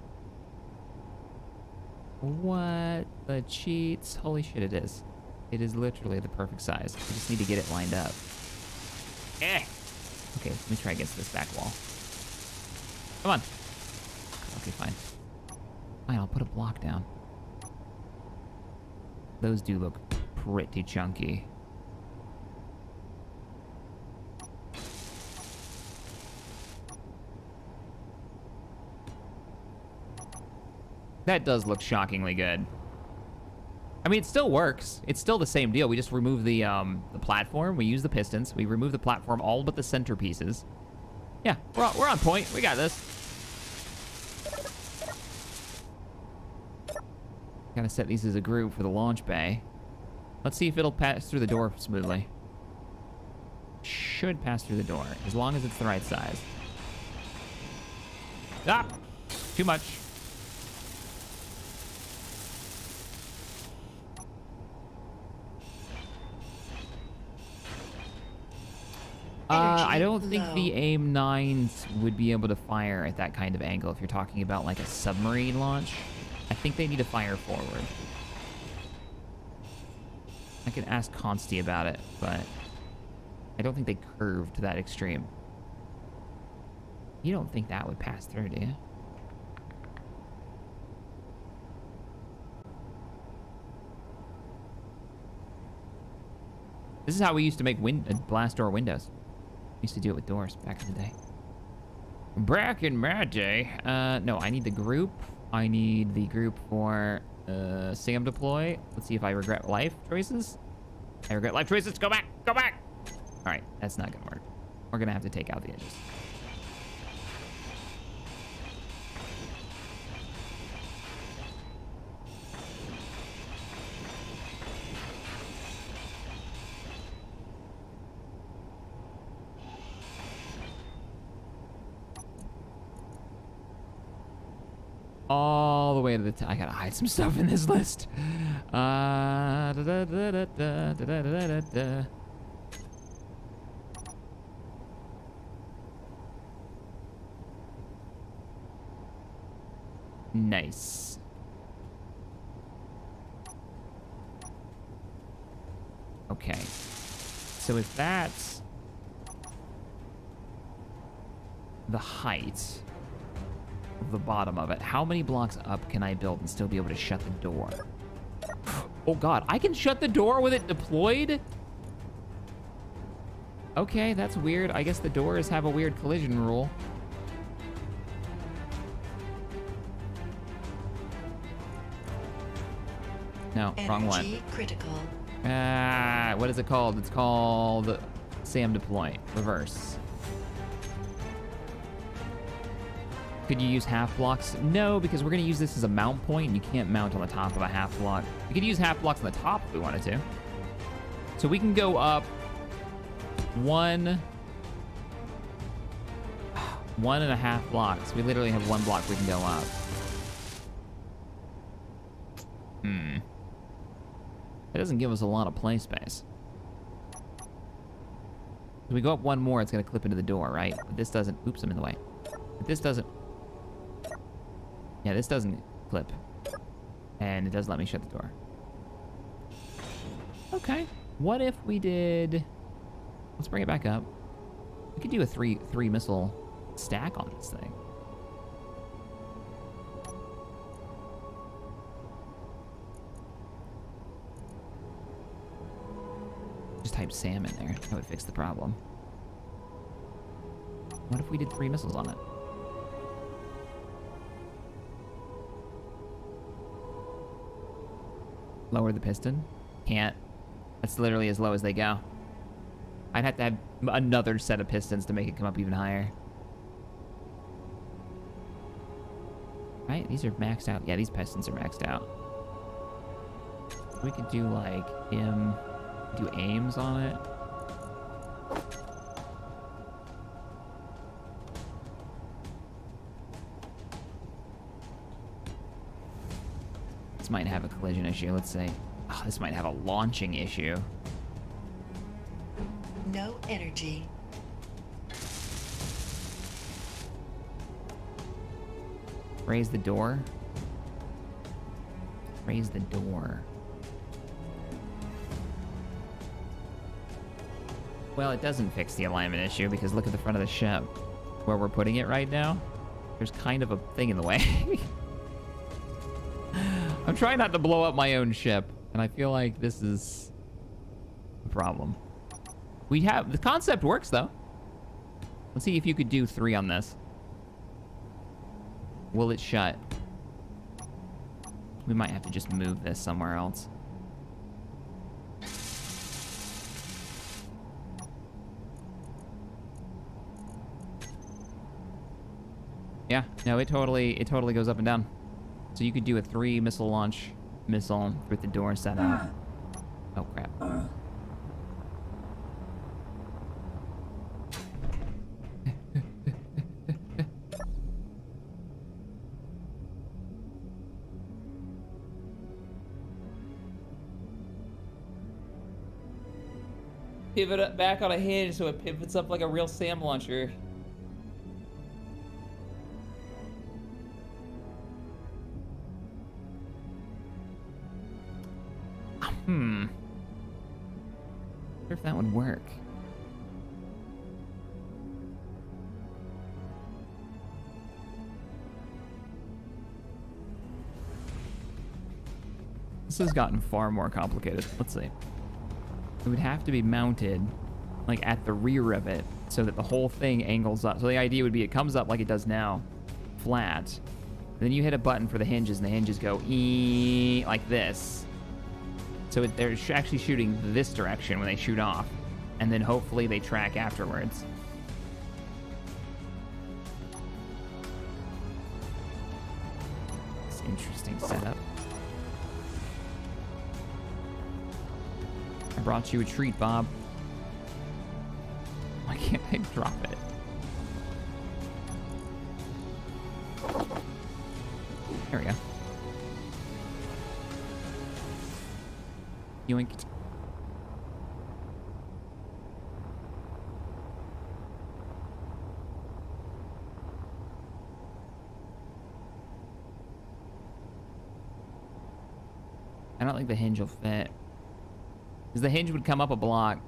What the cheats? Holy shit, it is. It is literally the perfect size. I just need to get it lined up. Eh! Okay, let me try against this back wall. Come on. Okay, fine. Fine, I'll put a block down. Those do look pretty chunky. That does look shockingly good. I mean, it still works. It's still the same deal. We just remove the platform. We use the pistons. We remove the platform, all but the centerpieces. Yeah, we're on point. We got this. Gotta set these as a group for the launch bay. Let's see if it'll pass through the door smoothly. Should pass through the door, as long as it's the right size. Ah! Too much. I don't think the AIM-9s would be able to fire at that kind of angle if you're talking about like a submarine launch. I think they need to fire forward. I can ask Consti about it, but I don't think they curve to that extreme. You don't think that would pass through, do you? This is how we used to make blast door windows. We used to do it with doors back in the day. Back in my day. No, I need the group. I need the group for SAM deploy. Let's see if I regret life choices. I regret life choices. Go back. Go back. All right, that's not gonna work. We're gonna have to take out the edges. All the way to the top. I gotta hide some stuff in this list. Nice. Okay. So if that's the height of the bottom of it, how many blocks up can I build and still be able to shut the door? Oh god, I can shut the door with it deployed? Okay, that's weird. I guess the doors have a weird collision rule. No, wrong one. Energy critical. What is it called? It's called SAM deploy. Reverse. Could you use half blocks? No, because we're going to use this as a mount point, and you can't mount on the top of a half block. We could use half blocks on the top if we wanted to. So we can go up 1.5 blocks. We literally have 1 block we can go up. It doesn't give us a lot of play space. If we go up 1 more, it's going to clip into the door, right? But this doesn't. Oops, I'm in the way. But this doesn't. Yeah, this doesn't clip. And it does let me shut the door. Okay. What if we did... Let's bring it back up. We could do a three missile stack on this thing. Just type SAM in there. That would fix the problem. What if we did 3 missiles on it? Lower the piston? Can't. That's literally as low as they go. I'd have to have another set of pistons to make it come up even higher. Right? These are maxed out. Yeah, these pistons are maxed out. We could do like do aims on it. This might have a collision issue. Let's say, oh, this might have a launching issue. No energy. Raise the door. Raise the door. Well, it doesn't fix the alignment issue because look at the front of the ship. Where we're putting it right now, there's kind of a thing in the way. I'm trying not to blow up my own ship, and I feel like this is a problem. The concept works though. Let's see if you could do 3 on this. Will it shut? We might have to just move this somewhere else. Yeah, no, it totally goes up and down. So you could do a 3 missile launch missile with the door set up. Oh crap. Pivot it back on a hinge so it pivots up like a real SAM launcher. I wonder if that would work. This has gotten far more complicated. Let's see. It would have to be mounted like at the rear of it so that the whole thing angles up. So the idea would be it comes up like it does now, flat. Then you hit a button for the hinges and the hinges go like this. So they're actually shooting this direction when they shoot off. And then hopefully they track afterwards. It's an interesting setup. I brought you a treat, Bob. Why can't I drop it? There we go. Yoink. I don't think the hinge will fit. Because the hinge would come up a block.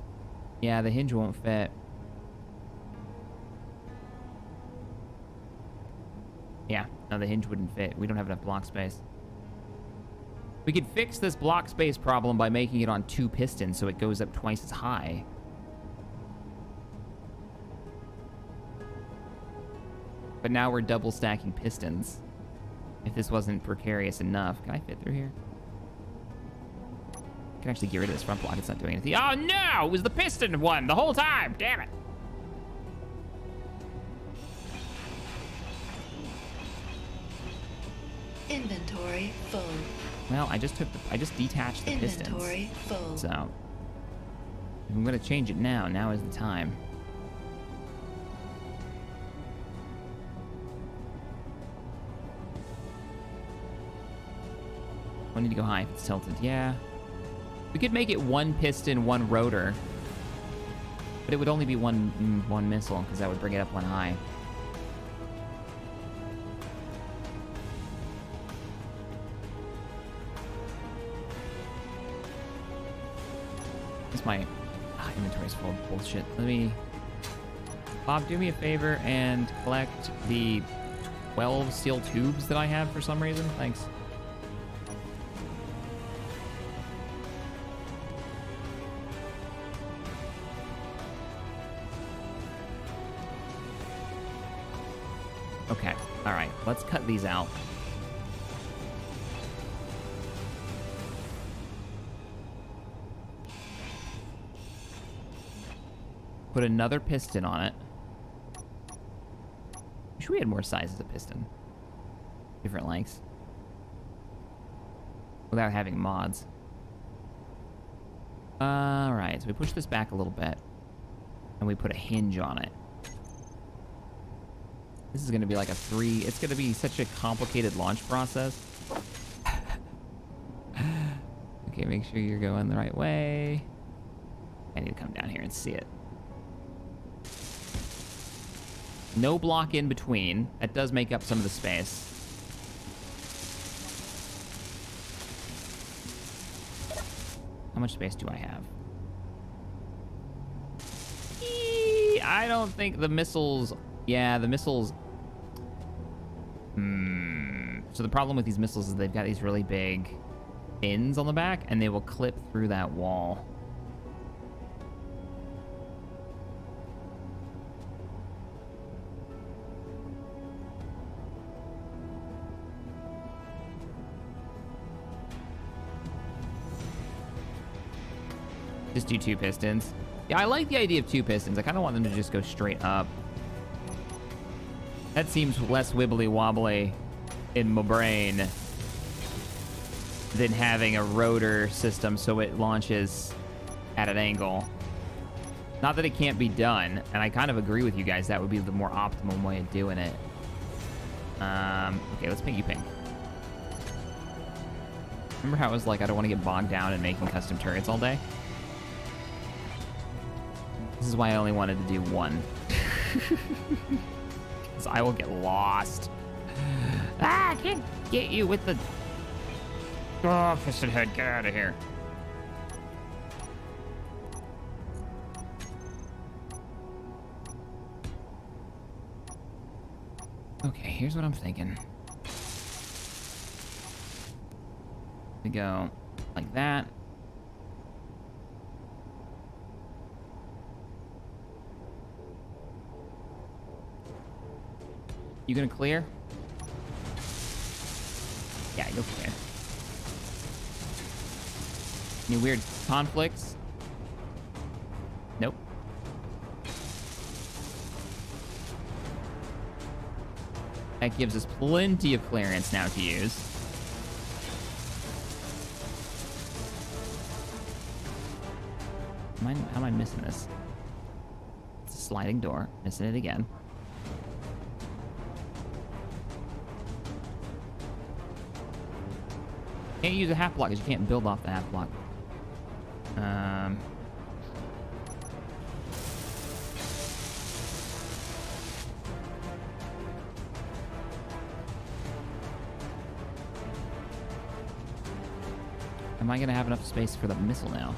Yeah, the hinge won't fit. Yeah, no, the hinge wouldn't fit. We don't have enough block space. We could fix this block space problem by making it on 2 pistons so it goes up twice as high. But now we're double stacking pistons. If this wasn't precarious enough. Can I fit through here? I can actually get rid of this front block. It's not doing anything. Oh no! It was the piston one the whole time! Damn it! Inventory full. Well, I just detached the pistons. Inventory full. So, if I'm gonna change it now. Now is the time. I need to go high if it's tilted. Yeah. We could make it 1 piston, 1 rotor. But it would only be one missile, because that would bring it up 1 high. My inventory's full of bullshit. Bob, do me a favor and collect the 12 steel tubes that I have for some reason. Thanks. Okay, all right, let's cut these out. Put another piston on it. Wish we had more sizes of piston. Different lengths. Without having mods. Alright, so we push this back a little bit. And we put a hinge on it. This is going to be like a 3... It's going to be such a complicated launch process. Okay, make sure you're going the right way. I need to come down here and see it. No block in between. That does make up some of the space. How much space do I have? I don't think the missiles... Yeah, the missiles... So the problem with these missiles is they've got these really big fins on the back, and they will clip through that wall. Just do 2 pistons. Yeah, I like the idea of 2 pistons. I kind of want them to just go straight up. That seems less wibbly wobbly in my brain than having a rotor system so it launches at an angle. Not that it can't be done, and I kind of agree with you guys. That would be the more optimum way of doing it. Okay, let's paint you pink. Remember how it was like, I don't want to get bogged down in making custom turrets all day? This is why I only wanted to do 1. Because I will get lost. Ah, I can't get you with the... Oh, piston head, get out of here. Okay, here's what I'm thinking. We go like that. You gonna clear? Yeah, you'll clear. Any weird conflicts? Nope. That gives us plenty of clearance now to use. How am I missing this? It's a sliding door. Missing it again. Can't use a half block because you can't build off the half block. Am I gonna have enough space for the missile now?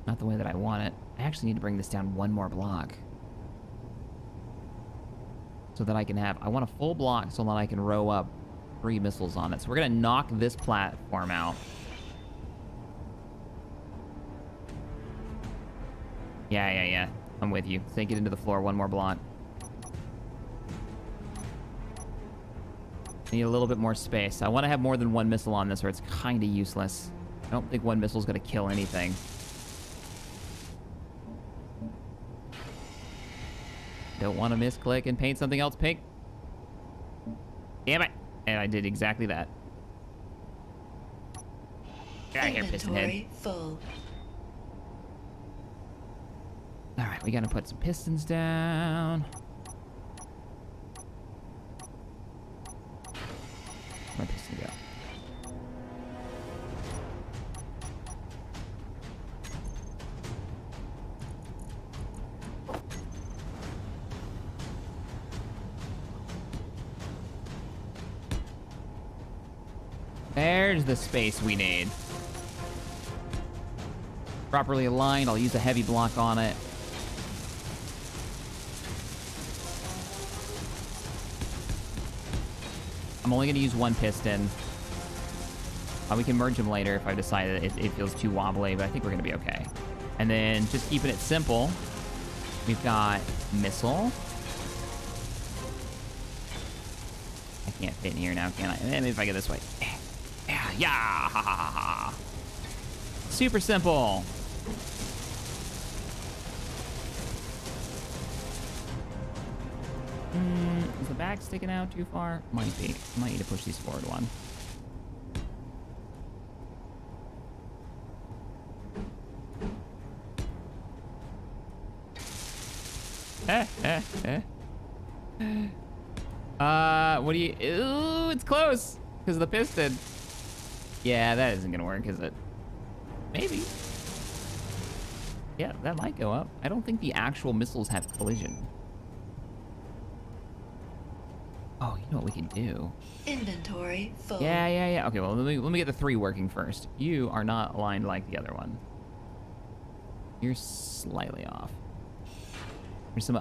Not the way that I want it. I actually need to bring this down 1 more block. So that I can have... I want a full block so that I can row up 3 missiles on it. So we're going to knock this platform out. Yeah. I'm with you. Sink it into the floor 1 more block. Need a little bit more space. I want to have more than 1 missile on this or it's kind of useless. I don't think 1 missile is going to kill anything. Don't want to misclick and paint something else pink. Damn it. And I did exactly that. Get out of here, piston head. Inventory full. Alright, we gotta put some pistons down. Where'd my piston go? There's the space we need. Properly aligned. I'll use a heavy block on it. I'm only going to use 1 piston. We can merge them later if I decide that it feels too wobbly, but I think we're going to be okay. And then just keeping it simple, we've got missile. I can't fit in here now, can I? Maybe if I go this way. Yeah, ha, ha, ha, ha. Super simple. Is the back sticking out too far? Might be. Might need to push these forward 1. What do you... Ooh, it's close. Because of the piston. Yeah, that isn't going to work, is it? Maybe. Yeah, that might go up. I don't think the actual missiles have collision. Oh, you know what we can do? Inventory full. Yeah. Okay, well, let me get the 3 working first. You are not aligned like the other one. You're slightly off.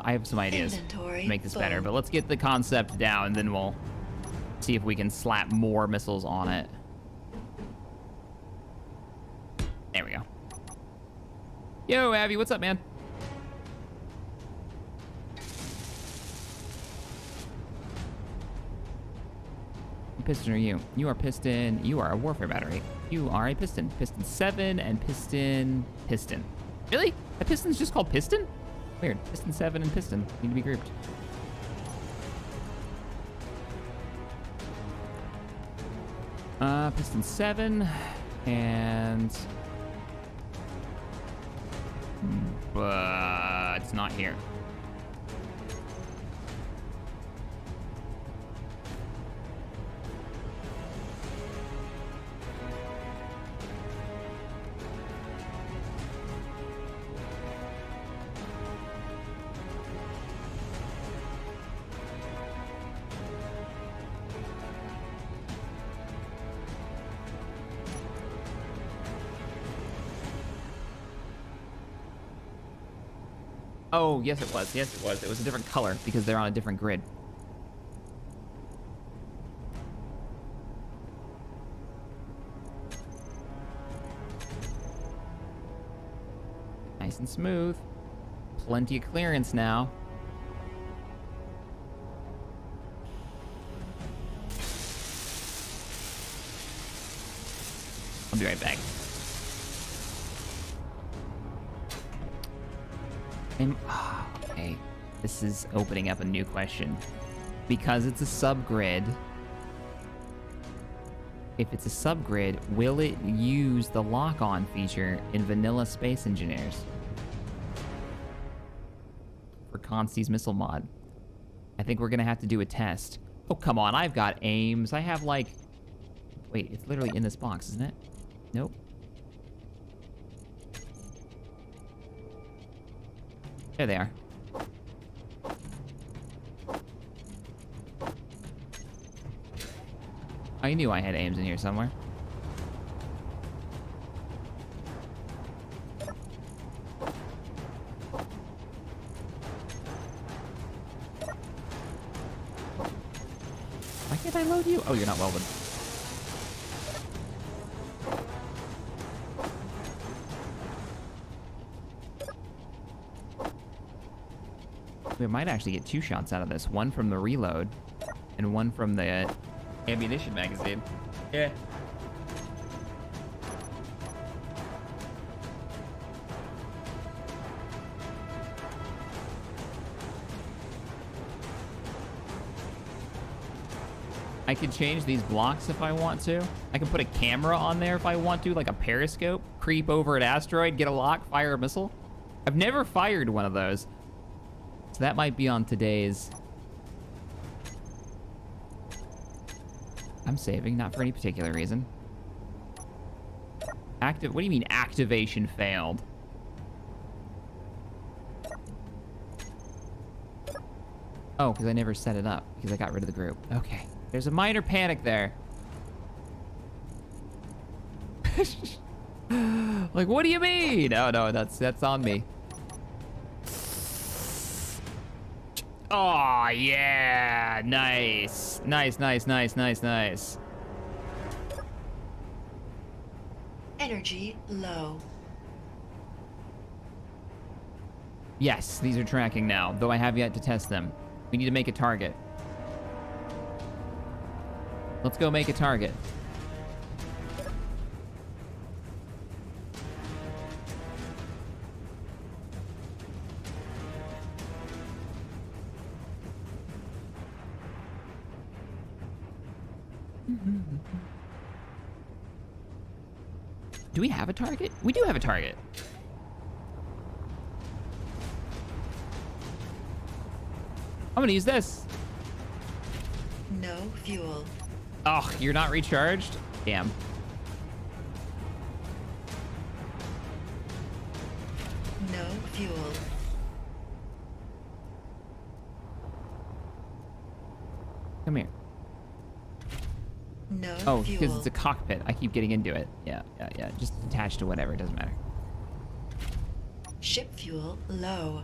I have some ideas Inventory to make this full. better, but let's get the concept down, and then we'll see if we can slap more missiles on it. There we go. Yo, Abby, what's up, man? What piston are you? You are piston. You are a warfare battery. You are a piston. Piston 7 and piston. Really? That piston's just called piston? Weird. Piston 7 and piston need to be grouped. Piston 7 and... But it's not here. Oh, yes it was. Yes, it was. It was a different color because they're on a different grid. Nice and smooth. Plenty of clearance now. I'll be right back. Okay, this is opening up a new question. Because it's a subgrid, if it's a subgrid, will it use the lock-on feature in vanilla Space Engineers? For Consti's missile mod. I think we're gonna have to do a test. Oh, come on, I've got aims. I have like... Wait, it's literally in this box, isn't it? Nope. There they are. I knew I had aims in here somewhere. Why can't I load you? Oh, you're not welded. We might actually get 2 shots out of this. One from the reload, and one from the ammunition magazine. Yeah. I could change these blocks if I want to. I can put a camera on there if I want to, like a periscope. Creep over an asteroid, get a lock, fire a missile. I've never fired one of those. So that might be on today's... I'm saving, not for any particular reason. What do you mean activation failed? Oh, because I never set it up, because I got rid of the group. Okay. There's a minor panic there. Like, what do you mean? Oh, no, that's on me. Oh, yeah. Nice. Nice. Energy low. Yes, these are tracking now, though I have yet to test them. We need to make a target. Let's go make a target. Do we have a target? We do have a target. I'm gonna use this. No fuel. Oh, you're not recharged? Damn. No fuel. Come here. No Oh, fuel. because it's a cockpit. I keep getting into it. Yeah. Just attached to whatever. It doesn't matter. Ship fuel low.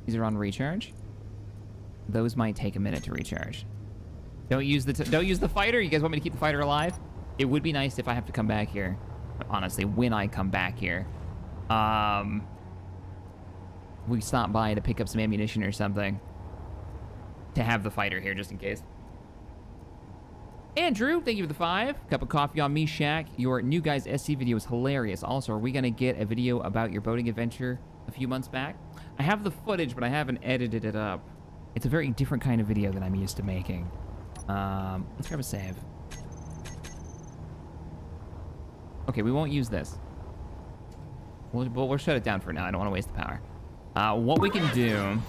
These are on recharge. Those might take a minute to recharge. Don't use the fighter. You guys want me to keep the fighter alive? It would be nice if I have to come back here. Honestly, when I come back here, we stop by to pick up some ammunition or something. To have the fighter here, just in case. Andrew, thank you for the 5. Cup of coffee on me, Shaq. Your new guys SC video is hilarious. Also, are we gonna get a video about your boating adventure a few months back? I have the footage, but I haven't edited it up. It's a very different kind of video than I'm used to making. Let's grab a save. Okay, we won't use this. We'll shut it down for now. I don't want to waste the power. What we can do...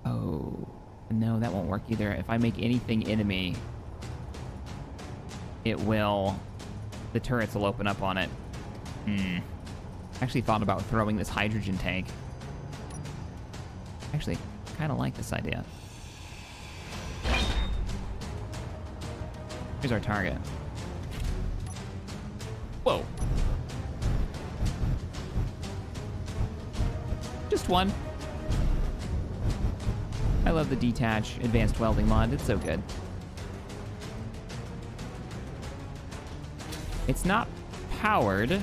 Oh, no, that won't work either. If I make anything enemy, it will... The turrets will open up on it. I actually thought about throwing this hydrogen tank. Actually, kind of like this idea. Here's our target. Whoa. Just one. I love the detach advanced welding mod. It's so good. It's not powered.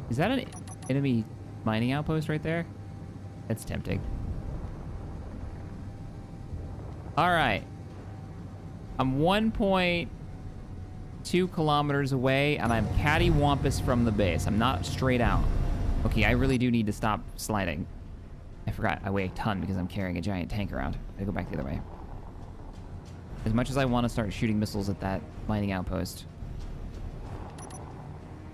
Is that an enemy mining outpost right there? That's tempting. All right. I'm 1.2 kilometers away, and I'm cattywampus from the base. I'm not straight out. Okay, I really do need to stop sliding. I forgot I weigh a ton because I'm carrying a giant tank around. I gotta go back the other way. As much as I want to start shooting missiles at that mining outpost,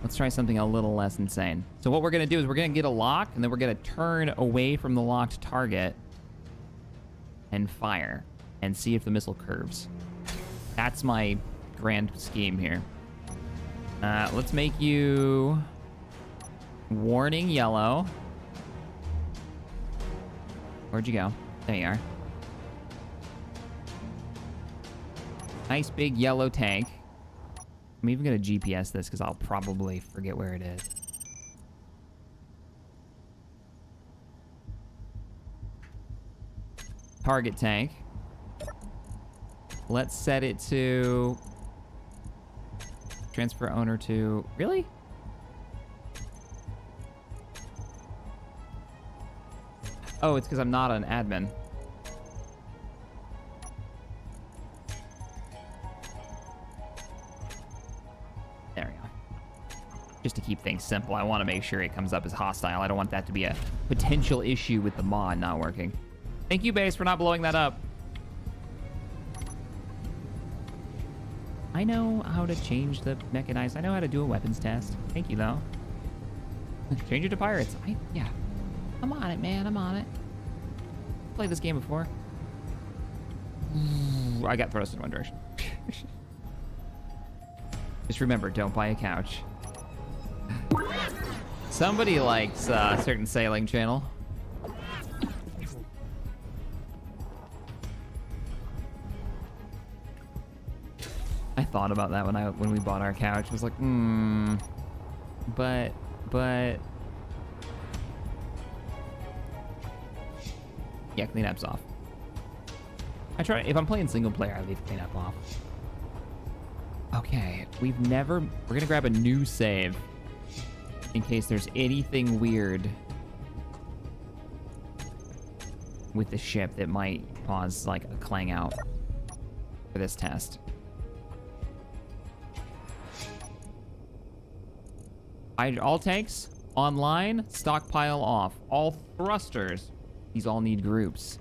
let's try something a little less insane. So what we're going to do is we're going to get a lock, and then we're going to turn away from the locked target and fire and see if the missile curves. That's my grand scheme here. Let's make you warning yellow. Where'd you go? There you are. Nice big yellow tank. I'm even going to GPS this because I'll probably forget where it is. Target tank. Let's set it to... Transfer owner to... Really? Oh, it's because I'm not an admin. There we go. Just to keep things simple, I want to make sure it comes up as hostile. I don't want that to be a potential issue with the mod not working. Thank you, base, for not blowing that up. I know how to change the mechanized. I know how to do a weapons test. Thank you, though. Change it to pirates. Yeah. I'm on it, man. I'm on it. Played this game before. I got thrust in one direction. Just remember, don't buy a couch. Somebody likes a certain sailing channel. I thought about that when we bought our couch. I was like, but yeah, cleanup's off. If I'm playing single player, I leave cleanup off. Okay, we're gonna grab a new save in case there's anything weird with the ship that might cause like a clang out for this test. All tanks online, stockpile off. All thrusters, these all need groups.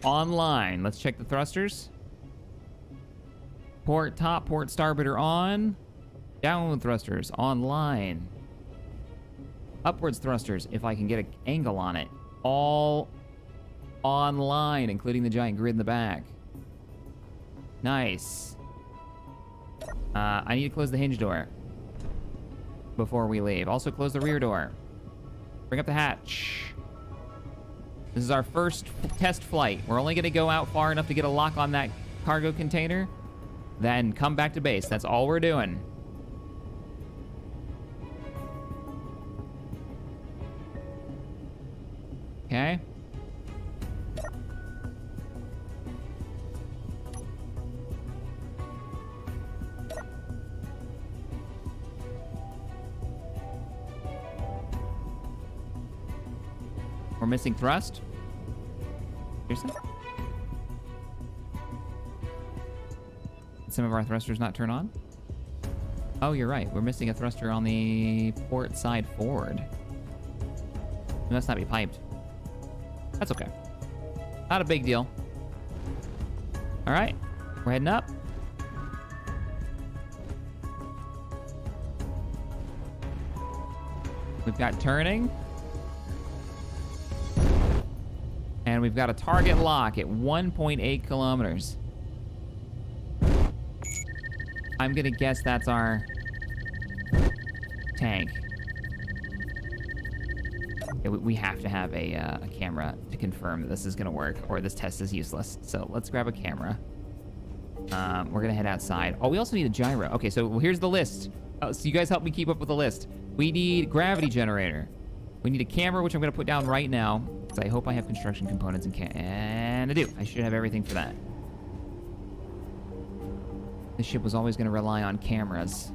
Online, let's check the thrusters. Port top, port starboard are on. Down thrusters, online. Upwards thrusters, if I can get an angle on it. All online, including the giant grid in the back. Nice. I need to close the hinge door before we leave. Also close the rear door. Bring up the hatch. This is our first test flight. We're only going to go out far enough to get a lock on that cargo container, then come back to base. That's all we're doing. Okay. We're missing thrust. Seriously? Did some of our thrusters not turn on? Oh, you're right. We're missing a thruster on the port side forward. It must not be piped. That's okay. Not a big deal. All right. We're heading up. We've got turning. And we've got a target lock at 1.8 kilometers. I'm gonna guess that's our tank. Yeah, we have to have a camera to confirm that this is gonna work, or this test is useless. So let's grab a camera. We're gonna head outside. Oh, we also need a gyro. Okay, so here's the list. So you guys help me keep up with the list. We need gravity generator. We need a camera, which I'm gonna put down right now. So I hope I have construction components and I do. I should have everything for that. This ship was always gonna rely on cameras.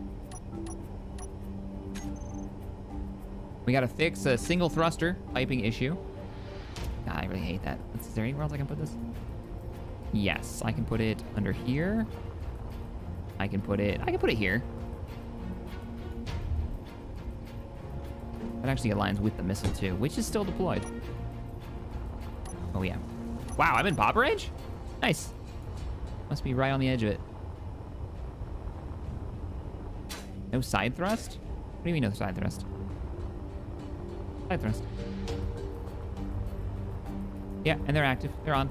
We gotta fix a single thruster piping issue. God, I really hate that. Is there anywhere else I can put this? Yes, I can put it under here. I can put it here. That actually aligns with the missile too, which is still deployed. Oh yeah. Wow, I'm in pop range? Nice. Must be right on the edge of it. No side thrust? What do you mean no side thrust? Side thrust. Yeah, and they're active. They're on.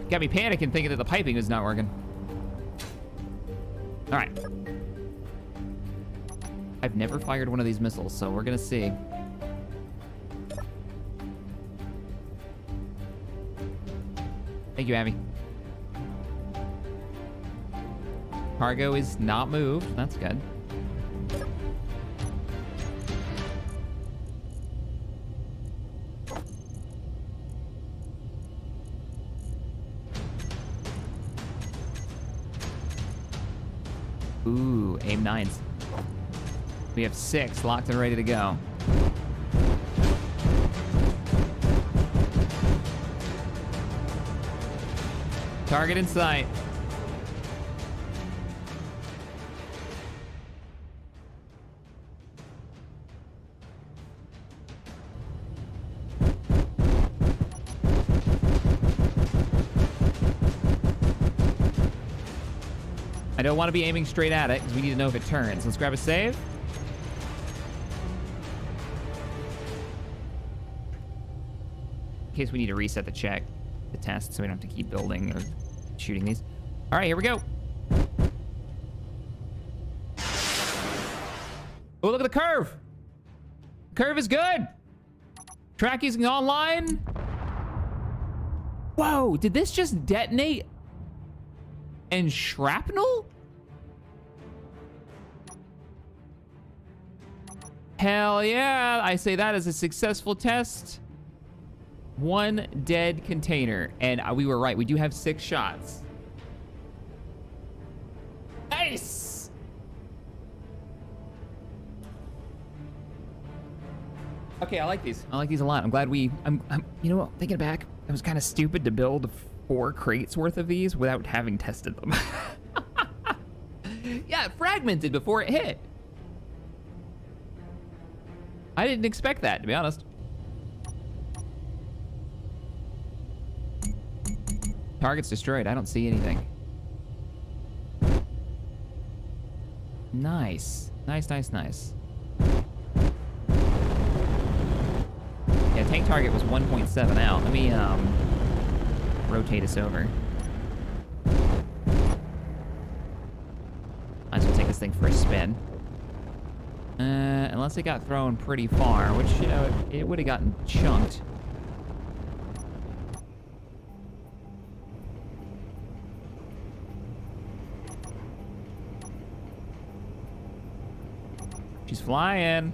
Got me panicking thinking that the piping was not working. All right. I've never fired one of these missiles, so we're gonna see. Thank you, Abby. Cargo is not moved. That's good. Ooh, aim 9s. We have 6 locked and ready to go. Target in sight. I don't want to be aiming straight at it because we need to know if it turns. Let's grab a save. In case we need to reset the test, so we don't have to keep building or shooting these. All right, here we go. Oh, look at the curve. Curve is good. Tracking's online. Whoa, did this just detonate and shrapnel? Hell yeah, I say that as a successful test. 1 dead container, and we were right. We do have 6 shots. Nice. Okay, I like these. I like these a lot. I'm glad you know what? Thinking back, it was kind of stupid to build 4 crates worth of these without having tested them. Yeah, it fragmented before it hit. I didn't expect that, to be honest. Target's destroyed. I don't see anything. Nice. Nice, nice, nice. tank target was 1.7 out. Let me rotate us over. Might as well take this thing for a spin. Unless it got thrown pretty far, which, you know, it would have gotten chunked. She's flying.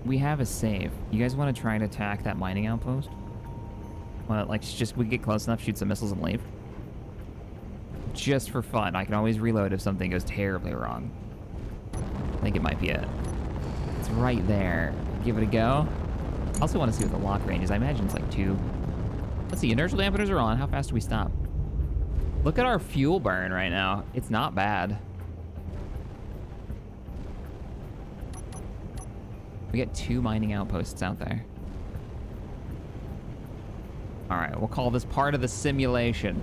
We have a save. You guys want to try and attack that mining outpost? Want to, like, just we get close enough, shoot some missiles and leave? Just for fun. I can always reload if something goes terribly wrong. I think it might be it. It's right there. Give it a go. I also want to see what the lock range is. I imagine it's like 2. Let's see. Inertial dampeners are on. How fast do we stop? Look at our fuel burn right now. It's not bad. We get 2 mining outposts out there. All right, we'll call this part of the simulation.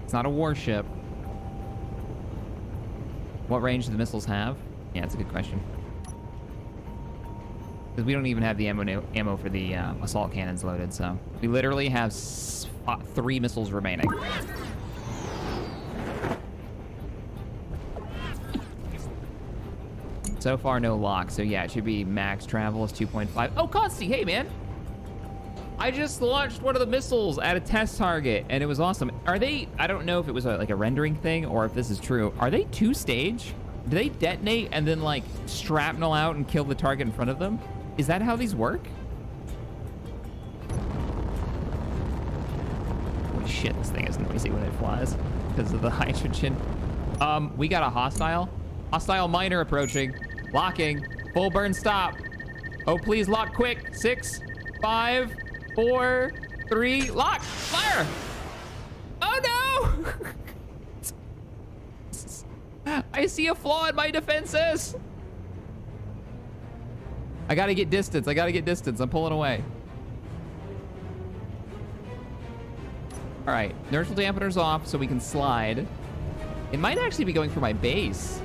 It's not a warship. What range do the missiles have? Yeah, that's a good question. Because we don't even have the ammo for the assault cannons loaded, so we literally have 3 missiles remaining. So far, no lock. So yeah, it should be max travel is 2.5. Oh, Consti, hey man. I just launched one of the missiles at a test target, and it was awesome. Are they? I don't know if it was like a rendering thing or if this is true. Are they 2-stage? Do they detonate and then like shrapnel out and kill the target in front of them? Is that how these work? Holy shit, this thing is noisy when it flies because of the hydrogen. We got a hostile miner approaching. Locking. Full burn stop. Oh, please lock quick. 6, 5, 4, 3. Lock. Fire. Oh no. I see a flaw in my defenses. I gotta get distance. I'm pulling away. All right. Inertial dampeners off so we can slide. It might actually be going for my base.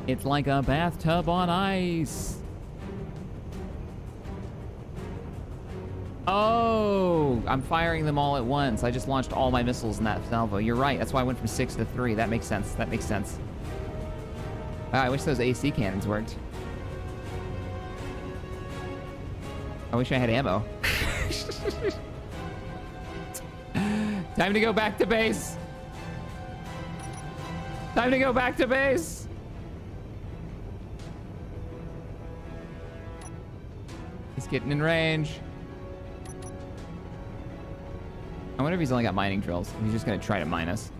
It's like a bathtub on ice. Oh, I'm firing them all at once. I just launched all my missiles in that salvo. You're right. That's why I went from 6 to 3. That makes sense. Wow, I wish those AC cannons worked. I wish I had ammo. Time to go back to base. He's getting in range. I wonder if he's only got mining drills. He's just gonna try to mine us.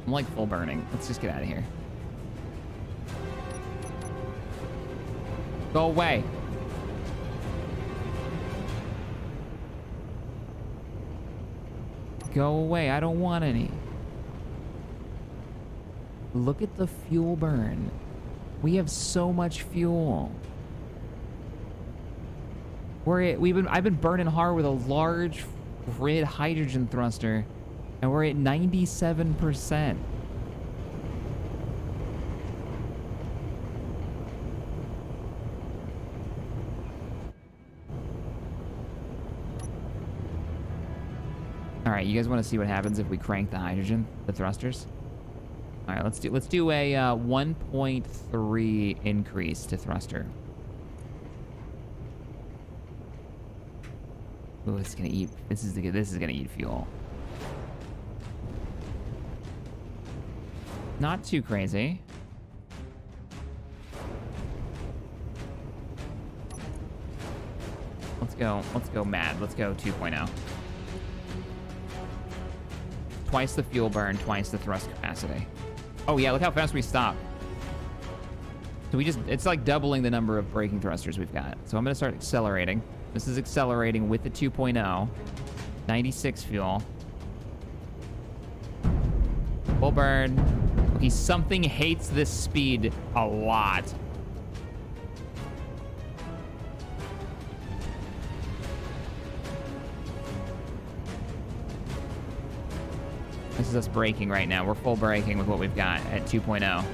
I'm like full burning. Let's just get out of here. Go away. Go away. I don't want any. Look at the fuel burn. We have so much fuel. I've been burning hard with a large grid hydrogen thruster, and we're at 97%. All right, you guys want to see what happens if we crank the hydrogen, the thrusters? All right, let's do a 1.3 increase to thruster. Ooh, it's gonna eat. This is gonna eat fuel. Not too crazy. Let's go mad. Let's go 2.0. Twice the fuel burn, twice the thrust capacity. Oh yeah, look how fast we stop. So it's like doubling the number of braking thrusters we've got. So I'm gonna start accelerating. This is accelerating with the 2.0. 96 fuel. Full burn. Okay, something hates this speed a lot. is us braking right now. We're full braking with what we've got at 2.0.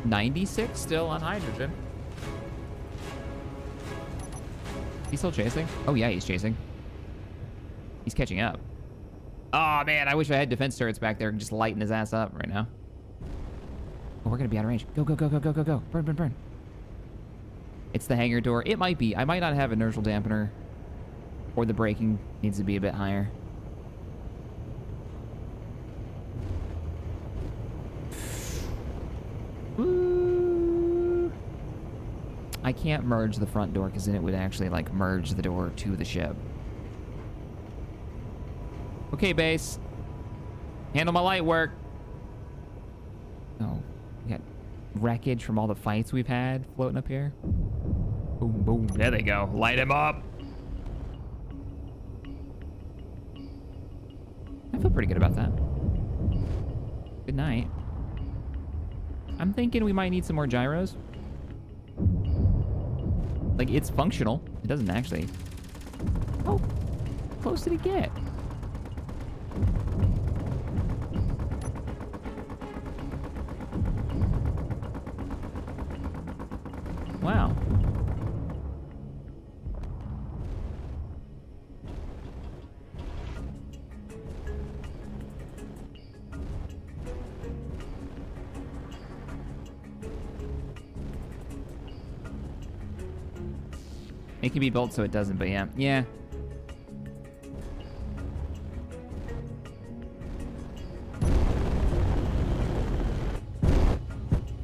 96 still on hydrogen. He's still chasing? Oh, yeah, he's chasing. He's catching up. Oh, man, I wish I had defense turrets back there and just lighting his ass up right now. Oh, we're going to be out of range. Go, go, go, go, go, go, go. Burn, burn, burn. It's the hangar door. It might be. I might not have inertial dampener. Or the braking needs to be a bit higher. Woo. I can't merge the front door because then it would actually like merge the door to the ship. Okay, base. Handle my light work. Oh, we got wreckage from all the fights we've had floating up here. Boom, boom. There they go. Light him up. I feel pretty good about that. Good night. I'm thinking we might need some more gyros. Like, it's functional. It doesn't actually... Oh, how close did it get? Wow. It can be built so it doesn't, but yeah. Yeah.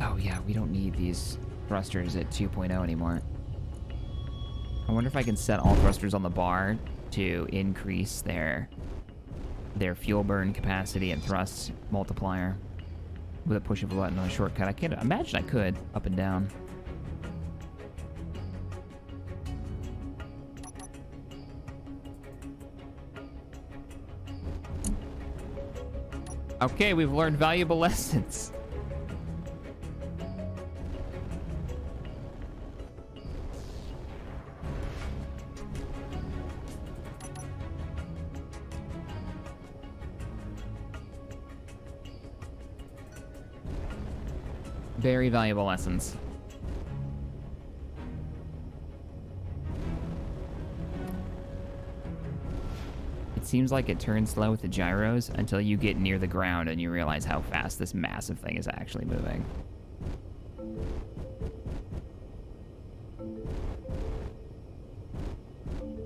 Oh yeah, we don't need these thrusters at 2.0 anymore. I wonder if I can set all thrusters on the bar to increase their fuel burn capacity and thrust multiplier with a push of a button on a shortcut. I can't imagine I could, up and down. Okay, we've learned valuable lessons. Very valuable lessons. It seems like it turns slow with the gyros until you get near the ground and you realize how fast this massive thing is actually moving.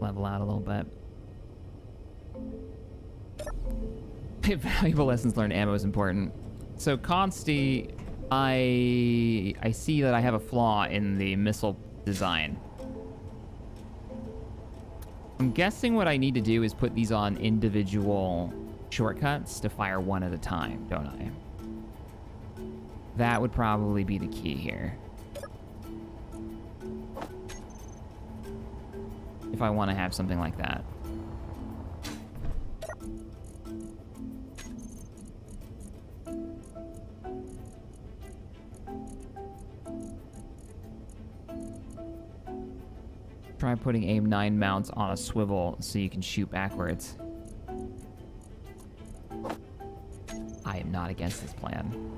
Level out a little bit. Valuable lessons learned. Ammo is important. So Consti, I see that I have a flaw in the missile design. I'm guessing what I need to do is put these on individual shortcuts to fire one at a time, don't I? That would probably be the key here. If I want to have something like that. Try putting aim 9 mounts on a swivel so you can shoot backwards. I am not against this plan.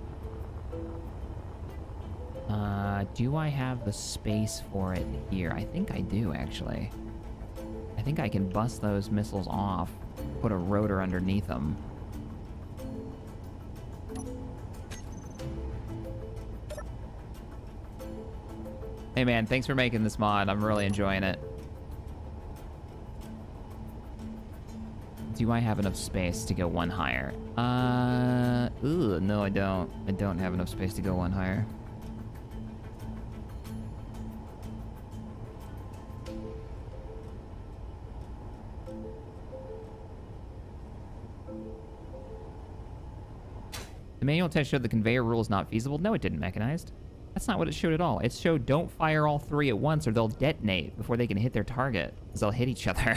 Do I have the space for it here? I think I do, actually. I think I can bust those missiles off, put a rotor underneath them. Hey man, thanks for making this mod. I'm really enjoying it. Do I have enough space to go one higher? No I don't. I don't have enough space to go one higher. The manual test showed the conveyor rule is not feasible. No, it didn't, mechanized. That's not what it showed at all. It showed don't fire all three at once or they'll detonate before they can hit their target, because they'll hit each other.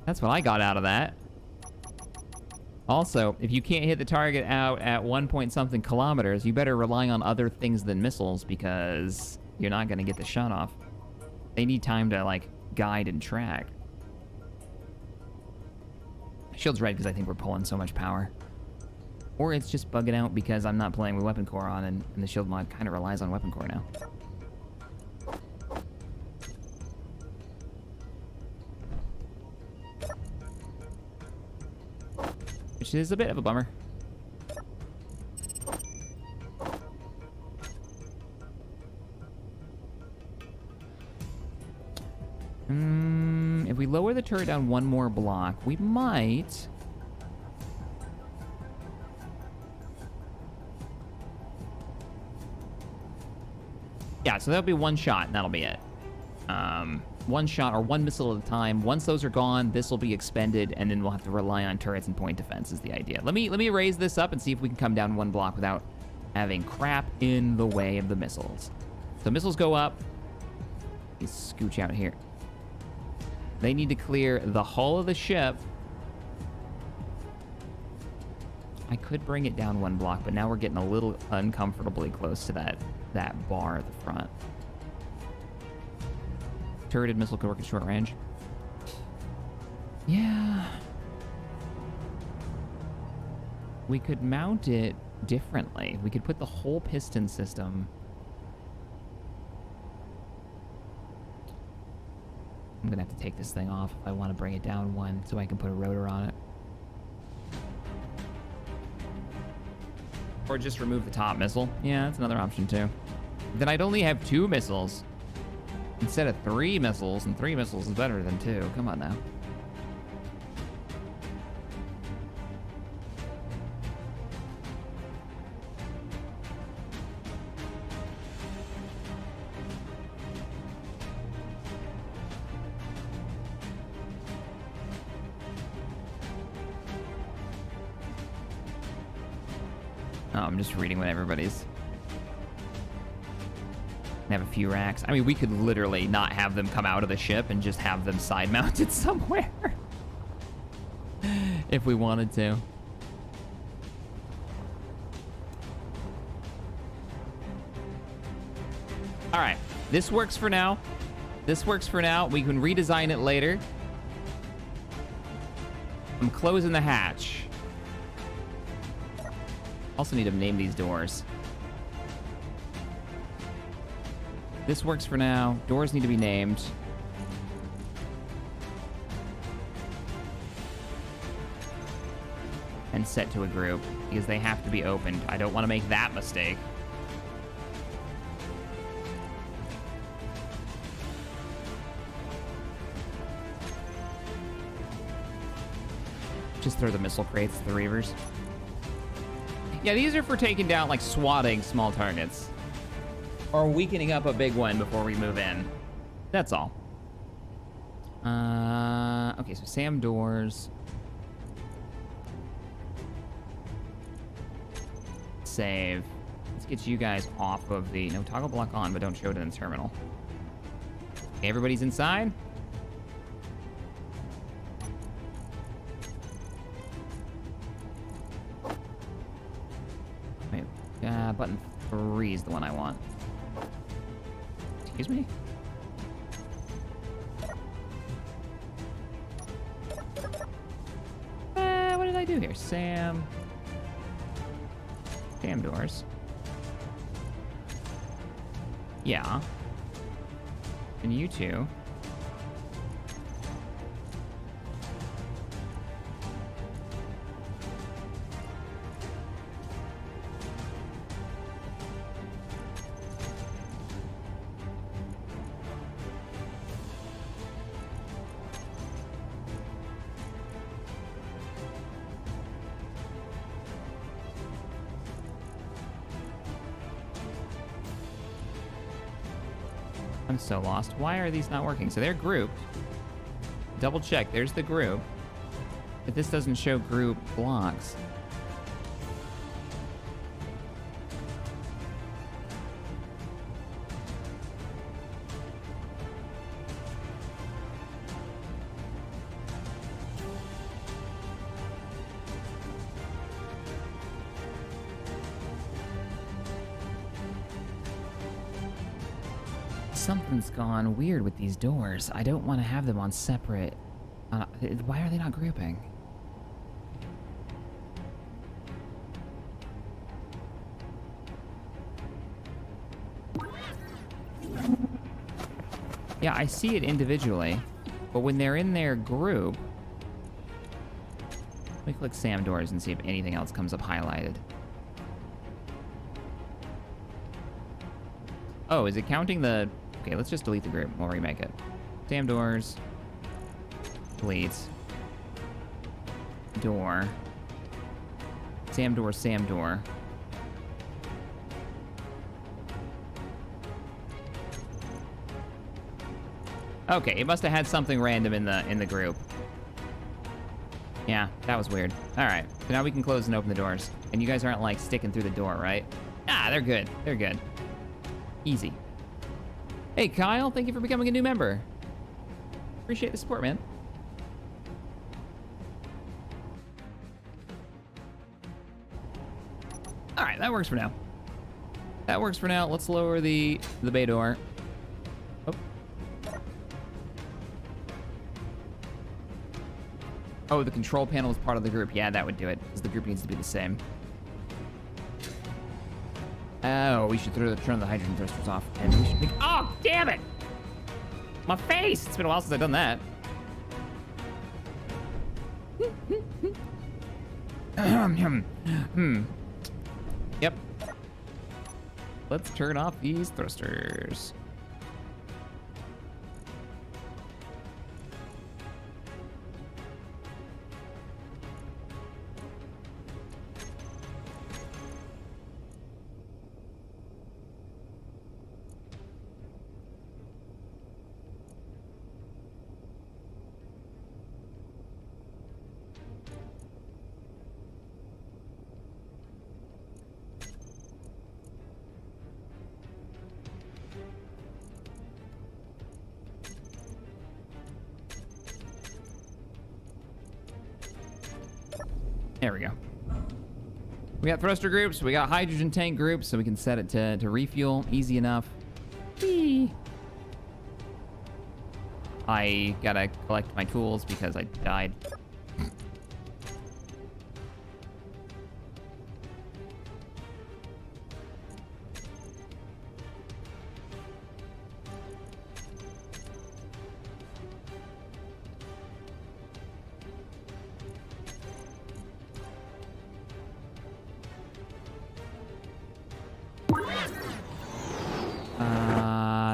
That's what I got out of that. Also, if you can't hit the target out at 1 point something kilometers, you better rely on other things than missiles, because you're not going to get the shot off. They need time to, like, guide and track. Shield's red because I think we're pulling so much power. Or it's just bugging out because I'm not playing with weapon core on, and the shield mod kind of relies on weapon core now. Which is a bit of a bummer. If we lower the turret down one more block, we might... Yeah, so that'll be one shot, and that'll be it. One shot or one missile at a time. Once those are gone, this will be expended, and then we'll have to rely on turrets and point defense is the idea. Let me raise this up and see if we can come down one block without having crap in the way of the missiles. So missiles go up. Let's scooch out here. They need to clear the hull of the ship. I could bring it down one block, but now we're getting a little uncomfortably close to that bar at the front. Turreted missile could work at short range. Yeah. We could mount it differently. We could put the whole piston system... I'm gonna have to take this thing off if I want to bring it down one so I can put a rotor on it. Or just remove the top missile. Yeah, that's another option too. Then I'd only have 2 missiles instead of 3 missiles, and 3 missiles is better than 2. Come on now. Oh, I'm just reading what everybody's... Have a few racks. I mean, we could literally not have them come out of the ship and just have them side mounted somewhere. If we wanted to. All right, this works for now. This works for now. We can redesign it later. I'm closing the hatch. Also need to name these doors. This works for now. Doors need to be named. And set to a group, because they have to be opened. I don't want to make that mistake. Just throw the missile crates at the reavers. Yeah, these are for taking down, like, swatting small targets. Or weakening up a big one before we move in. That's all. Okay, so SAM doors. Save. Let's get you guys off of the... No, toggle block on, but don't show it in the terminal. Okay, everybody's inside. Wait, button 3 is the one I want. Excuse me? What did I do here? SAM doors. Yeah. And you two. I'm so lost. Why are these not working? So they're grouped. Double check. There's the group. But this doesn't show group blocks. Something's gone weird with these doors. I don't want to have them on separate... why are they not grouping? Yeah, I see it individually, but when they're in their group... Let me click SAM doors and see if anything else comes up highlighted. Oh, is it counting the... Okay, let's just delete the group. We'll remake it. SAM doors. Delete. Door. SAM door, SAM door. Okay, it must have had something random in the group. Yeah, that was weird. All right, so now we can close and open the doors. And you guys aren't, like, sticking through the door, right? Ah, they're good. They're good. Easy. Hey, Kyle, thank you for becoming a new member. Appreciate the support, man. All right, that works for now. That works for now. Let's lower the bay door. Oh. Oh, the control panel is part of the group. Yeah, that would do it, because the group needs to be the same. Oh, we should turn the hydrogen thrusters off. And we should make... Oh, damn it! My face! It's been a while since I've done that. Yep. Let's turn off these thrusters. There we go. We got thruster groups, we got hydrogen tank groups, so we can set it to refuel. Easy enough. Whee! I gotta collect my tools because I died.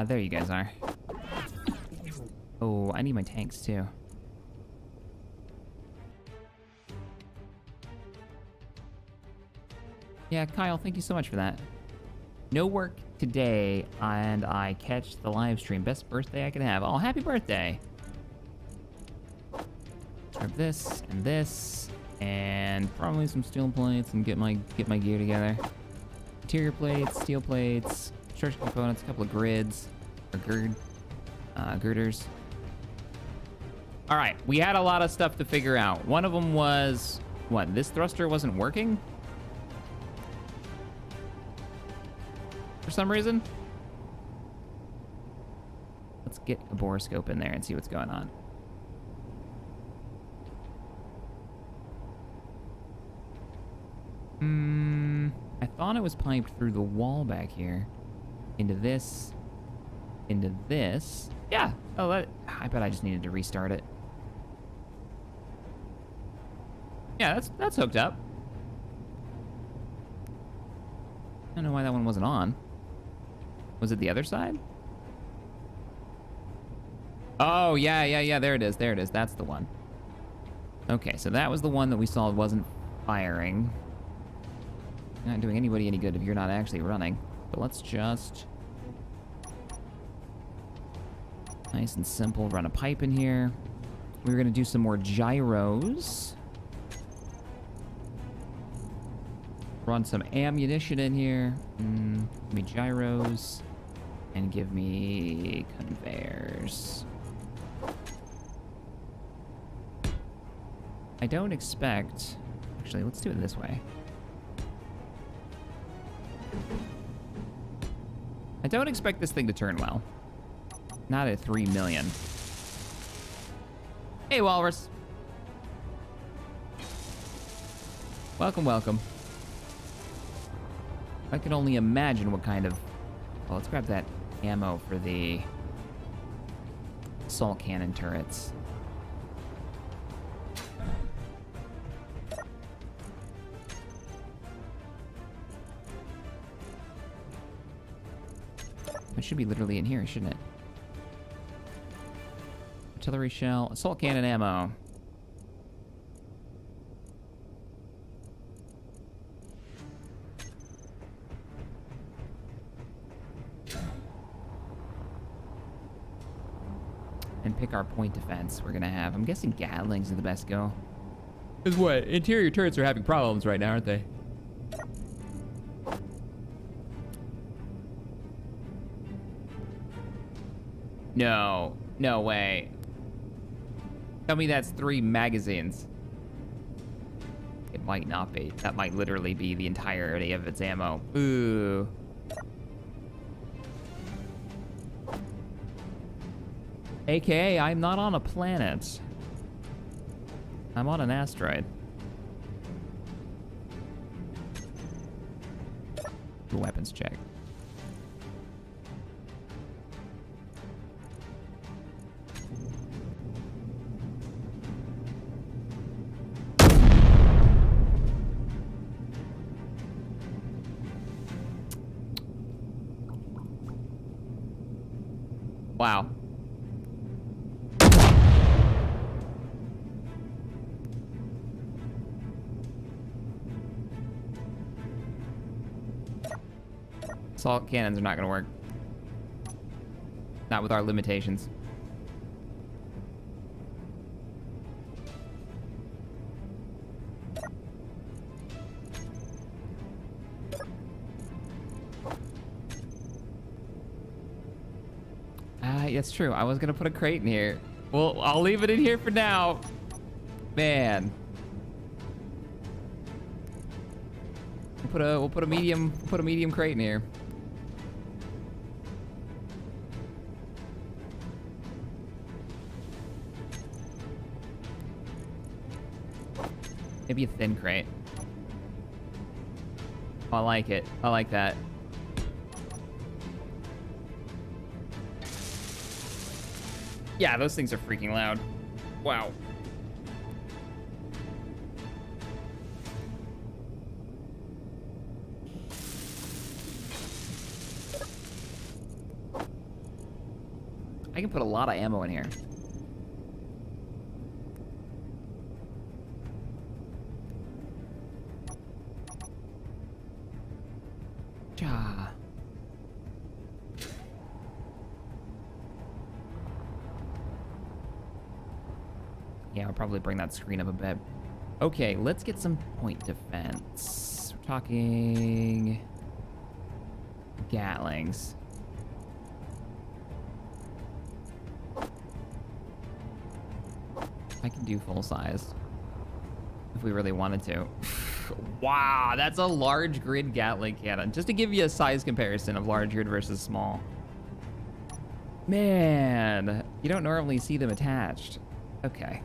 There you guys are. Oh, I need my tanks too. Yeah, Kyle, thank you so much for that. No work today, and I catch the live stream. Best birthday I could have. Oh, happy birthday! Grab this, and probably some steel plates, and get my gear together. Interior plates, steel plates, structure components, a couple of grids, or girders. All right, we had a lot of stuff to figure out. One of them was, what, this thruster wasn't working? For some reason? Let's get a borescope in there and see what's going on. I thought it was piped through the wall back here. Into this. Yeah. Oh, I bet I just needed to restart it. Yeah, that's hooked up. I don't know why that one wasn't on. Was it the other side? Oh, yeah. There it is. That's the one. Okay, so that was the one that we saw wasn't firing. Not doing anybody any good if you're not actually running. But let's just... Nice and simple, run a pipe in here. We're gonna do some more gyros. Run some ammunition in here. Give me gyros. And give me conveyors. I don't expect... Actually, let's do it this way. I don't expect this thing to turn well. Not at 3 million. Hey, Walrus. Welcome, welcome. I can only imagine what kind of... Well, let's grab that ammo for the Assault cannon turrets. It should be literally in here, shouldn't it? Artillery shell, assault cannon ammo. And pick our point defense we're gonna have. I'm guessing Gatlings are the best go. Cause what? Interior turrets are having problems right now, aren't they? No. No way. Tell me that's 3 magazines. It might not be. That might literally be the entirety of its ammo. Ooh. AKA, I'm not on a planet. I'm on an asteroid. The weapons check. Wow. Assault cannons are not gonna work. Not with our limitations. That's true. I was gonna put a crate in here. Well, I'll leave it in here for now. Man. We'll put a medium crate in here. Maybe a thin crate. Oh, I like it. I like that. Yeah, those things are freaking loud. Wow. I can put a lot of ammo in here. Ja. Yeah, I'll probably bring that screen up a bit. Okay, let's get some point defense. We're talking Gatlings. I can do full size if we really wanted to. Wow, that's a large grid Gatling cannon. Just to give you a size comparison of large grid versus small. Man, you don't normally see them attached. Okay.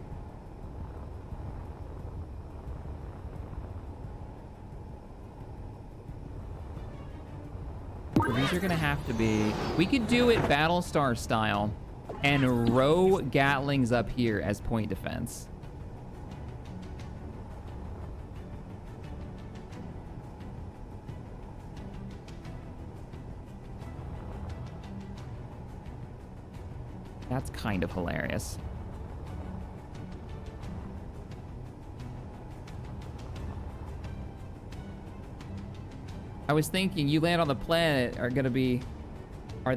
These are gonna have to be... We could do it Battlestar style and row Gatlings up here as point defense. That's kind of hilarious. I was thinking, you land on the planet, are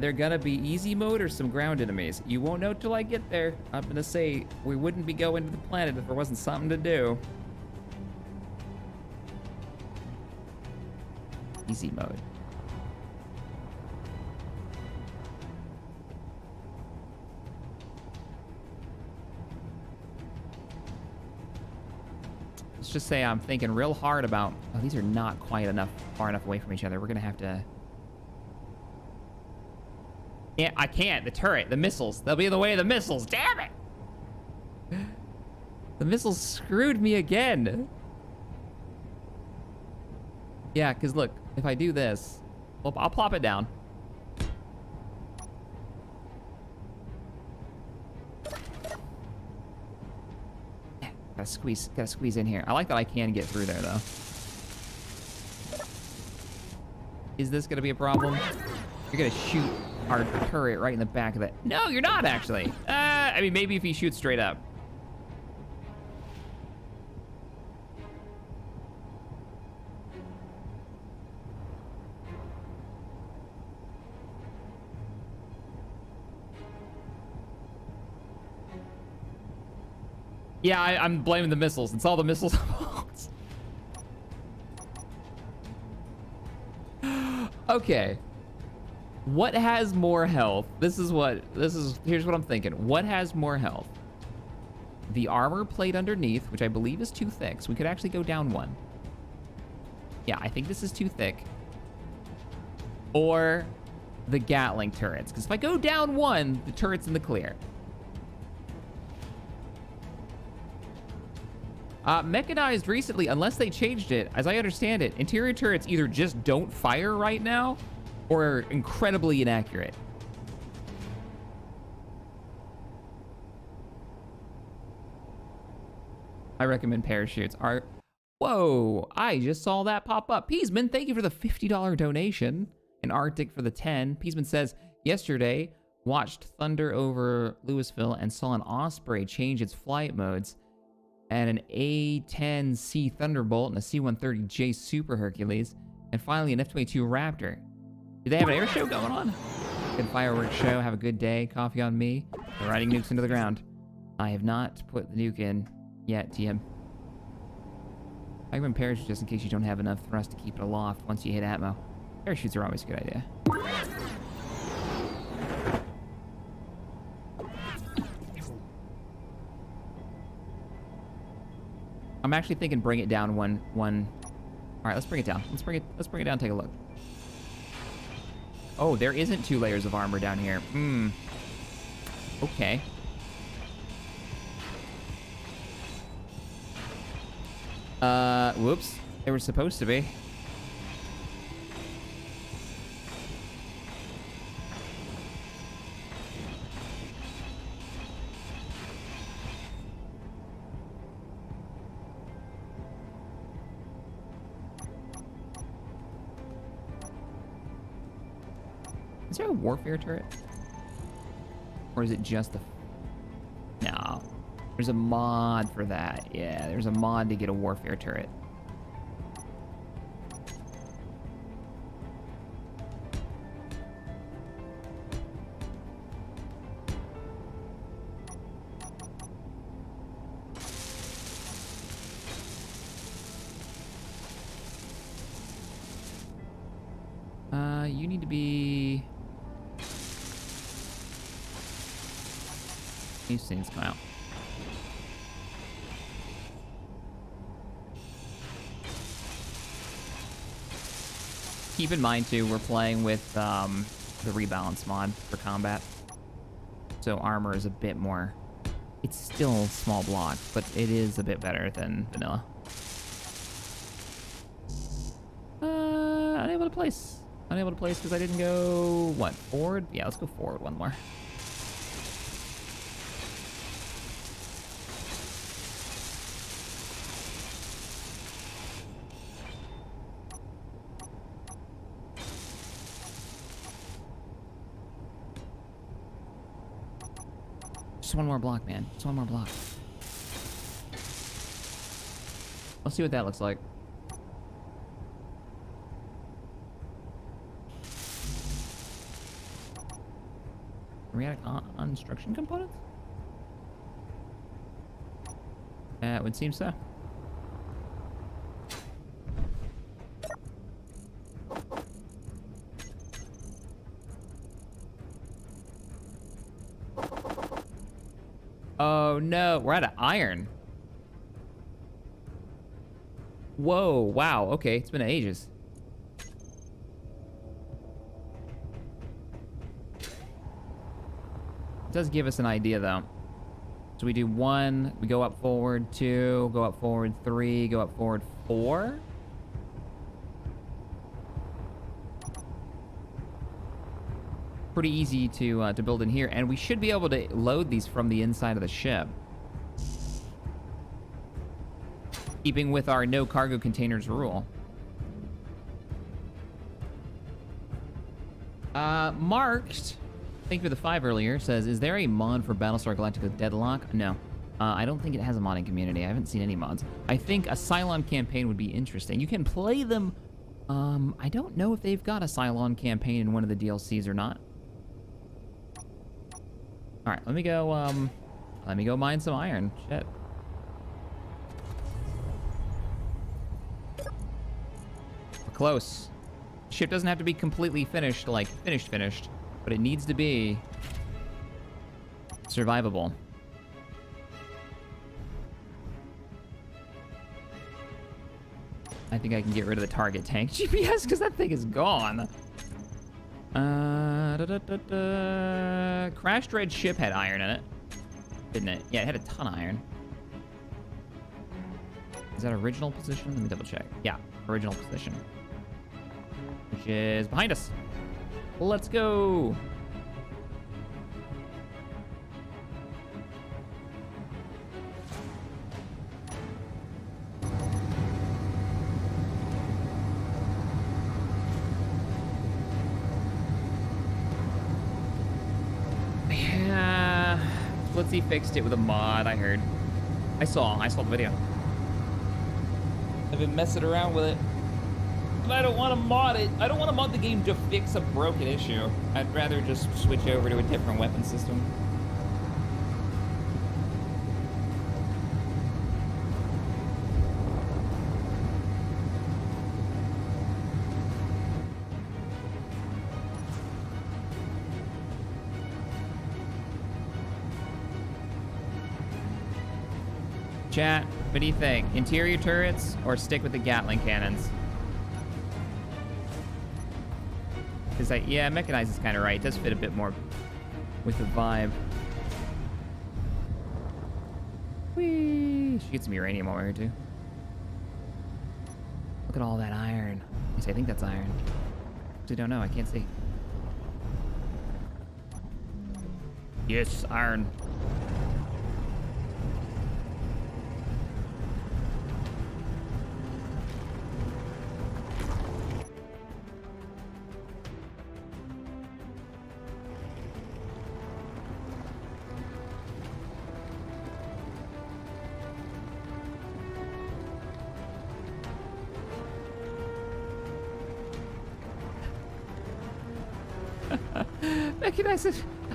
there gonna be easy mode or some ground enemies? You won't know till I get there. I'm gonna say, we wouldn't be going to the planet if there wasn't something to do. Easy mode. Let's just say I'm thinking real hard about, oh, these are not quite far enough away from each other. We're gonna have to... Yeah, I can't. The turret, the missiles. They'll be in the way of the missiles. Damn it! The missiles screwed me again. Yeah, because look, if I do this, well, I'll plop it down. Gotta squeeze in here. I like that I can get through there, though. Is this gonna be a problem? You're gonna shoot our turret right in the back of it. No, you're not, actually. I mean, maybe if he shoots straight up. Yeah, I'm blaming the missiles. It's all the missiles' fault. Okay. What has more health? Here's what I'm thinking. What has more health? The armor plate underneath, which I believe is too thick, so we could actually go down one. Yeah, I think this is too thick. Or the Gatling turrets, because if I go down one, the turret's in the clear. Mechanized recently, unless they changed it, as I understand it, interior turrets either just don't fire right now or are incredibly inaccurate. I recommend parachutes. Whoa, I just saw that pop up. Peasman, thank you for the $50 donation. And Arctic for the 10. Peasman says, yesterday, watched thunder over Louisville and saw an Osprey change its flight modes. And an A-10C Thunderbolt and a C-130J Super Hercules, and finally an F-22 Raptor. Do they have an air show going on? Good fireworks show. Have a good day. Coffee on me. They're riding nukes into the ground. I have not put the nuke in yet, TM. I recommend parachutes just in case you don't have enough thrust to keep it aloft once you hit atmo. Parachutes are always a good idea. I'm actually thinking bring it down one. All right, let's bring it down. Let's bring it down. Take a look. Oh, there isn't 2 layers of armor down here. Okay. Whoops. They were supposed to be. Is there a warfare turret? Or is it just the... No. There's a mod for that. Yeah, there's a mod to get a warfare turret. You need to be... These things come out. Keep in mind too, we're playing with the rebalance mod for combat, so armor is a bit more. It's still small block, but it is a bit better than vanilla. Unable to place. Unable to place because I didn't go what, forward? Yeah, let's go forward one more. Just one more block, man. Just one more block. Let's see what that looks like. Are we at construction components? It would seem so. Oh no, we're out of iron. Whoa, wow, okay, it's been ages. It does give us an idea though. So we do 1, we go up forward 2, go up forward 3, go up forward 4. Pretty easy to build in here, and we should be able to load these from the inside of the ship. Keeping with our no cargo containers rule. Marked, thank you for the 5 earlier, says, is there a mod for Battlestar Galactica Deadlock? No. I don't think it has a modding community. I haven't seen any mods. I think a Cylon campaign would be interesting. You can play them. I don't know if they've got a Cylon campaign in one of the DLCs or not. All right, let me go mine some iron. Shit. We're close. Ship doesn't have to be completely finished, like finished, but it needs to be survivable. I think I can get rid of the target tank GPS because that thing is gone. Crashed red ship had iron in it, didn't it? Yeah, it had a ton of iron. Is that original position? Let me double check. Yeah, original position. Which is behind us. Let's go. Yeah, Flitzy fixed it with a mod, I heard. I saw the video. I've been messing around with it. But I don't want to mod it. I don't want to mod the game to fix a broken issue. I'd rather just switch over to a different weapon system. Chat, what do you think? Interior turrets or stick with the Gatling cannons? Because yeah, mechanized is kind of right. It does fit a bit more with the vibe. Whee! She gets some uranium over here too. Look at all that iron. Yes, I think that's iron. Actually, don't know. I can't see. Yes, iron.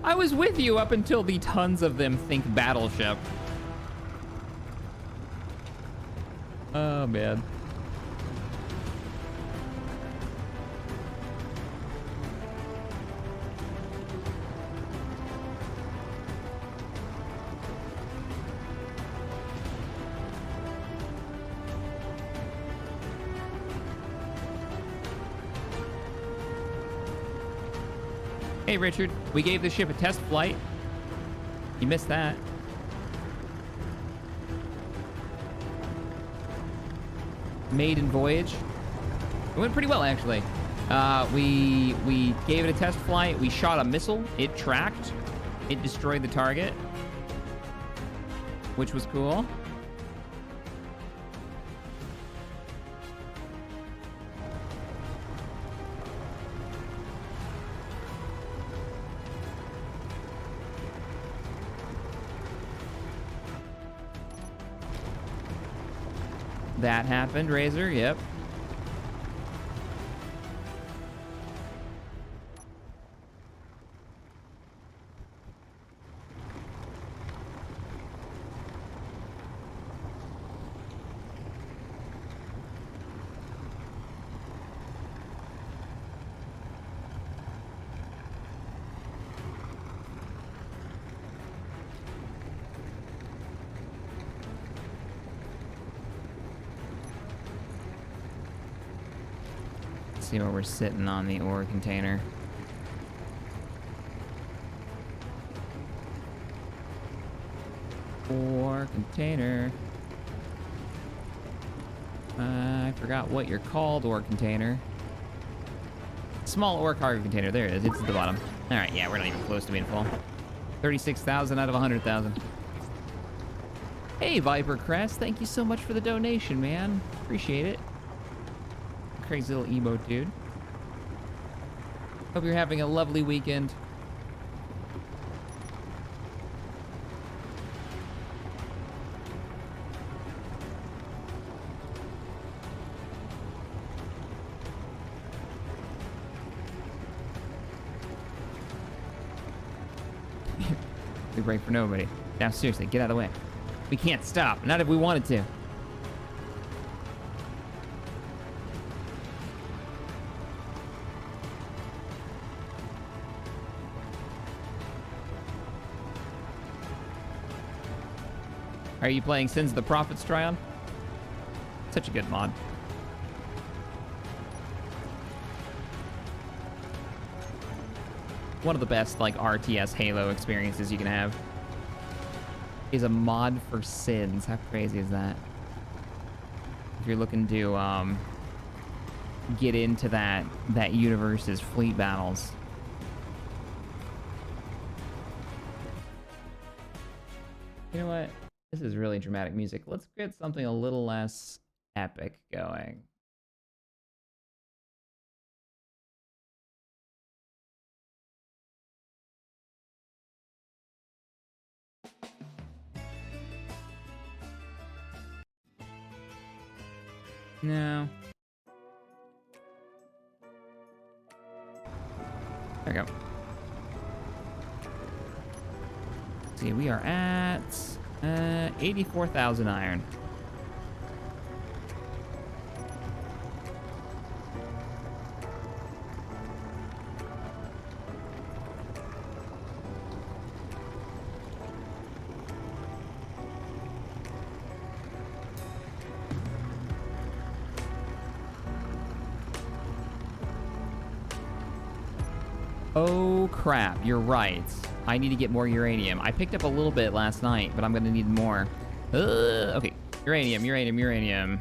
I was with you up until the tons of them think battleship. Oh, man. Hey, Richard, we gave the ship a test flight. You missed that. Maiden voyage. It went pretty well, actually. We gave it a test flight. We shot a missile. It tracked. It destroyed the target, which was cool. That happened, Razor, yep. See where we're sitting on the ore container. Ore container. I forgot what you're called, ore container. Small ore cargo container. There it is. It's at the bottom. All right, yeah, we're not even close to being full. 36,000 out of 100,000. Hey, Viper Crest, thank you so much for the donation, man. Appreciate it. Crazy little emote, dude. Hope you're having a lovely weekend. We break for nobody. Now, seriously, get out of the way. We can't stop. Not if we wanted to. Are you playing Sins of the Prophets, Tryon? Such a good mod. One of the best, like, RTS Halo experiences you can have is a mod for Sins. How crazy is that? If you're looking to get into that universe's fleet battles. You know what? This is really dramatic music. Let's get something a little less epic going. No. There we go. Let's see, we are at 84,000 iron. Oh crap, you're right. I need to get more uranium. I picked up a little bit last night, but I'm gonna need more. Okay, uranium.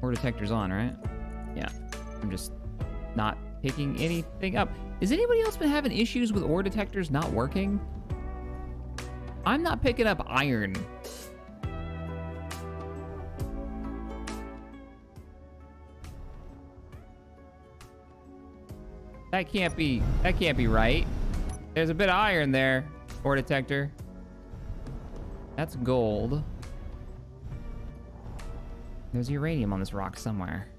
Ore detector's on, right? Yeah, I'm just not picking anything up. Has anybody else been having issues with ore detectors not working? I'm not picking up iron. That can't be right. There's a bit of iron there, ore detector. That's gold. There's uranium on this rock somewhere.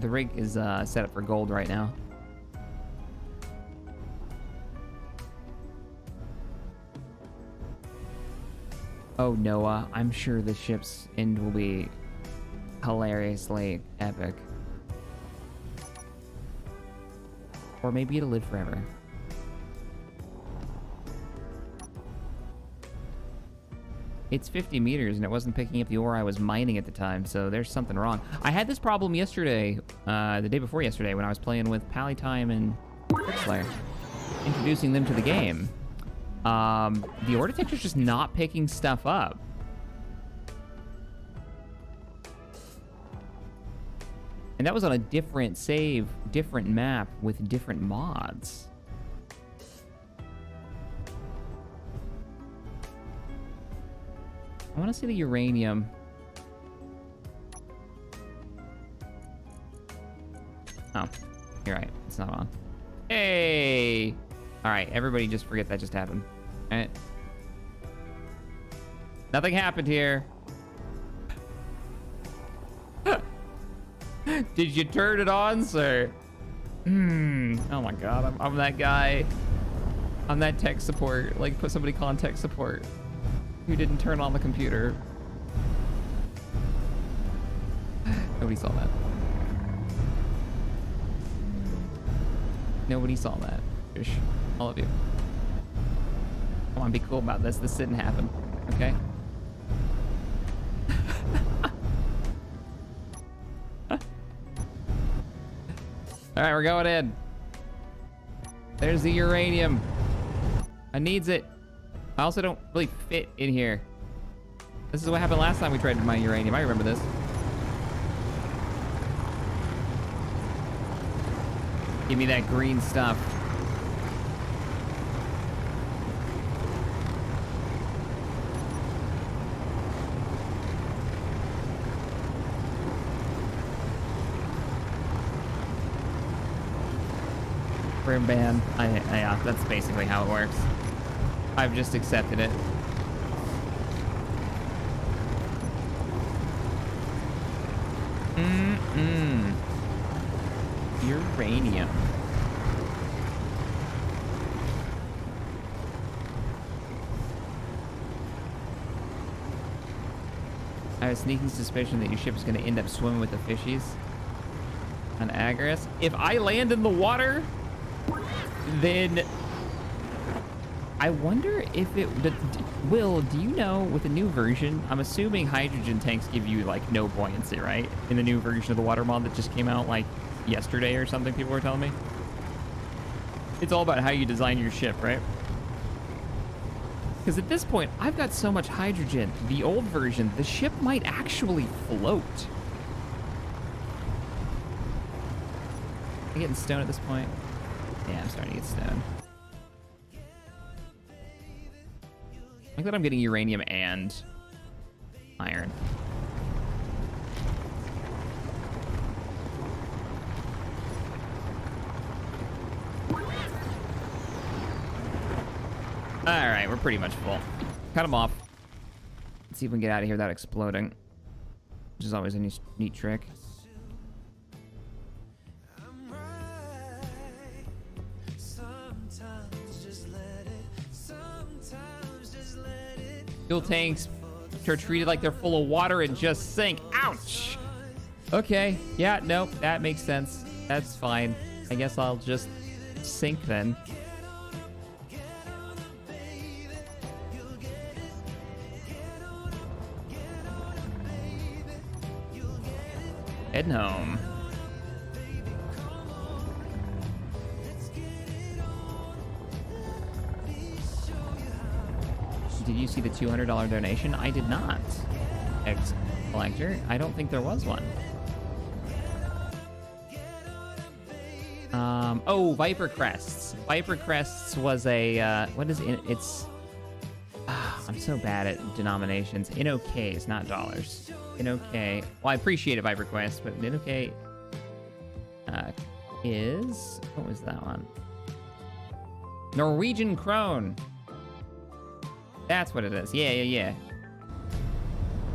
The rig is set up for gold right now. Oh, Noah, I'm sure the ship's end will be hilariously epic. Or maybe it'll live forever. It's 50 meters and it wasn't picking up the ore I was mining at the time, so there's something wrong. I had this problem yesterday, the day before yesterday, when I was playing with Pallytime and Slayer, introducing them to the game. The ore detector's just not picking stuff up. And that was on a different save, different map with different mods. I want to see the uranium. Oh, you're right. It's not on. Hey! All right, everybody just forget that just happened. All right. Nothing happened here. Did you turn it on, sir? Oh my God, I'm that guy. I'm that tech support. Like, put somebody call on tech support who didn't turn on the computer. Nobody saw that. Nobody saw that. Shush. All of you. Come on, be cool about this. This didn't happen. Okay? All right, we're going in. There's the uranium. I needs it. I also don't really fit in here. This is what happened last time we tried to mine uranium. I remember this. Give me that green stuff. Room ban. Yeah, that's basically how it works. I've just accepted it. Uranium. I have a sneaking suspicion that your ship is going to end up swimming with the fishies on Agorist. If I land in the water, then I wonder if it... Will, do you know, with the new version, I'm assuming hydrogen tanks give you, like, no buoyancy, right? In the new version of the water mod that just came out, like, yesterday or something, people were telling me. It's all about how you design your ship, right? Because at this point, I've got so much hydrogen. The old version, the ship might actually float. Am I getting stoned at this point? Yeah, I'm starting to get stoned. I think that I'm getting uranium and iron. All right, we're pretty much full. Cut them off. Let's see if we can get out of here without exploding, which is always a neat trick. Fuel tanks are treated like they're full of water and just sink. Ouch! Okay, yeah, nope, that makes sense. That's fine. I guess I'll just sink then. Heading home. Did you see the $200 donation? I did not. Ex collector. I don't think there was one. Oh, Viper Crests. Viper Crests was a, what is it? It's, I'm so bad at denominations. In OKs, not dollars. In OK. Well, I appreciate it, Viper Quest, but in OK is, what was that one? Norwegian Krone. That's what it is. Yeah.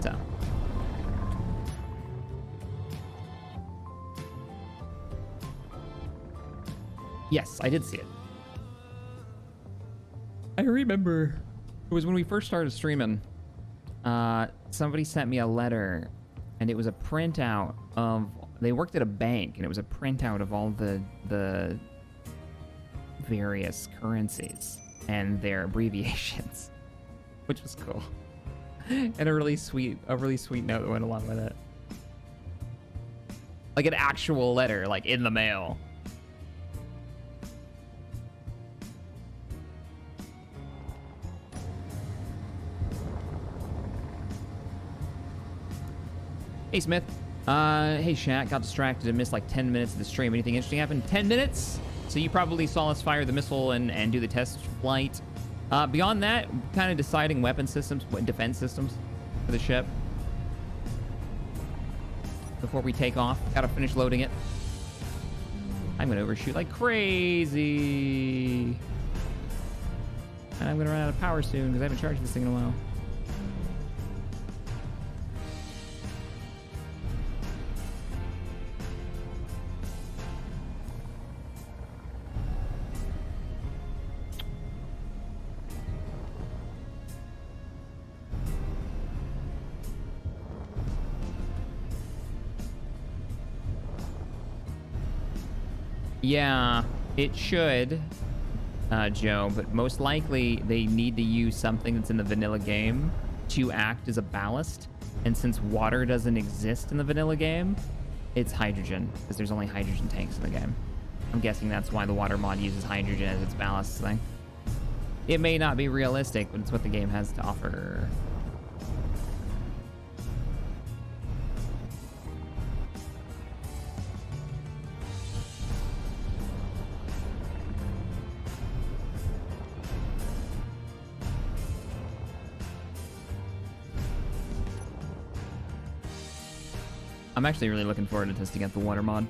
So. Yes, I did see it. I remember it was when we first started streaming. Somebody sent me a letter, and it was a printout of... They worked at a bank, and it was a printout of all the various currencies and their abbreviations, which was cool. And a really sweet note that went along with it. Like an actual letter, like in the mail. Hey, Smith. Hey, Shat. Got distracted and missed like 10 minutes of the stream. Anything interesting happened? 10 minutes? So you probably saw us fire the missile and do the test flight. Beyond that, kind of deciding weapon systems, defense systems for the ship. Before we take off. Gotta finish loading it. I'm gonna overshoot like crazy. And I'm gonna run out of power soon because I haven't charged this thing in a while. Yeah, it should, Joe, but most likely they need to use something that's in the vanilla game to act as a ballast. And since water doesn't exist in the vanilla game, it's hydrogen, because there's only hydrogen tanks in the game. I'm guessing that's why the water mod uses hydrogen as its ballast thing. It may not be realistic, but it's what the game has to offer. I'm actually really looking forward to testing out the water mod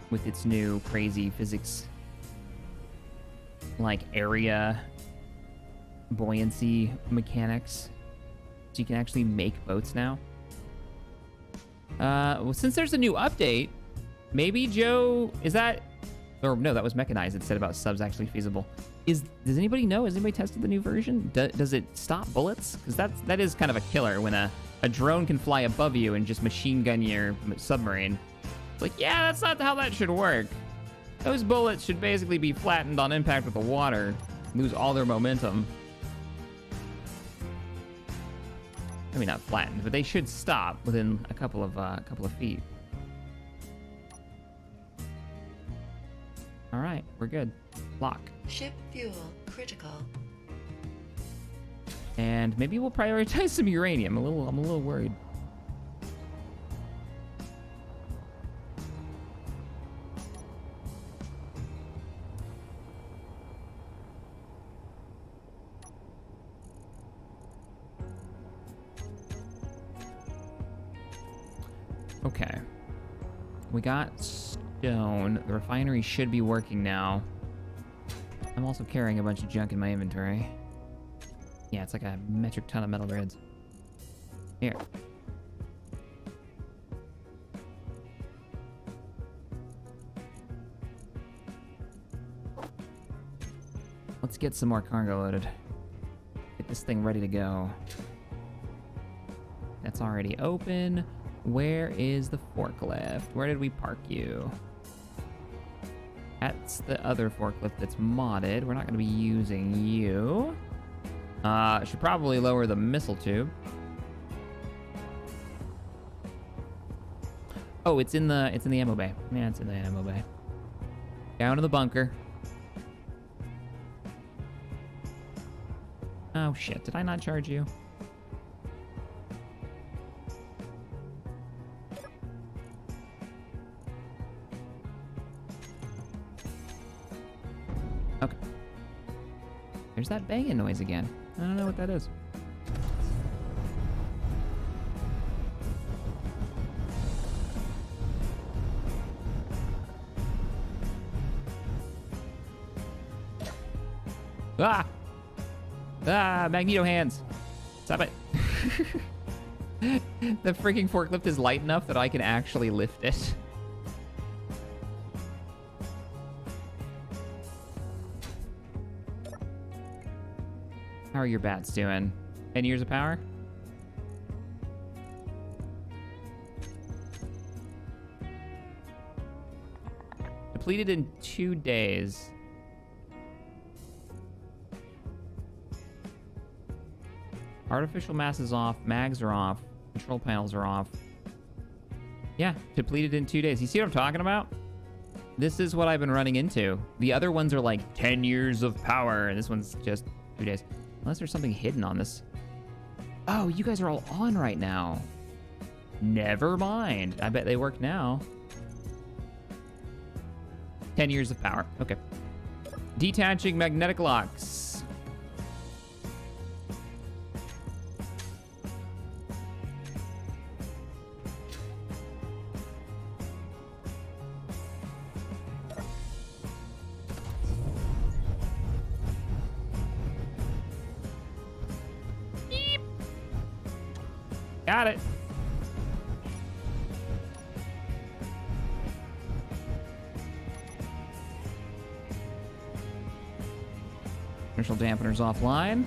with its new crazy physics, like area buoyancy mechanics. So you can actually make boats now. Well, since there's a new update, maybe Joe, is that, or no, that was mechanized. It said about subs actually feasible. Does anybody know? Has anybody tested the new version? Does it stop bullets? Because that is kind of a killer when a drone can fly above you and just machine gun your submarine. It's like, yeah, that's not how that should work. Those bullets should basically be flattened on impact with the water, lose all their momentum. I mean, not flattened, but they should stop within a couple of feet. All right, we're good. Lock. Ship fuel critical. And maybe we'll prioritize some uranium. I'm a little worried. Okay. We got stone. The refinery should be working now. I'm also carrying a bunch of junk in my inventory. Yeah, it's like a metric ton of metal grids. Here. Let's get some more cargo loaded. Get this thing ready to go. That's already open. Where is the forklift? Where did we park you? That's the other forklift that's modded. We're not going to be using you. Should probably lower the missile tube. Oh, it's in the ammo bay. Yeah, it's in the ammo bay. Down to the bunker. Oh shit! Did I not charge you? Okay. There's that banging noise again. I don't know what that is. Ah! Ah, Magneto hands. Stop it. The freaking forklift is light enough that I can actually lift it. How are your bats doing? 10 years of power? Depleted in 2 days. Artificial mass is off, mags are off, control panels are off. Yeah, depleted in 2 days. You see what I'm talking about? This is what I've been running into. The other ones are like 10 years of power, and this one's just 2 days. Unless there's something hidden on this. Oh, you guys are all on right now. Never mind. I bet they work now. 10 years of power. Okay. Detaching magnetic locks. Got it. Inertial dampeners offline.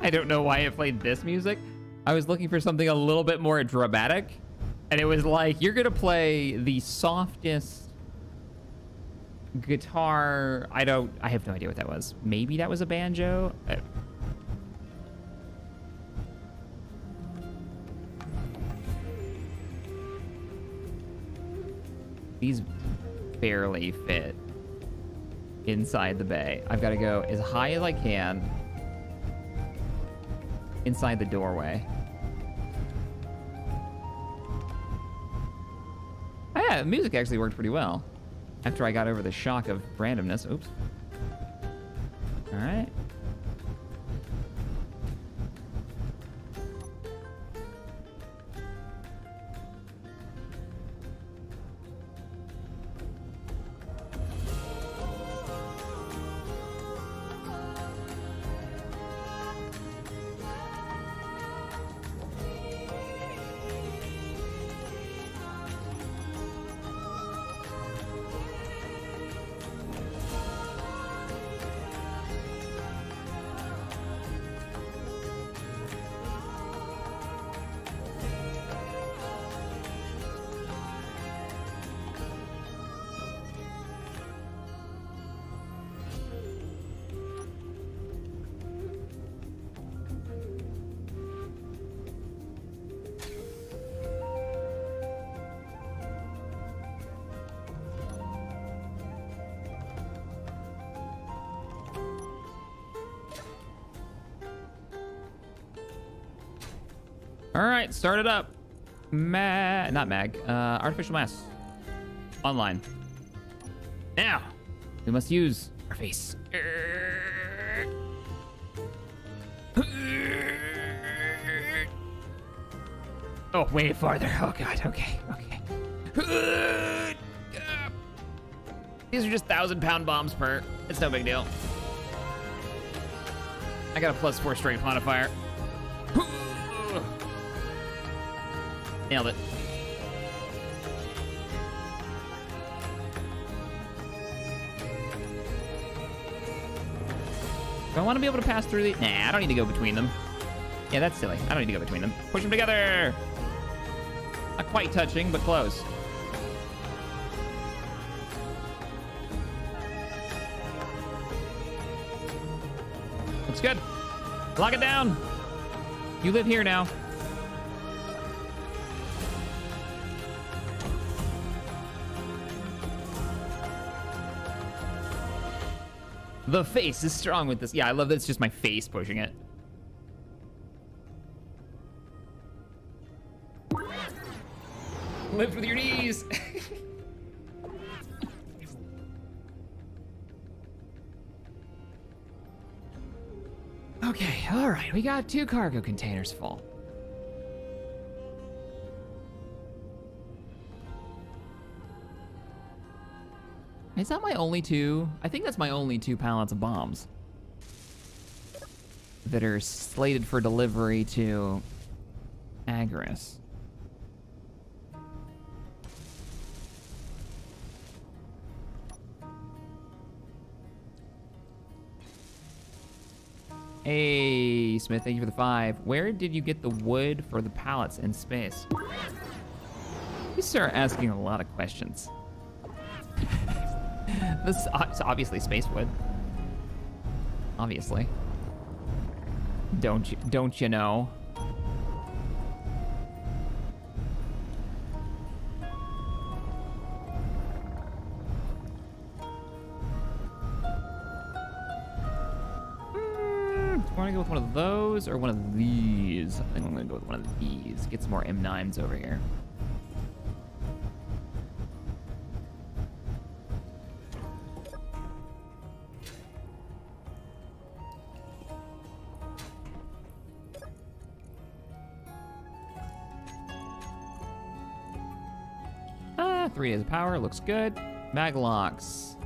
I don't know why it played this music. I was looking for something a little bit more dramatic, and it was like, you're gonna play the softest guitar. I have no idea what that was. Maybe that was a banjo? These barely fit inside the bay. I've got to go as high as I can inside the doorway. Oh yeah, the music actually worked pretty well after I got over the shock of randomness. Oops. All right. All right, start it up. Not mag. Artificial mass. Online. Now, we must use our face. Oh, way farther. Oh god. Okay. These are just 1,000-pound bombs per. It's no big deal. I got a +4 strength modifier. Nailed it. Do I want to be able to pass through the... Nah, I don't need to go between them. Yeah, that's silly. I don't need to go between them. Push them together! Not quite touching, but close. Looks good. Lock it down. You live here now. The face is strong with this. Yeah, I love that it's just my face pushing it. Lift with your knees. Okay, all right. We got 2 cargo containers full. Is that my only 2? I think that's my only 2 pallets of bombs that are slated for delivery to Agris. Hey, Smith, thank you for the 5. Where did you get the wood for the pallets in space? You start asking a lot of questions. This is obviously space wood. Obviously. Don't you know? Want to go with one of those or one of these? I think I'm gonna go with one of these. Get some more M9s over here. 3 days of power, looks good. Mag locks.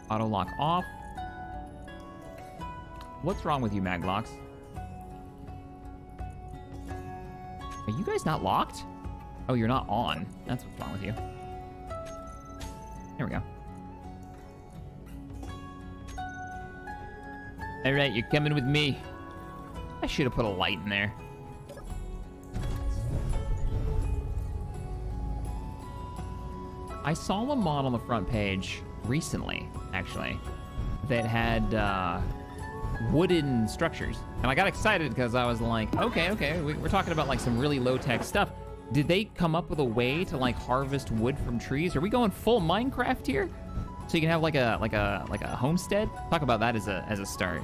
Auto lock off. What's wrong with you, mag locks? Are you guys not locked? Oh, you're not on. That's what's wrong with you. There we go. All right, you're coming with me. I should have put a light in there. I saw a mod on the front page recently, actually, that had wooden structures. And I got excited because I was like, okay, we're talking about like some really low-tech stuff. Did they come up with a way to like harvest wood from trees? Are we going full Minecraft here? So you can have like a homestead? Talk about that as a start.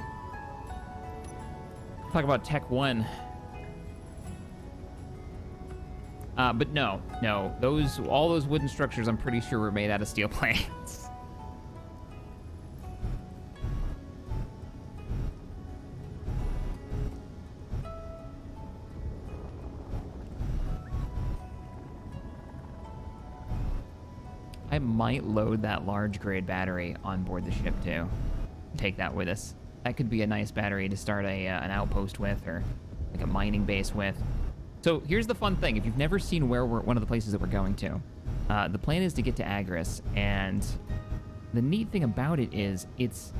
Talk about Tech 1. But no, all those wooden structures I'm pretty sure were made out of steel plates. I might load that large grade battery on board the ship too. Take that with us. That could be a nice battery to start an outpost with, or like a mining base with. So here's the fun thing. If you've never seen where one of the places that we're going to, the plan is to get to Agris, and the neat thing about it is it's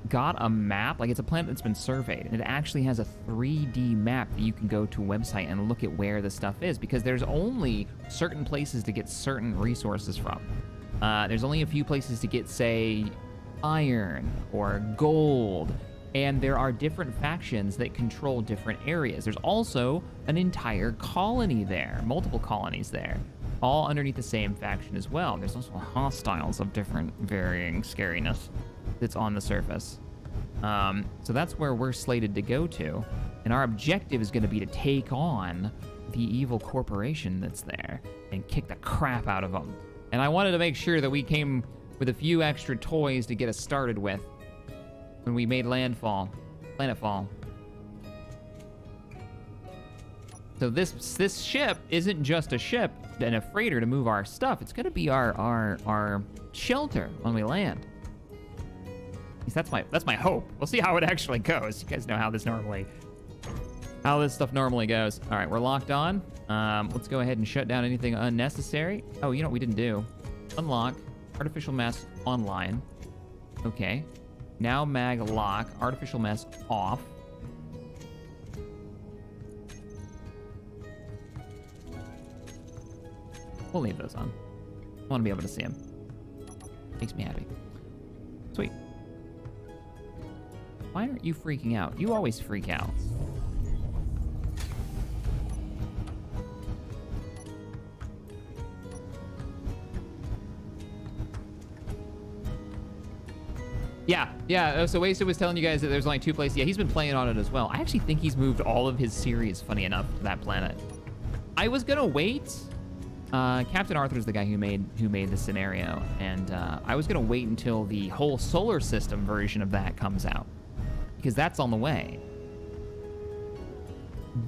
got a map. Like, it's a planet that's been surveyed, and it actually has a 3D map that you can go to a website and look at where the stuff is, because there's only certain places to get certain resources from. There's only a few places to get, say, iron or gold, and there are different factions that control different areas. There's also an entire colony there, multiple colonies there, all underneath the same faction as well. There's also hostiles of different varying scariness that's on the surface. So that's where we're slated to go to, and our objective is going to be to take on the evil corporation that's there and kick the crap out of them. And I wanted to make sure that we came with a few extra toys to get us started with when we made planetfall. So this ship isn't just a ship and a freighter to move our stuff. It's gonna be our shelter when we land. At least that's my hope. We'll see how it actually goes. You guys know how this stuff normally goes. All right, we're locked on. Let's go ahead and shut down anything unnecessary. Oh, you know what we didn't do? Unlock artificial mass online. Okay. Now mag lock, artificial mass off. We'll leave those on. I want to be able to see them. Makes me happy. Sweet. Why aren't you freaking out? You always freak out. Yeah, so Wasted was telling you guys that there's only 2 places. Yeah, he's been playing on it as well. I actually think he's moved all of his series, funny enough, to that planet. I was gonna wait. Captain Arthur's the guy who made the scenario, and I was gonna wait until the whole solar system version of that comes out, because that's on the way.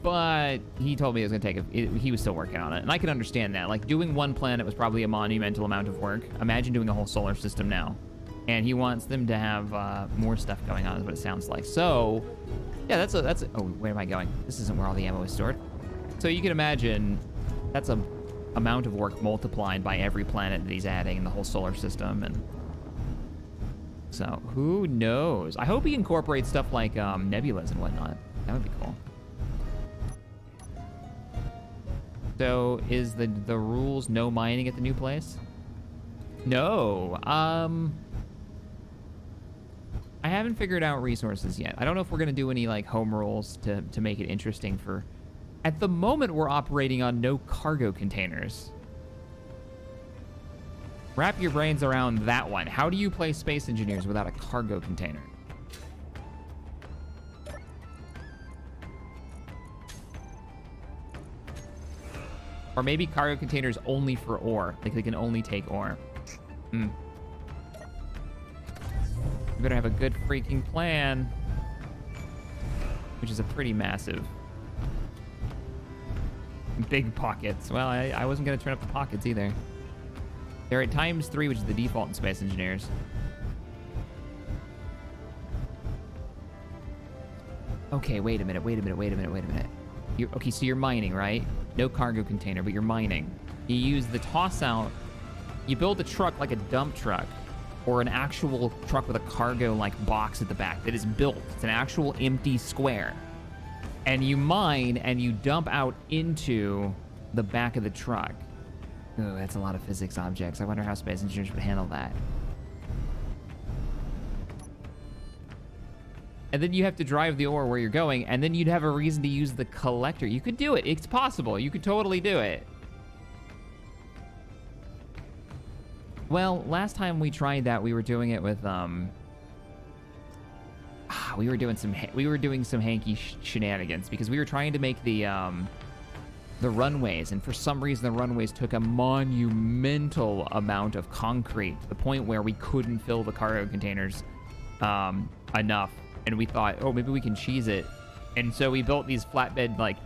But he told me it was gonna he was still working on it, and I can understand that. Like, doing one planet was probably a monumental amount of work. Imagine doing a whole solar system now. And he wants them to have more stuff going on, is what it sounds like. So, yeah, that's oh, where am I going? This isn't where all the ammo is stored. So you can imagine that's a amount of work multiplied by every planet that he's adding in the whole solar system. And so, who knows? I hope he incorporates stuff like nebulas and whatnot. That would be cool. So, is the rules no mining at the new place? No. I haven't figured out resources yet. I don't know if we're gonna do any like home rules to make it interesting for... At the moment, we're operating on no cargo containers. Wrap your brains around that one. How do you play Space Engineers without a cargo container? Or maybe cargo containers only for ore. Like they can only take ore. We better have a good freaking plan. Which is a pretty massive Big pockets. Well, I wasn't going to turn up the pockets either. They're at ×3, which is the default in Space Engineers. Okay, wait a minute. Okay, so you're mining, right? No cargo container, but you're mining. You use the toss out. You build a truck like a dump truck, or an actual truck with a cargo like box at the back that is built. It's an actual empty square. And you mine and you dump out into the back of the truck. Oh, that's a lot of physics objects. I wonder how Space Engineers would handle that. And then you have to drive the ore where you're going, and then you'd have a reason to use the collector. You could do it. It's possible. You could totally do it. Well, last time we tried that, we were doing it with we were doing some hanky shenanigans because we were trying to make the runways, and for some reason the runways took a monumental amount of concrete to the point where we couldn't fill the cargo containers enough. And we thought, oh, maybe we can cheese it. And so we built these flatbed, like,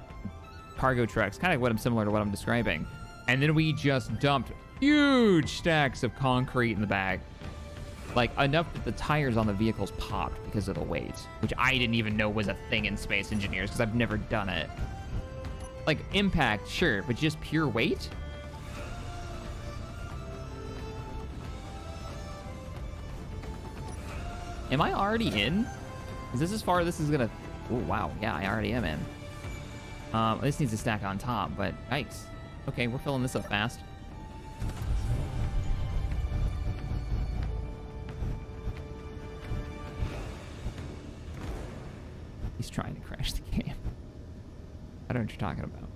cargo trucks, kind of similar to what I'm describing. And then we just dumped huge stacks of concrete in the back. Like, enough that the tires on the vehicles popped because of the weight, which I didn't even know was a thing in Space Engineers because I've never done it. Like, impact, sure, but just pure weight? Am I already in? Is this as far as this is gonna... Oh, wow. Yeah, I already am in. This needs to stack on top, but yikes. Okay, we're filling this up fast. He's trying to crash the game. I don't know what you're talking about.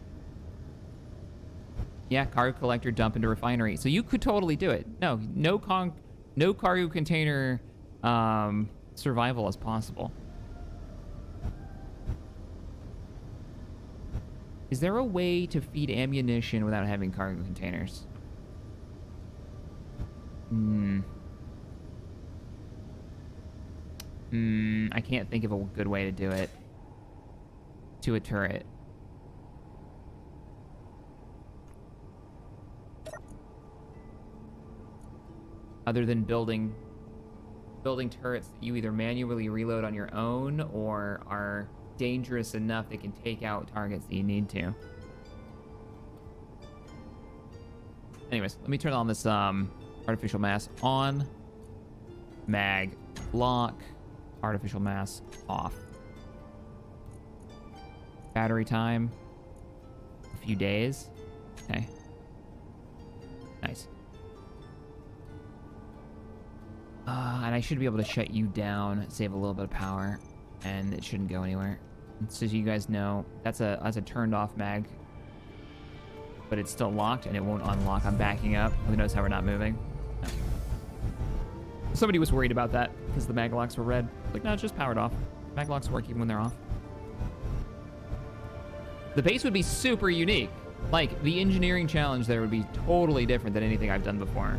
Yeah, cargo collector, dump into refinery. So you could totally do it. No cargo container survival as possible. Is there a way to feed ammunition without having cargo containers? I can't think of a good way to do it. To a turret. Other than building turrets that you either manually reload on your own or are dangerous enough that can take out targets that you need to. Anyways, let me turn on this artificial mass on. Mag lock. Artificial mass off. Battery time. A few days. Okay. Nice. And I should be able to shut you down, save a little bit of power, and it shouldn't go anywhere. So as you guys know, that's a turned off mag, but it's still locked and it won't unlock. I'm backing up. Who knows how we're not moving? No. Somebody was worried about that because the mag locks were red. Like, no, it's just powered off. Mag locks work even when they're off. The base would be super unique. Like, the engineering challenge there would be totally different than anything I've done before,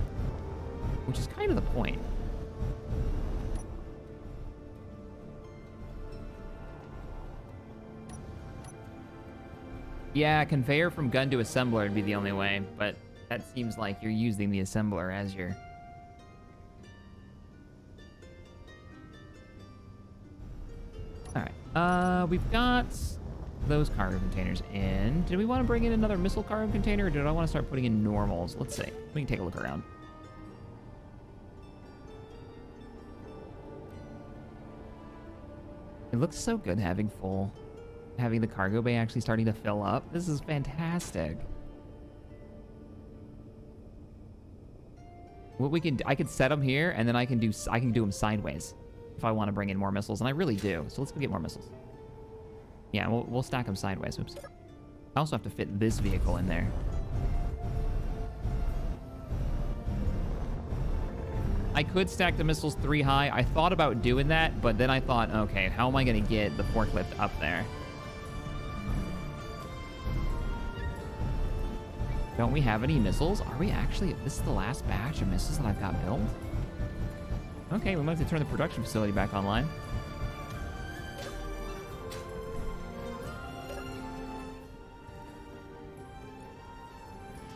which is kind of the point. Yeah, conveyor from gun to assembler would be the only way, but that seems like you're using the assembler as your... Alright, we've got those cargo containers in. Do we want to bring in another missile cargo container, or do I want to start putting in normals? Let's see. We can take a look around. It looks so good having the cargo bay actually starting to fill up. This is fantastic. What we can do, I could set them here, and then I can do them sideways if I want to bring in more missiles, and I really do. So let's go get more missiles. Yeah, we'll stack them sideways. Oops. I also have to fit this vehicle in there. I could stack the missiles 3 high. I thought about doing that, but then I thought, okay, how am I going to get the forklift up there? Don't we have any missiles? Are we actually... This is the last batch of missiles that I've got built? Okay, we might have to turn the production facility back online.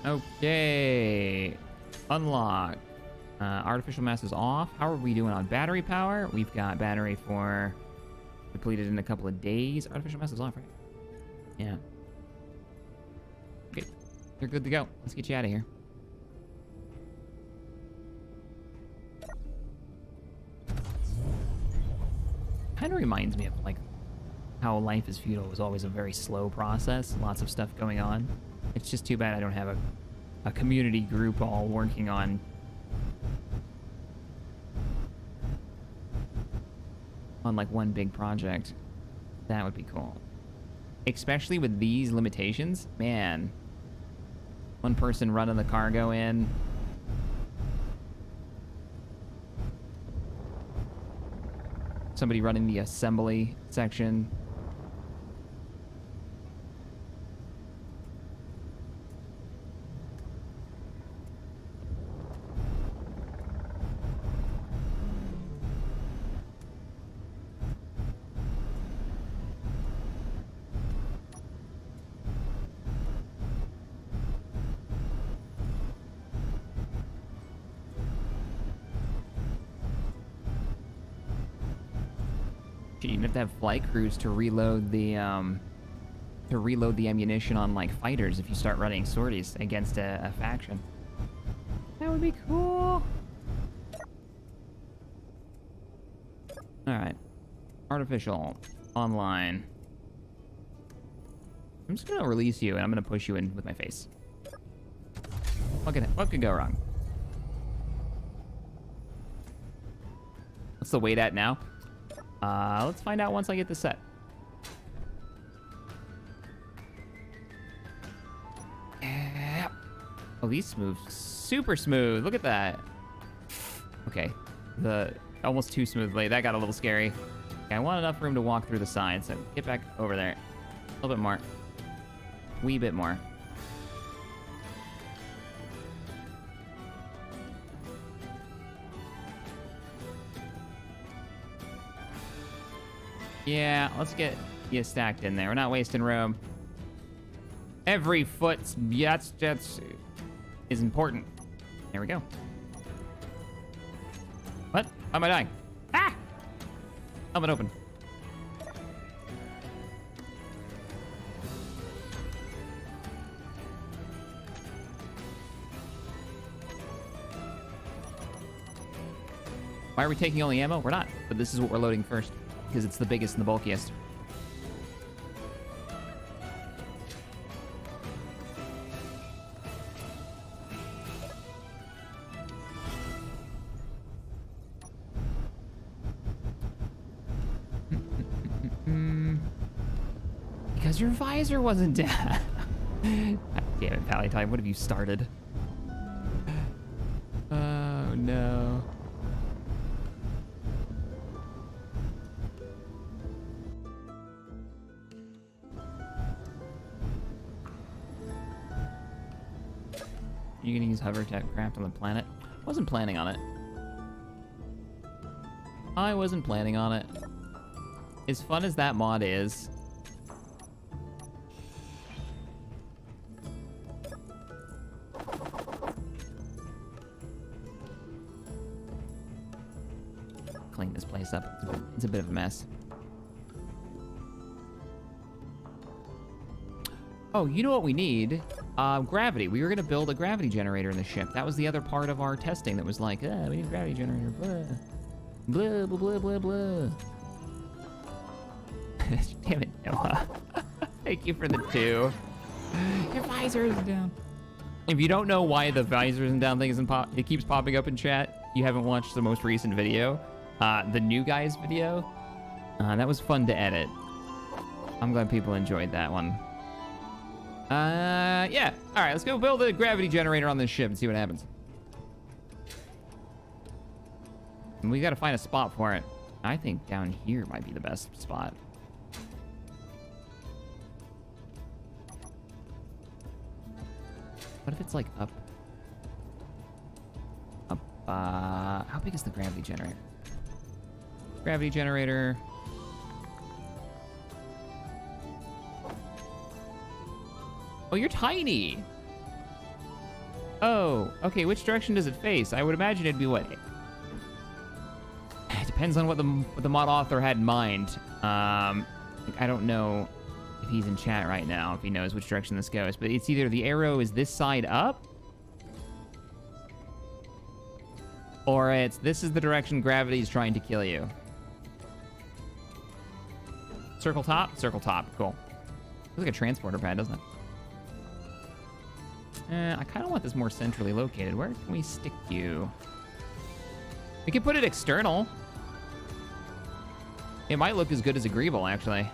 Okay. Unlock. Artificial mass is off. How are we doing on battery power? We've got battery for depleted in a couple of days. Artificial mass is off, right? Yeah. Okay. You're good to go. Let's get you out of here. Kind of reminds me of like how Life is Futile was always a very slow process. Lots of stuff going on. It's just too bad I don't have a community group all working on like one big project. That would be cool. Especially with these limitations, man. One person running the cargo in. Somebody running the assembly section. You have to have flight crews to reload the ammunition on like fighters if you start running sorties against a faction. That would be cool. All right, artificial online. I'm just gonna release you and I'm gonna push you in with my face. What could go wrong? What's the weight at now? Let's find out once I get this set. Yeah. Oh, these move super smooth. Look at that. Okay, almost too smoothly. That got a little scary. Okay, I want enough room to walk through the side, so get back over there. A little bit more. Wee bit more. Yeah, let's get you stacked in there. We're not wasting room. Every foot, that's is important. There we go. What? Why am I dying? Ah! Helmet open. Why are we taking only ammo? We're not, but this is what we're loading first. Because it's the biggest and the bulkiest. Because your visor wasn't down. Damn it, Pally Time, what have you started? Oh no. You gonna use hovercraft on the planet? Wasn't planning on it. I wasn't planning on it. As fun as that mod is. Clean this place up. It's a bit of a mess. Oh, you know what we need? Gravity. We were gonna build a gravity generator in the ship. That was the other part of our testing that was like, we need a gravity generator, blah. Blah, blah, blah, blah, blah. Damn it, Noah. Thank you for the 2. Your visor is down. If you don't know why the visor isn't down thing isn't it keeps popping up in chat, you haven't watched the most recent video. The new guys video. That was fun to edit. I'm glad people enjoyed that one. Yeah. All right, let's go build a gravity generator on this ship and see what happens. And we got to find a spot for it. I think down here might be the best spot. What if it's like up? How big is the gravity generator? Gravity generator. Oh, you're tiny. Oh, okay, which direction does it face? I would imagine it'd be what? It depends on what the mod author had in mind. I don't know if he's in chat right now, if he knows which direction this goes, but it's either the arrow is this side up, or this is the direction gravity is trying to kill you. Circle top? Circle top, cool. Looks like a transporter pad, doesn't it? I kind of want this more centrally located. Where can we stick you? We can put it external. It might look as good as agreeable, actually.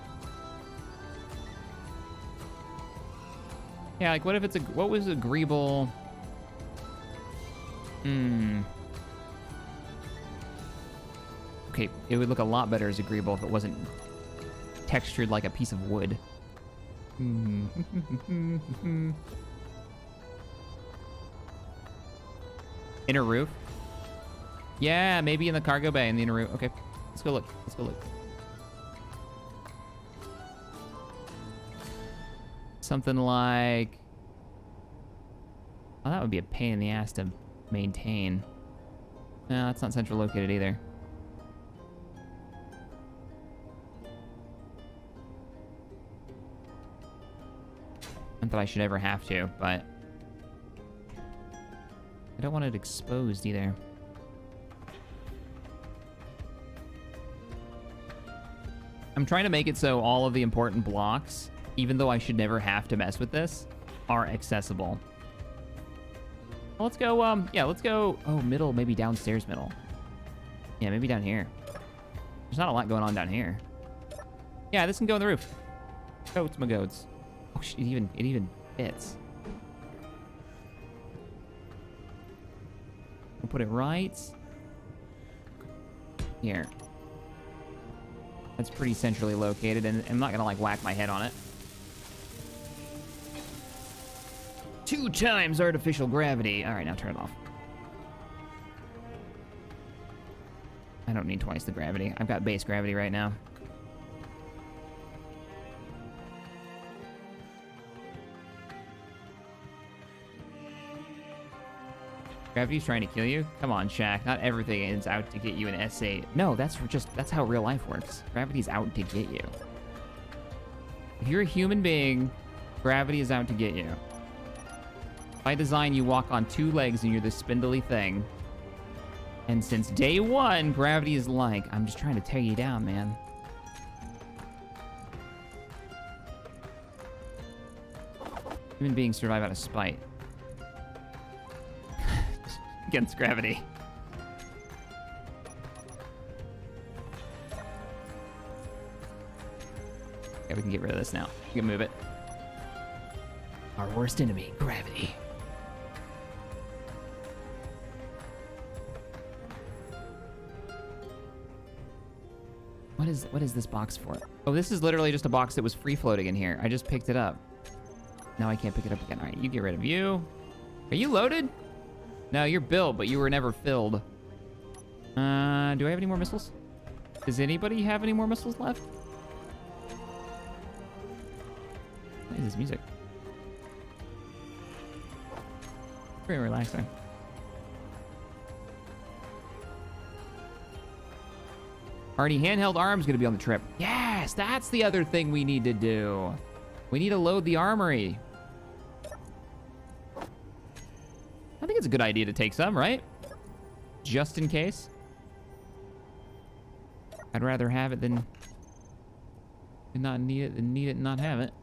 Yeah, like what if it's what was agreeable? Okay, it would look a lot better as agreeable if it wasn't textured like a piece of wood. Inner roof? Yeah, maybe in the cargo bay in the inner roof. Okay, let's go look. Let's go look. Something like... Oh, that would be a pain in the ass to maintain. No, that's not central located either. Not that I should ever have to, but... I don't want it exposed either. I'm trying to make it so all of the important blocks, even though I should never have to mess with this, are accessible. Well, let's go, yeah, let's go, oh, middle, maybe downstairs middle. Yeah, maybe down here. There's not a lot going on down here. Yeah, this can go on the roof. Goats, my goats. Oh, it even fits. We'll put it right here. That's pretty centrally located, and I'm not gonna like whack my head on it. 2 times artificial gravity. All right, now turn it off. I don't need twice the gravity. I've got base gravity right now. Gravity's trying to kill you? Come on, Shaq. Not everything is out to get you an S8. No, that's how real life works. Gravity's out to get you. If you're a human being, gravity is out to get you. By design, you walk on 2 legs and you're this spindly thing. And since day 1, gravity is like, I'm just trying to tear you down, man. Human beings survive out of spite. Against gravity. Okay, we can get rid of this now. We can move it. Our worst enemy, gravity. What is this box for? Oh, this is literally just a box that was free floating in here. I just picked it up. Now I can't pick it up again. All right, you get rid of you. Are you loaded? No, you're built, but you were never filled. Do I have any more missiles? Does anybody have any more missiles left? What is this music? Very relaxing. Arnie, handheld arm's gonna be on the trip. Yes, that's the other thing we need to do. We need to load the armory. I think it's a good idea to take some, right? Just in case. I'd rather have it than not need it than need it and not have it.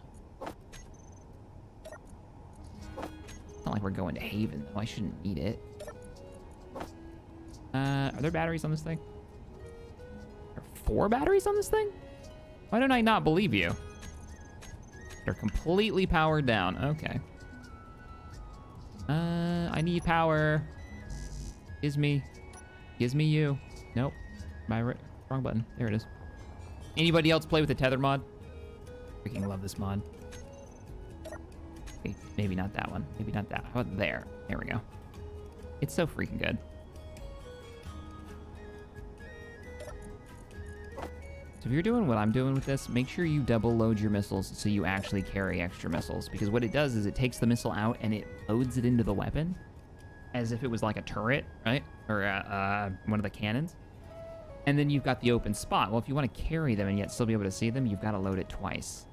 It's not like we're going to Haven, though. I shouldn't need it. Are there batteries on this thing? There are 4 batteries on this thing? Why don't I not believe you? They're completely powered down. Okay. I need power. Gives me you. Nope. Wrong button. There it is. Anybody else play with the tether mod? Freaking love this mod. Okay, maybe not that one. Maybe not that. How about there? There we go. It's so freaking good. So if you're doing what I'm doing with this, make sure you double load your missiles so you actually carry extra missiles. Because what it does is it takes the missile out and it loads it into the weapon. as if it was like a turret, right? Or one of the cannons. And then you've got the open spot. Well, if you want to carry them and yet still be able to see them, you've got to load it twice.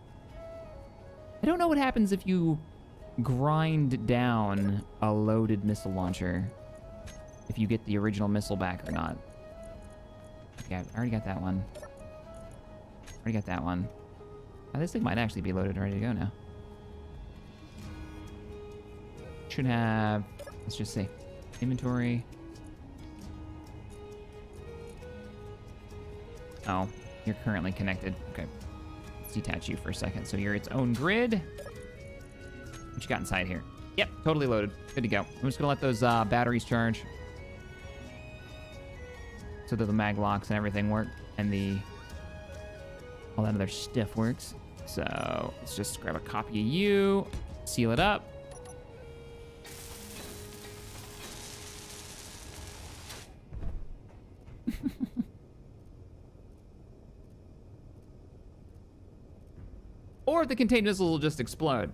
I don't know what happens if you grind down a loaded missile launcher, if you get the original missile back or not. Okay, I already got that one. Already got that one. Oh, this thing might actually be loaded and ready to go now. Should have, let's just see, inventory. Oh, you're currently connected. Okay, let's detach you for a second. So you're its own grid. What you got inside here? Yep, totally loaded. Good to go. I'm just gonna let those batteries charge so that the mag locks and everything work, and all that other stuff works. So let's just grab a copy of you, seal it up. Or the contained missiles will just explode.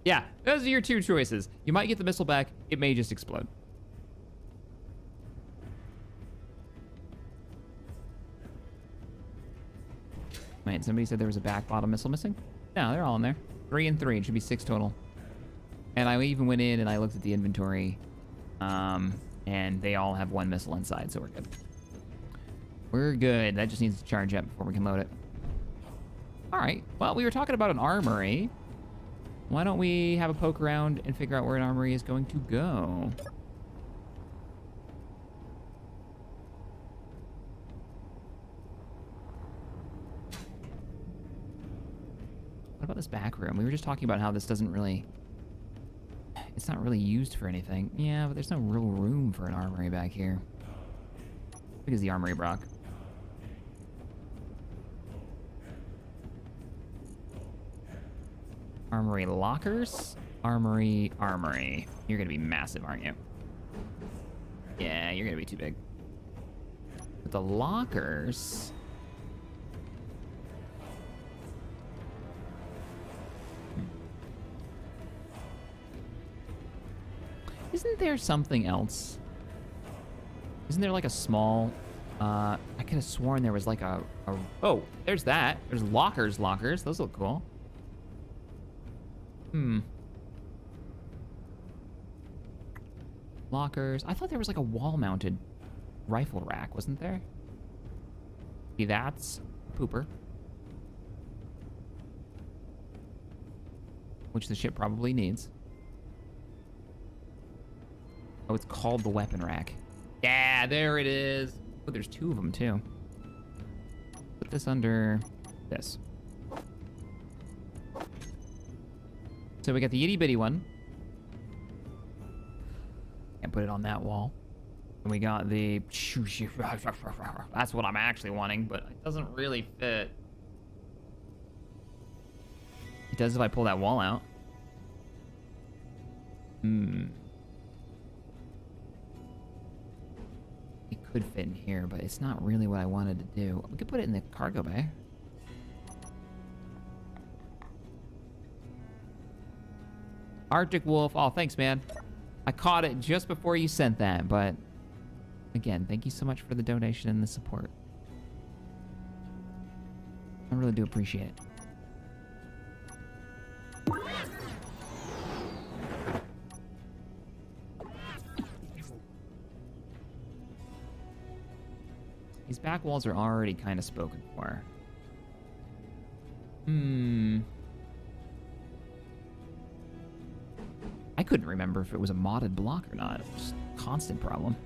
Yeah, those are your two choices. You might get the missile back, it may just explode. Wait, somebody said there was a back bottom missile missing? No, they're all in there. 3 and 3, it should be 6 total. And I even went in and I looked at the inventory, and they all have 1 missile inside, so we're good. We're good. That just needs to charge up before we can load it. All right, well, we were talking about an armory. Why don't we have a poke around and figure out where an armory is going to go? What about this back room? We were just talking about how this doesn't really... It's not really used for anything. Yeah, but there's no real room for an armory back here. Because the armory, Brock. Armory lockers? Armory. You're gonna be massive, aren't you? Yeah, you're gonna be too big. But the lockers... Isn't there something else? Isn't there like a small... I could have sworn there was like a... Oh, there's that. There's lockers. Those look cool. Lockers. I thought there was like a wall-mounted rifle rack, wasn't there? See, that's a pooper. Which the ship probably needs. Oh, it's called the weapon rack. Yeah, there it is. Oh, there's 2 of them, too. Put this under this. So we got the itty-bitty one. And put it on that wall. And we got the... That's what I'm actually wanting, but it doesn't really fit. It does if I pull that wall out. It could fit in here, but it's not really what I wanted to do. We could put it in the cargo bay. Arctic Wolf. Oh, thanks, man. I caught it just before you sent that, but again, thank you so much for the donation and the support. I really do appreciate it. These back walls are already kind of spoken for. I couldn't remember if it was a modded block or not. It was a constant problem.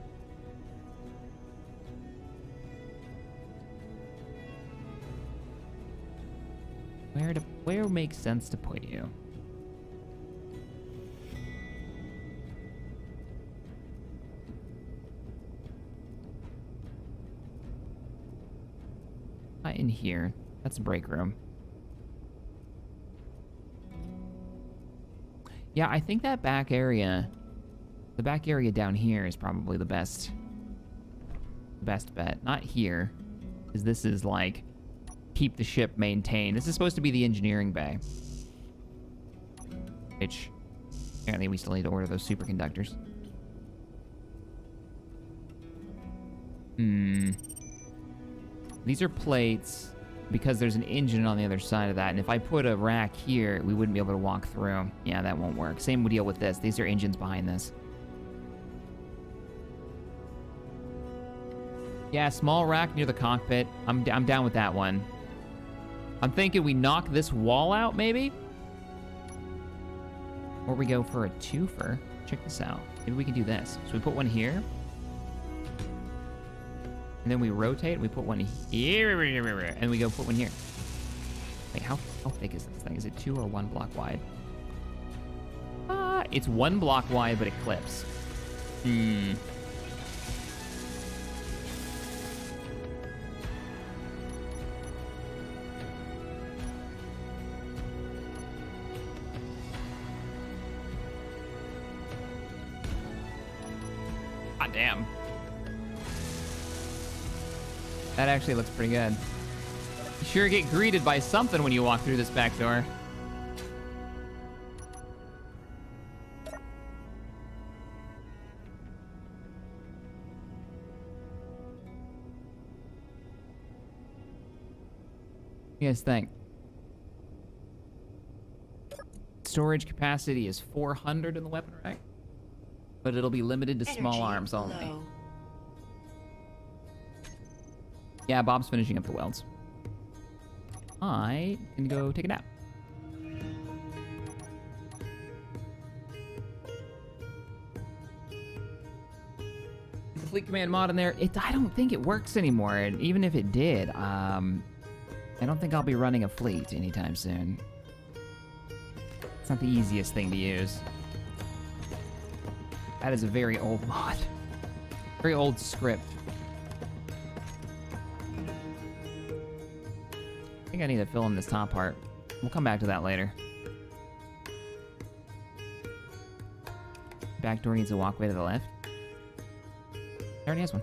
Where makes sense to put you? Not in here. That's a break room. Yeah, I think that back area, the back area down here is probably the best bet. Not here, because this is like, keep the ship maintained. This is supposed to be the engineering bay. Which, apparently we still need to order those superconductors. These are plates because there's an engine on the other side of that. And if I put a rack here, we wouldn't be able to walk through. Yeah, that won't work. Same deal with this. These are engines behind this. Yeah, small rack near the cockpit. I'm down with that one. I'm thinking we knock this wall out, maybe? Or we go for a twofer. Check this out. Maybe we can do this. So we put one here. And then we rotate, we put one here, and we go put one here. Wait, how thick is this thing? Is it 2 or 1 block wide? It's 1 block wide, but it clips. Ah, damn. That actually looks pretty good. You sure get greeted by something when you walk through this back door. What do you guys think? Storage capacity is 400 in the weapon rack, but it'll be limited to small arms only. Low. Yeah, Bob's finishing up the welds. I can go take a nap. The fleet command mod in there, I don't think it works anymore. And even if it did, I don't think I'll be running a fleet anytime soon. It's not the easiest thing to use. That is a very old mod. Very old script. I think I need to fill in this top part. We'll come back to that later. Back door needs a walkway to the left. It already has one.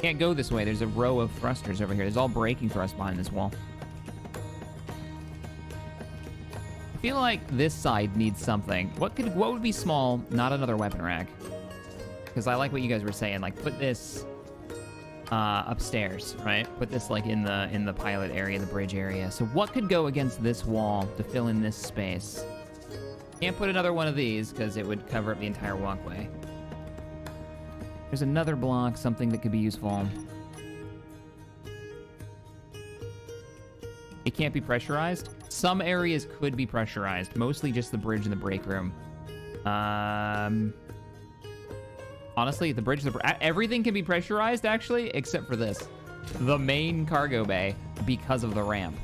Can't go this way. There's a row of thrusters over here. There's all braking thrust behind this wall. I feel like this side needs something. What would be small? Not another weapon rack. Because I like what you guys were saying. Like, put this upstairs, right? Put this like in the pilot area, the bridge area. So what could go against this wall to fill in this space? Can't put another one of these because it would cover up the entire walkway. There's another block, something that could be useful. It can't be pressurized. Some areas could be pressurized, mostly just the bridge and the break room. Honestly, the bridge, everything can be pressurized, actually, except for this. The main cargo bay, because of the ramp.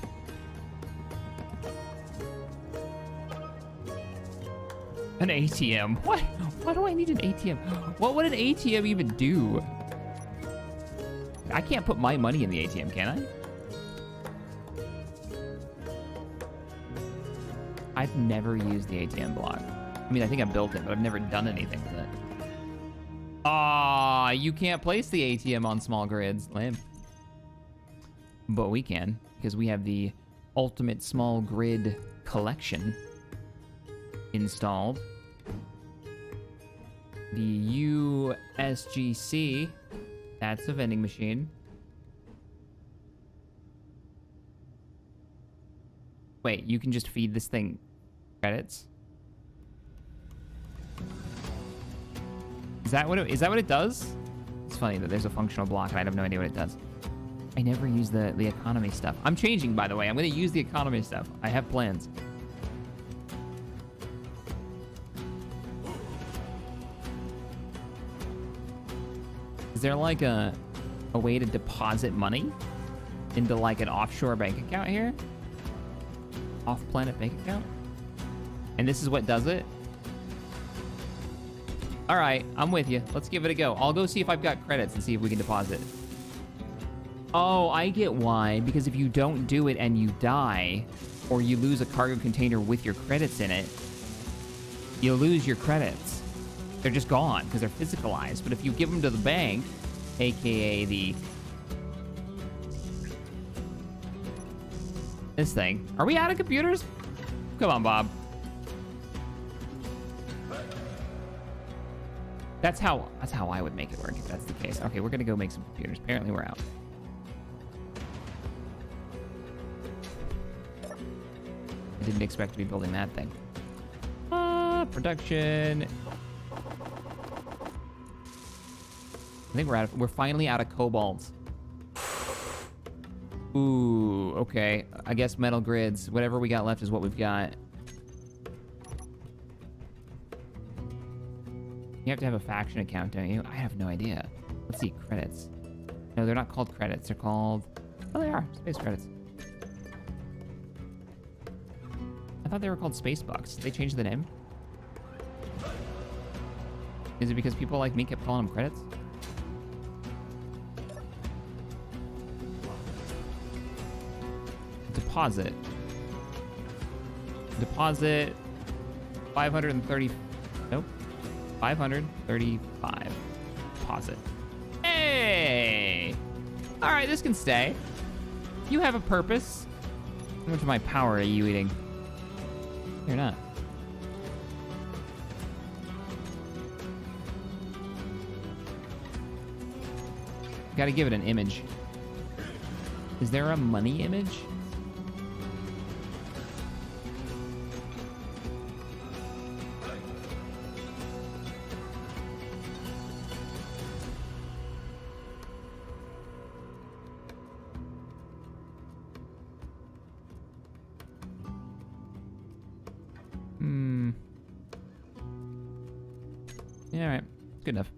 An ATM. What? Why do I need an ATM? What would an ATM even do? I can't put my money in the ATM, can I? I've never used the ATM block. I mean, I think I built it, but I've never done anything with it. Ah, you can't place the ATM on small grids. Lame. But we can, because we have the ultimate small grid collection installed. The USGC, that's a vending machine. Wait, you can just feed this thing credits? Is that what it does? It's funny that there's a functional block and I have no idea what it does. I never use the economy stuff. I'm changing, by the way. I'm going to use the economy stuff. I have plans. Is there like a way to deposit money into like an offshore bank account here? Off-planet bank account? And this is what does it? All right, I'm with you. Let's give it a go. I'll go see if I've got credits and see if we can deposit. Oh, I get why. Because if you don't do it and you die, or you lose a cargo container with your credits in it, you lose your credits. They're just gone because they're physicalized. But if you give them to the bank, aka this thing. Are we out of computers? Come on, Bob. That's how I would make it work if that's the case. Okay, we're gonna go make some computers. Apparently we're out. I didn't expect to be building that thing. Production. I think we're finally out of cobalt. Ooh, okay. I guess metal grids. Whatever we got left is what we've got. You have to have a faction account, don't you? I have no idea. Let's see, credits. No, they're not called credits. They're called... Oh, they are. Space credits. I thought they were called space bucks. Did they change the name? Is it because people like me kept calling them credits? Deposit. Deposit 530. Nope. 535. Deposit. Hey! All right, this can stay. You have a purpose. How much of my power are you eating? You're not. Gotta give it an image. Is there a money image? Yeah, all right. Good enough.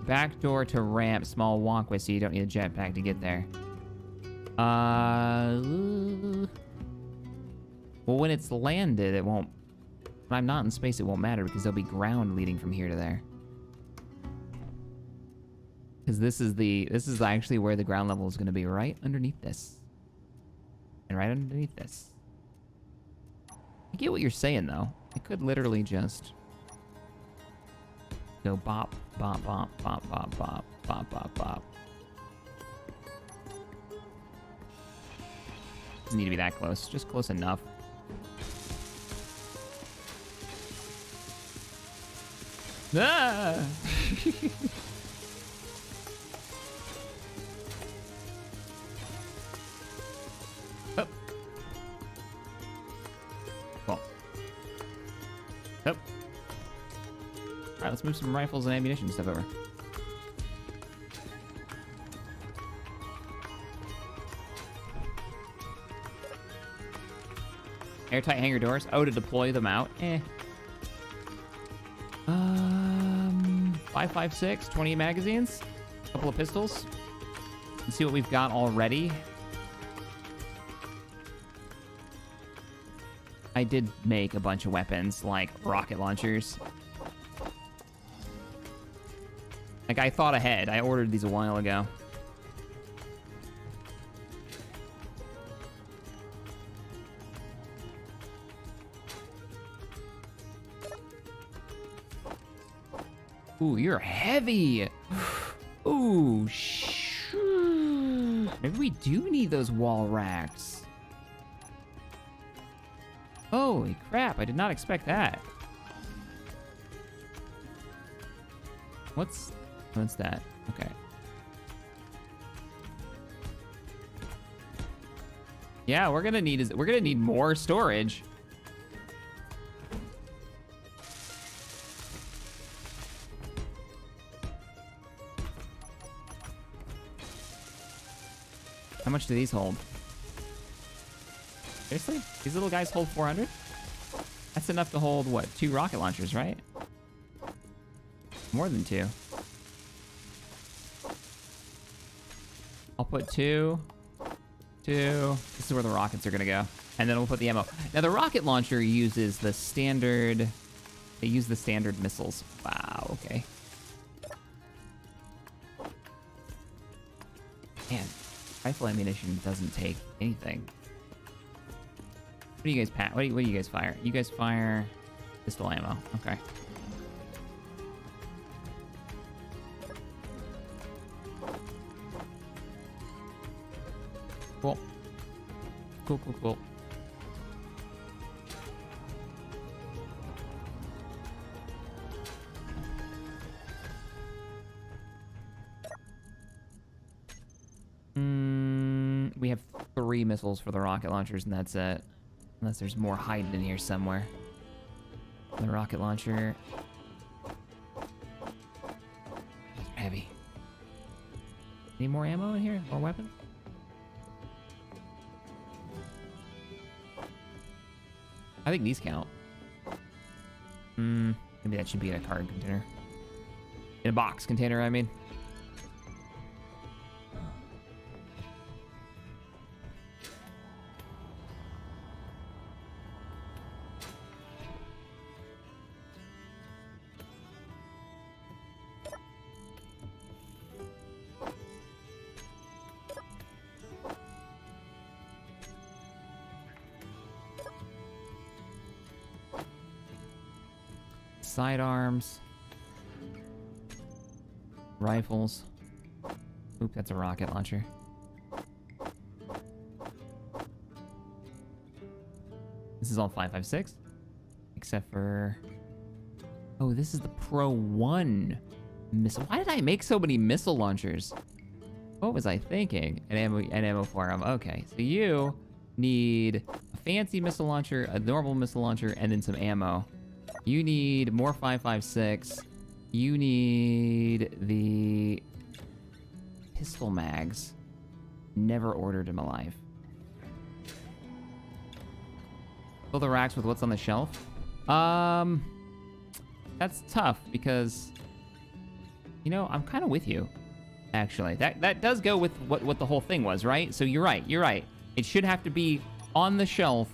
Back door to ramp, small walkway, so you don't need a jetpack to get there. Well, when it's landed, it won't... When I'm not in space, it won't matter because there'll be ground leading from here to there. Because this is actually where the ground level is going to be, right underneath this. And right underneath this. I get what you're saying, though. I could literally just go bop, bop, bop, bop, bop, bop, bop, bop, bop. Doesn't need to be that close. Just close enough. Ah! Oh. Cool. Oh. All right, let's move some rifles and ammunition stuff over. Airtight hangar doors. Oh, to deploy them out. 5.56, 20 magazines, a couple of pistols. Let's see what we've got already. I did make a bunch of weapons, like rocket launchers. Like, I thought ahead. I ordered these a while ago. Ooh, you're heavy. Ooh, maybe we do need those wall racks. Holy crap, I did not expect that. What's that? Okay. Yeah, we're gonna need more storage. How much do these hold? Seriously? These little guys hold 400? That's enough to hold, what, 2 rocket launchers, right? More than 2. I'll put 2. This is where the rockets are gonna go. And then we'll put the ammo. Now, the rocket launcher uses the standard... They use the standard missiles. Wow, okay. Man. Rifle ammunition doesn't take anything. What do you guys What do you guys fire? You guys fire pistol ammo. Okay. Cool. Cool. We have 3 missiles for the rocket launchers, and that's it. Unless there's more hiding in here somewhere. The rocket launcher. Those are heavy. Need more ammo in here? More weapons? I think these count. Maybe that should be in a card container. In a box container, I mean. Sidearms. Rifles. Oop, that's a rocket launcher. This is all 5.56. Except for... Oh, this is the Pro 1 missile. Why did I make so many missile launchers? What was I thinking? An ammo forearm. Okay, so you need a fancy missile launcher, a normal missile launcher, and then some ammo. You need more 5.56. You need the pistol mags. Never ordered in my life. Fill the racks with what's on the shelf. That's tough because, you know, I'm kind of with you. Actually, that does go with what the whole thing was, right? So you're right. You're right. It should have to be on the shelf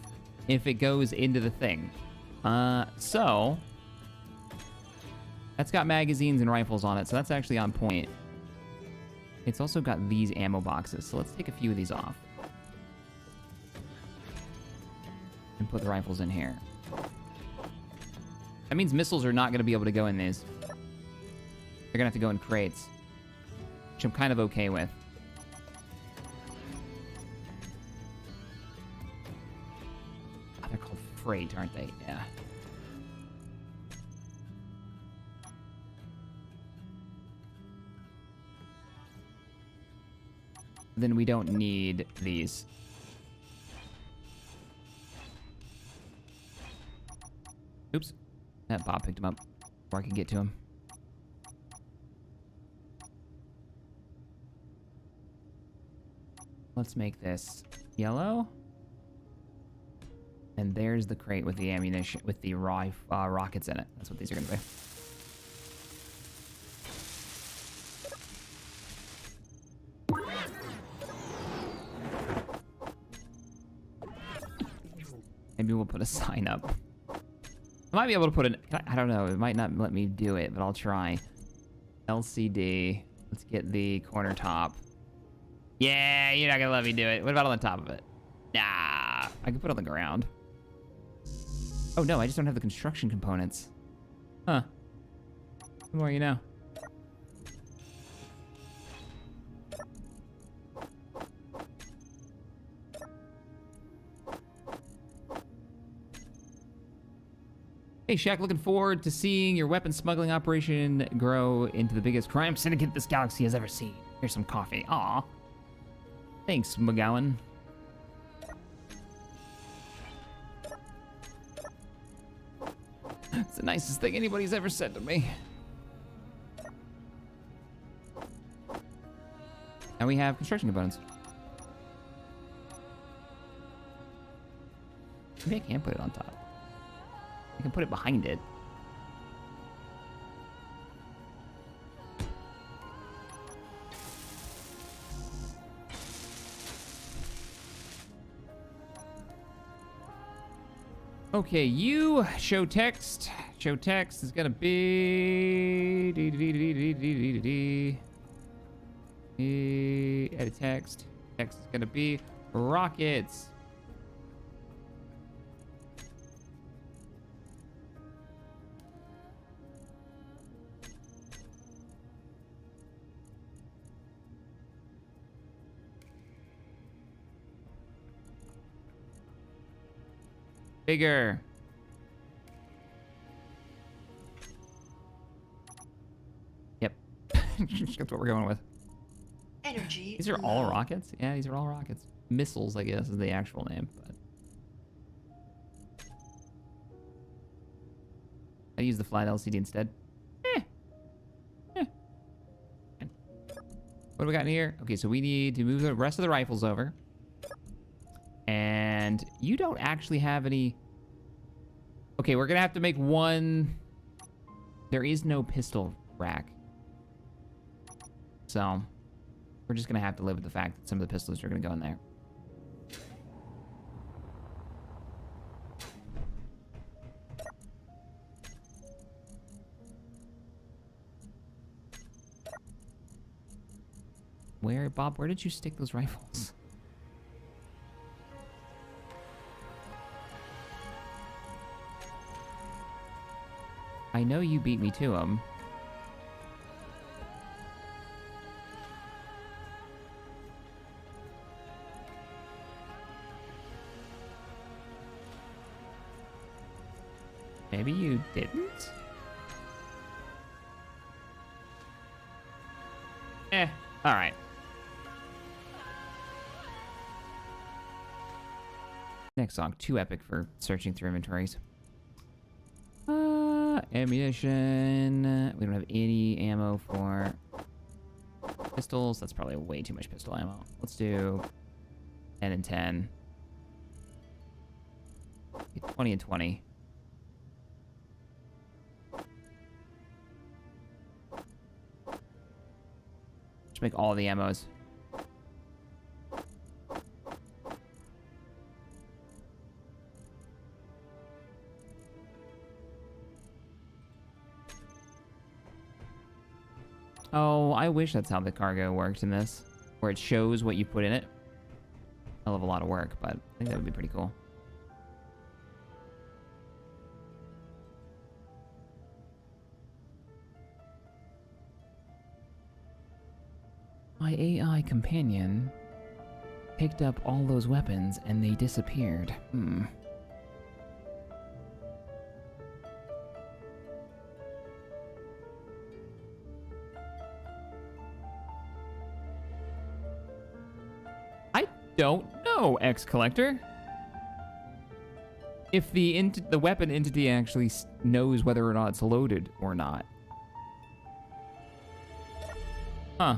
if it goes into the thing. So that's got magazines and rifles on it, so that's actually on point. It's also got these ammo boxes, so let's take a few of these off. And put the rifles in here. That means missiles are not going to be able to go in these. They're going to have to go in crates, which I'm kind of okay with. Oh, they're called freight, aren't they? Yeah. Then we don't need these. Oops. That Bob picked him up before I could get to him. Let's make this yellow. And there's the crate with the ammunition, with the rockets in it. That's what these are going to be. Maybe we'll put a sign up. I might be able to put an... I don't know. It might not let me do it, but I'll try. LCD. Let's get the corner top. Yeah, you're not going to let me do it. What about on the top of it? Nah. I can put it on the ground. Oh, no. I just don't have the construction components. Huh. The more you know. Hey, Shaq, looking forward to seeing your weapon smuggling operation grow into the biggest crime syndicate this galaxy has ever seen. Here's some coffee. Aw. Thanks, McGowan. It's the nicest thing anybody's ever said to me. Now we have construction components. Maybe I can put it on top. I can put it behind it. Okay, you show text. Show text is gonna be edit text. Text is gonna be rockets. Bigger. Yep. That's what we're going with. Energy These are all rockets? Yeah, these are all rockets. Missiles, I guess, is the actual name. But I use the flat LCD instead. Eh. Eh. What do we got in here? Okay, so we need to move the rest of the rifles over. And you don't actually have any... Okay, we're gonna have to make one... There is no pistol rack. So, we're just gonna have to live with the fact that some of the pistols are gonna go in there. Bob, where did you stick those rifles? I know you beat me to them. Maybe you didn't? Alright. Next song, too epic for searching through inventories. Ammunition. We don't have any ammo for pistols. That's probably way too much pistol ammo. Let's do 10 and 10. 20 and 20. Just make all the ammos. Oh, I wish that's how the cargo worked in this, where it shows what you put in it. Hell of a lot of work, but I think that would be pretty cool. My AI companion picked up all those weapons and they disappeared. Don't know, X-Collector. If the weapon entity actually knows whether or not it's loaded or not. Huh.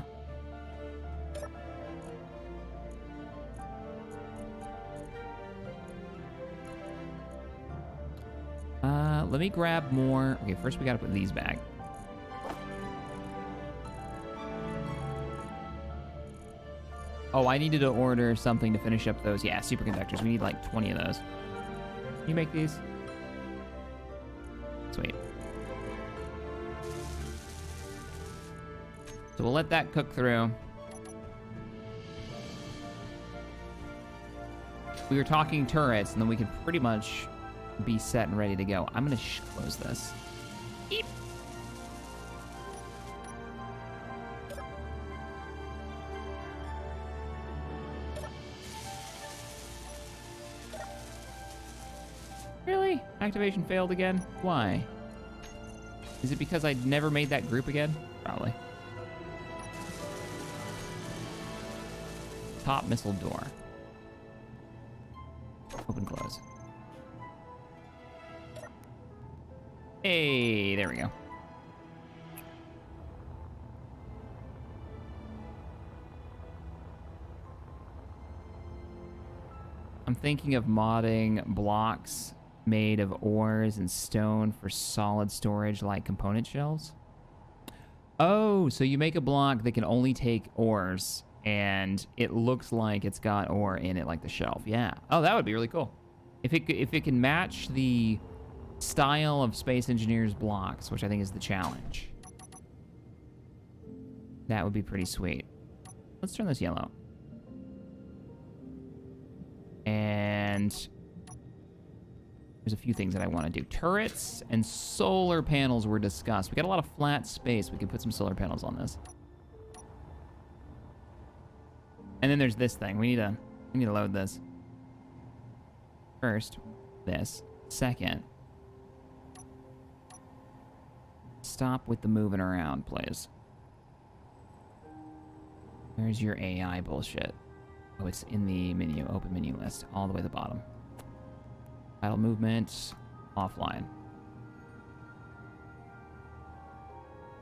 Let me grab more. Okay, first we gotta put these back. Oh, I needed to order something to finish up those. Yeah, superconductors. We need like 20 of those. Can you make these? Sweet. So we'll let that cook through. We were talking turrets, and then we can pretty much be set and ready to go. I'm gonna close this. Eep. Really? Activation failed again? Why? Is it because I never made that group again? Probably. Top missile door. Open, close. Hey, there we go. I'm thinking of modding blocks made of ores and stone for solid storage like component shelves. Oh, so you make a block that can only take ores and it looks like it's got ore in it like the shelf. Yeah. Oh, that would be really cool. If it can match the style of Space Engineers blocks, which I think is the challenge. That would be pretty sweet. Let's turn this yellow. And there's a few things that I want to do. Turrets and solar panels were discussed. We got a lot of flat space. We can put some solar panels on this. And then there's this thing. We need to load this. First, this. Second, stop with the moving around, please. Where's your AI bullshit? Oh, it's in the menu, open menu list, all the way to the bottom. Idle movement, offline.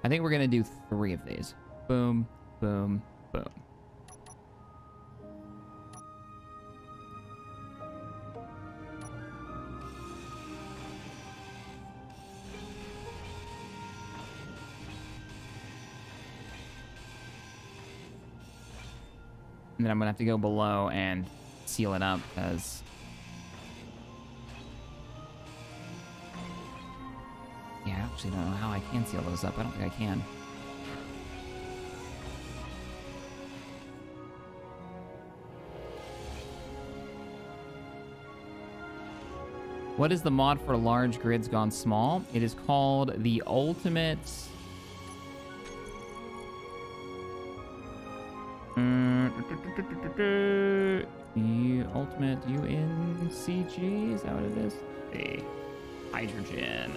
I think we're gonna do 3 of these. Boom, boom, boom. And then I'm gonna have to go below and seal it up, because yeah, I actually don't know how I can seal those up. I don't think I can. What is the mod for large grids gone small? It is called the Ultimate... Ultimate UNCG? Is that what it is? Hey, hydrogen.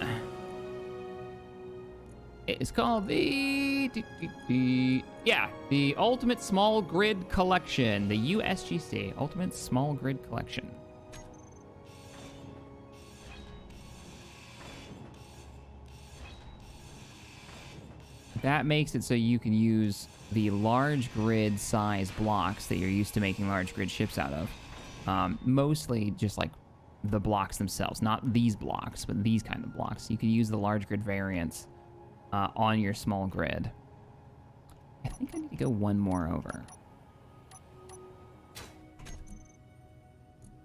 It's called the... Yeah, the Ultimate Small Grid Collection. The USGC. Ultimate Small Grid Collection. That makes it so you can use the large grid size blocks that you're used to making large grid ships out of. Mostly just like the blocks themselves, not these blocks, but these kind of blocks. You can use the large grid variants on your small grid. I think I need to go one more over.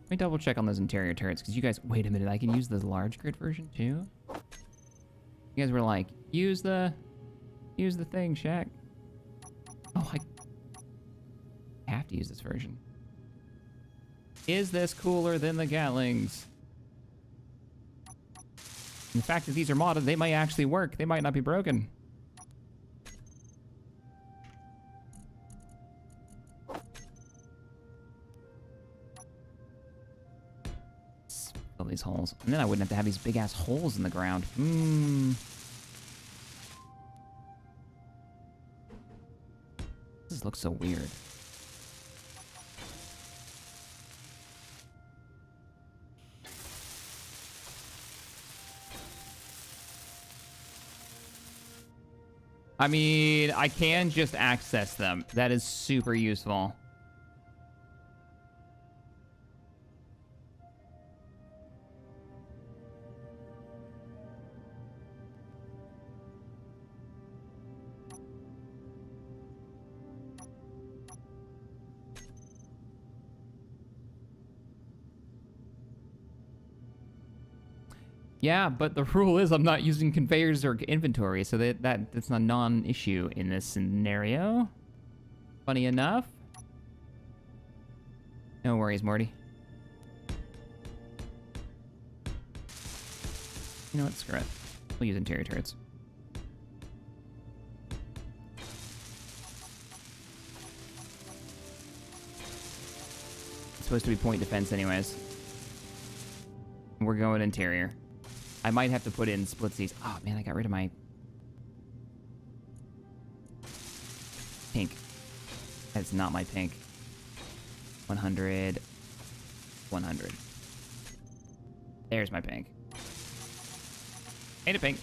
Let me double check on those interior turrets, because you guys, wait a minute, I can use the large grid version too? You guys were like, use the thing, Shaq. Oh, I have to use this version. Is this cooler than the Gatlings? And the fact that these are modded, they might actually work. They might not be broken. Fill these holes. And then I wouldn't have to have these big-ass holes in the ground. This looks so weird. I mean, I can just access them. That is super useful. Yeah, but the rule is I'm not using conveyors or inventory, so that's a non-issue in this scenario. Funny enough. No worries, Morty. You know what? Screw it. We'll use interior turrets. It's supposed to be point defense anyways. We're going interior. I might have to put in splitsies. Oh, man, I got rid of my pink. That's not my pink. 100. 100. There's my pink. Ain't a pink.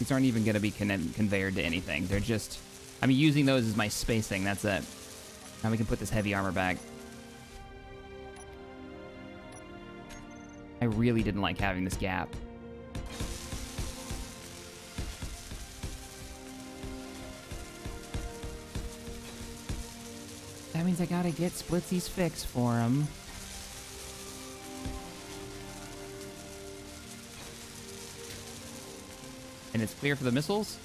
These aren't even going to be conveyed to anything. They're just... I'm using those as my spacing. That's it. Now we can put this heavy armor back. I really didn't like having this gap. That means I gotta get splitsies fixed for him. And it's clear for the missiles?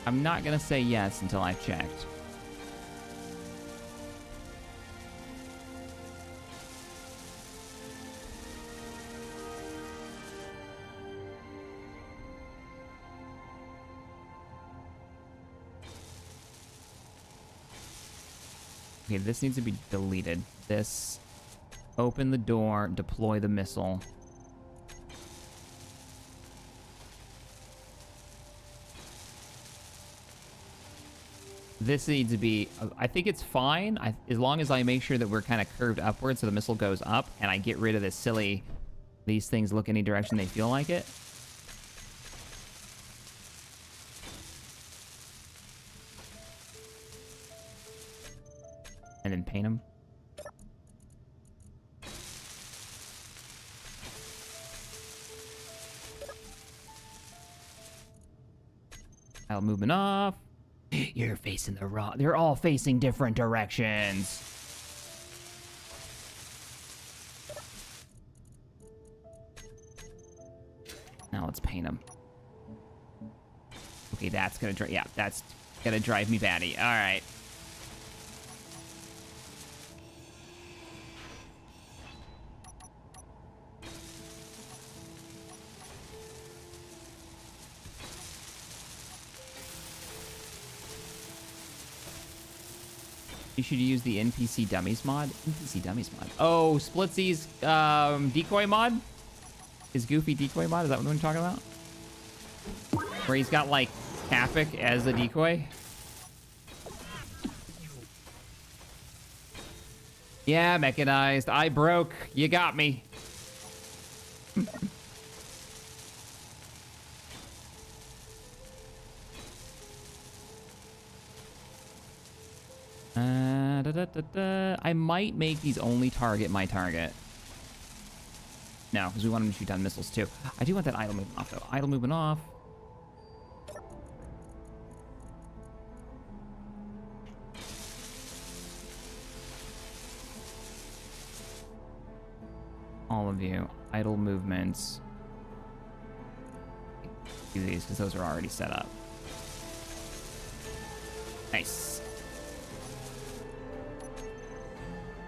I'm not gonna say yes until I've checked. Okay, this needs to be deleted. This, open the door, deploy the missile. This needs to be, I think it's fine, as long as I make sure that we're kind of curved upwards so the missile goes up, and I get rid of this silly, these things look any direction they feel like it. And then paint them. I'll movement off. You're facing the wrong. They're all facing different directions. Now let's paint them. Okay, that's gonna drive. Yeah, that's gonna drive me batty. All right. You should use the NPC Dummies mod. NPC Dummies mod. Oh, Splitsy's decoy mod? His goofy decoy mod? Is that what we're talking about? Where he's got, like, Kapik as the decoy? Yeah, mechanized. I broke. You got me. I might make these only target my target. No, because we want them to shoot down missiles too. I do want that idle movement off though. Idle movement off. All of you. Idle movements. Do these because those are already set up. Nice.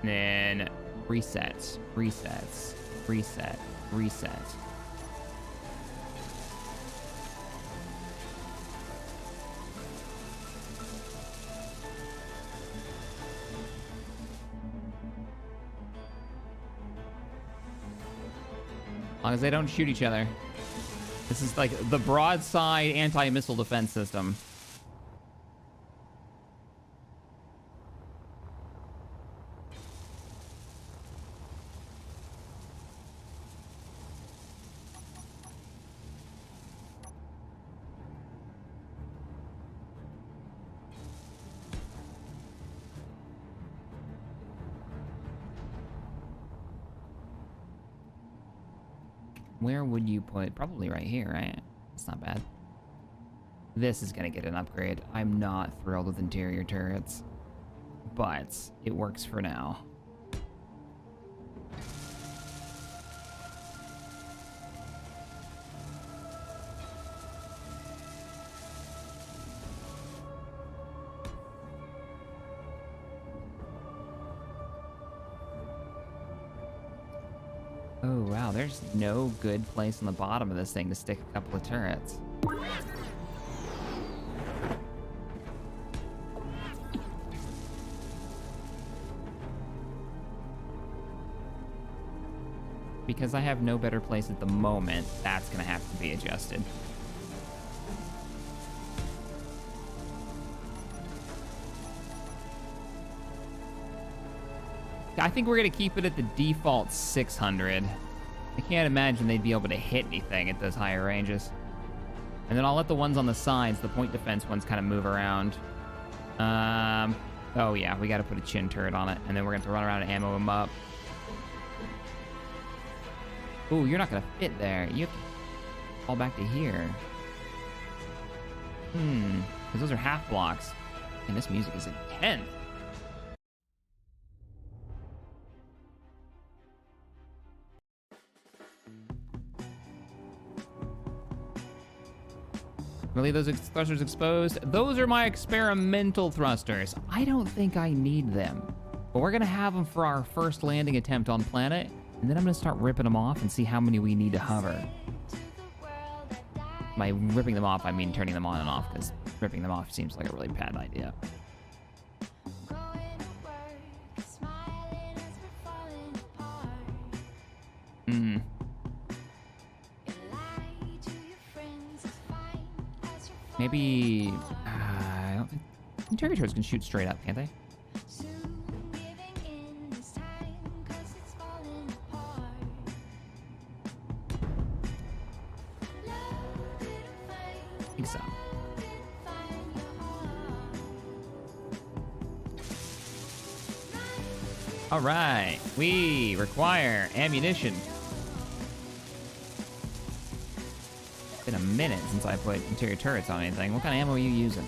Then resets, resets, reset, reset. As long as they don't shoot each other. This is like the broadside anti-missile defense system. Where would you put? Probably right here, right? It's not bad. This is gonna get an upgrade. I'm not thrilled with interior turrets, but it works for now. Oh, wow, there's no good place on the bottom of this thing to stick a couple of turrets. Because I have no better place at the moment, that's gonna have to be adjusted. I think we're gonna keep it at the default 600. I can't imagine they'd be able to hit anything at those higher ranges. And then I'll let the ones on the sides, the point defense ones, kind of move around. Oh yeah, we gotta put a chin turret on it, and then we're gonna have to run around and ammo them up. Ooh, you're not gonna fit there. You have to fall back to here. Because those are half blocks. And this music is intense. Really, those thrusters exposed? Those are my experimental thrusters. I don't think I need them. But we're gonna have them for our first landing attempt on planet, and then I'm gonna start ripping them off and see how many we need to hover. By ripping them off, I mean turning them on and off, because ripping them off seems like a really bad idea. Maybe... I don't think... Interior turrets can shoot straight up, can't they? I think so. All right, we require ammunition. It's been a minute since I put interior turrets on anything. What kind of ammo are you using?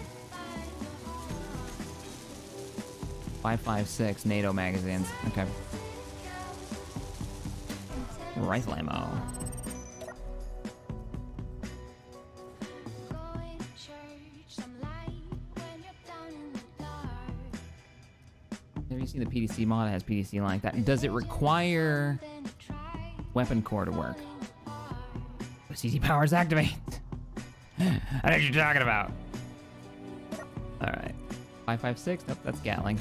5.56 NATO magazines. Okay. Rifle ammo. Have you seen the PDC mod? It has PDC like that. Does it require weapon core to work? CC powers activate. I know what you're talking about. All right. 5.56. Nope, that's Gatling.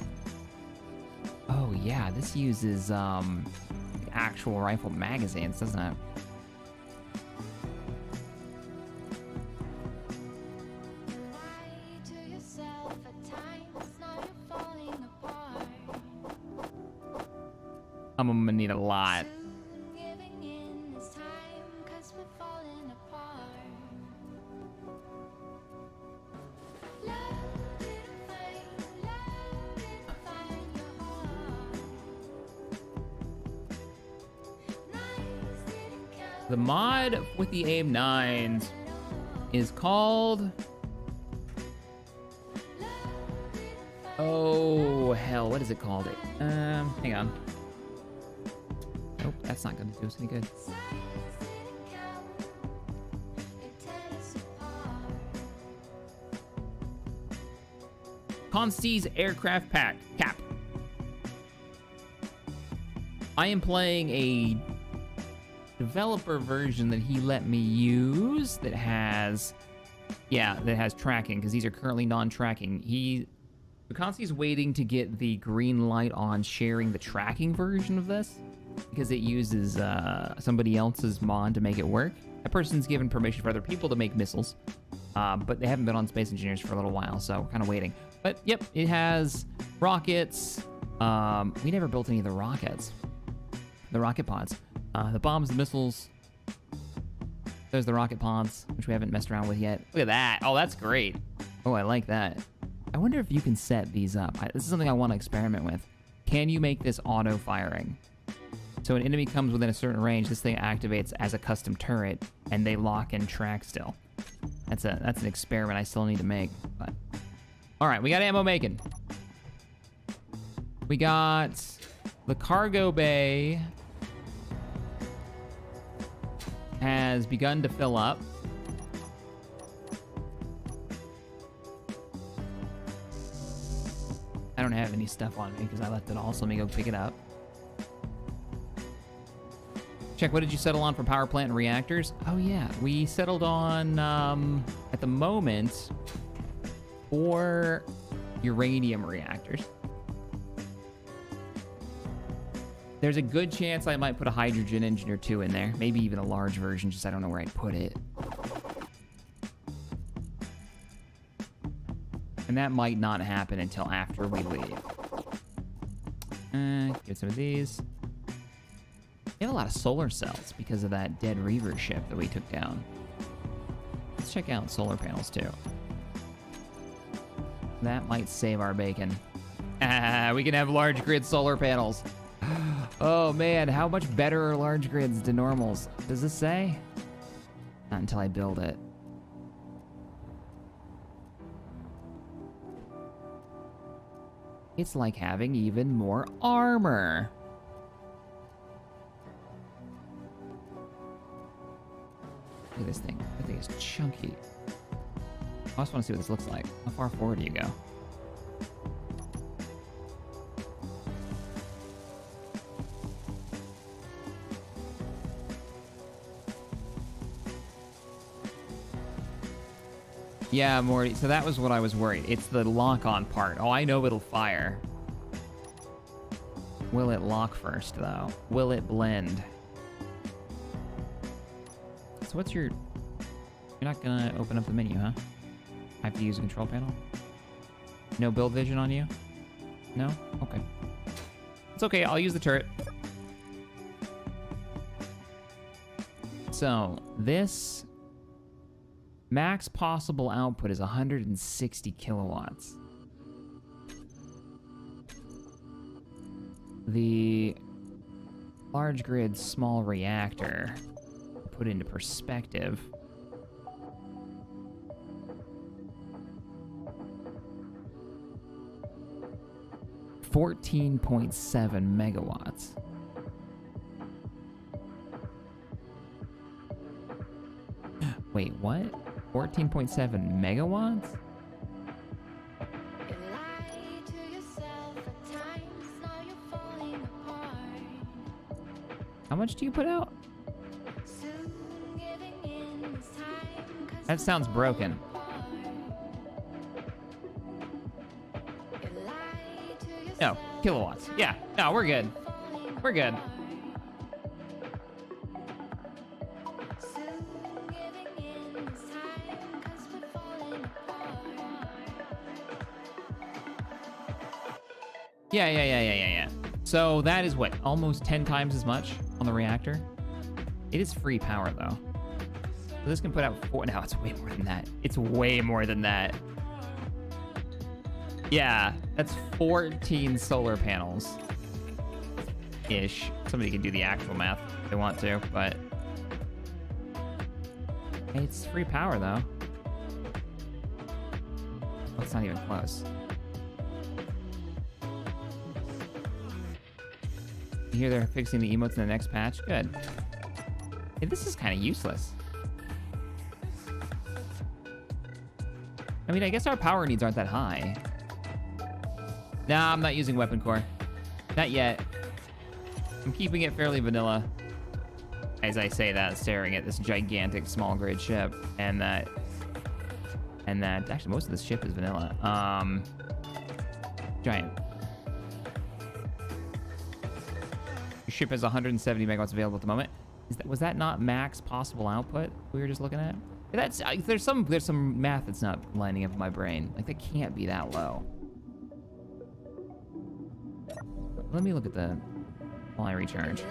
Oh yeah, this uses actual rifle magazines, doesn't it? I'm gonna need a lot. The mod with the AIM-9s is called... Oh, hell, what is it called? Hang on. Nope, that's not gonna do us any good. Consti's Aircraft Pack Cap. I am playing a developer version that he let me use that has, tracking, because these are currently non-tracking. Consti's waiting to get the green light on sharing the tracking version of this, because it uses somebody else's mod to make it work. That person's given permission for other people to make missiles, but they haven't been on Space Engineers for a little while, so we're kind of waiting. But yep, it has rockets. We never built any of the rockets, the rocket pods. The bombs, the missiles. There's the rocket pods, which we haven't messed around with yet. Look at that. Oh, that's great. Oh, I like that. I wonder if you can set these up. This is something I want to experiment with. Can you make this auto-firing? So an enemy comes within a certain range, this thing activates as a custom turret, and they lock and track still. That's an experiment I still need to make. But all right, we got ammo making. We got the cargo bay has begun to fill up. I don't have any stuff on me because I left it all, so let me go pick it up. Check, what did you settle on for power plant and reactors? Oh yeah, we settled on, at the moment, 4 uranium reactors. There's a good chance I might put a hydrogen engine or 2 in there. Maybe even a large version, just I don't know where I'd put it. And that might not happen until after we leave. Get some of these. We have a lot of solar cells because of that dead Reaver ship that we took down. Let's check out solar panels too. That might save our bacon. We can have large grid solar panels. Oh man, how much better are large grids than normals? Does this say? Not until I build it. It's like having even more armor. Look at this thing. That thing is chunky. I just want to see what this looks like. How far forward do you go? Yeah, Morty. So that was what I was worried. It's the lock-on part. Oh, I know it'll fire. Will it lock first, though? Will it blend? So what's your... You're not gonna open up the menu, huh? I have to use a control panel. No build vision on you? No? Okay. It's okay, I'll use the turret. So, this max possible output is 160 kilowatts. The large grid small reactor, put into perspective, 14.7 megawatts. Wait, what? 14.7 megawatts? How much do you put out? That sounds broken. No, kilowatts. Yeah, no, we're good. We're good. Yeah. So that is what, almost 10 times as much on the reactor? It is free power though. So this can put out four, no, it's way more than that. It's way more than that. Yeah, that's 14 solar panels. Ish. Somebody can do the actual math if they want to, but it's free power though. Oh, it's not even close. You hear they're fixing the emotes in the next patch? Good. Hey, this is kind of useless. I mean, I guess our power needs aren't that high. Nah, I'm not using weapon core. Not yet. I'm keeping it fairly vanilla. As I say that, staring at this gigantic small grid ship. And that, actually most of this ship is vanilla. Giant. Your ship has 170 megawatts available at the moment. Was that not max possible output we were just looking at? That's there's some math that's not lining up in my brain. Like that can't be that low. Let me look at the while I recharge.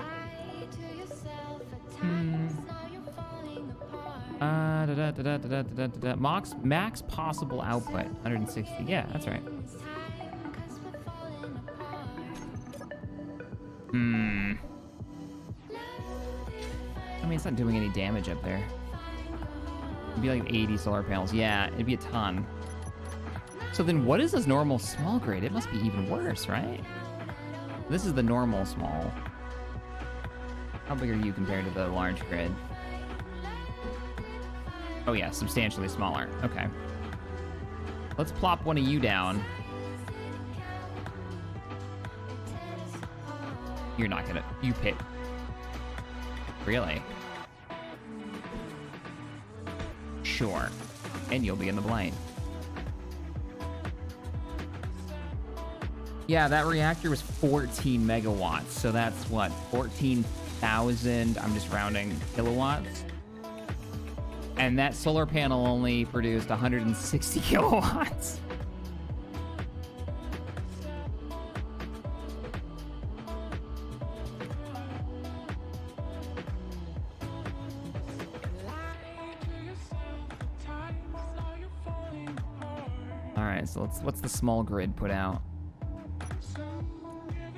Max possible output 160. Yeah, that's right. I mean, it's not doing any damage up there. It'd be like 80 solar panels. Yeah, it'd be a ton. So then what is this normal small grid? It must be even worse, right? This is the normal small. How big are you compared to the large grid? Oh yeah, substantially smaller. Okay. Let's plop one of you down. You're not gonna... You pick. Really? Sure. And you'll be in the blind. Yeah, that reactor was 14 megawatts. So that's what? 14,000, I'm just rounding, kilowatts? And that solar panel only produced 160 kilowatts. Alright, so what's the small grid put out?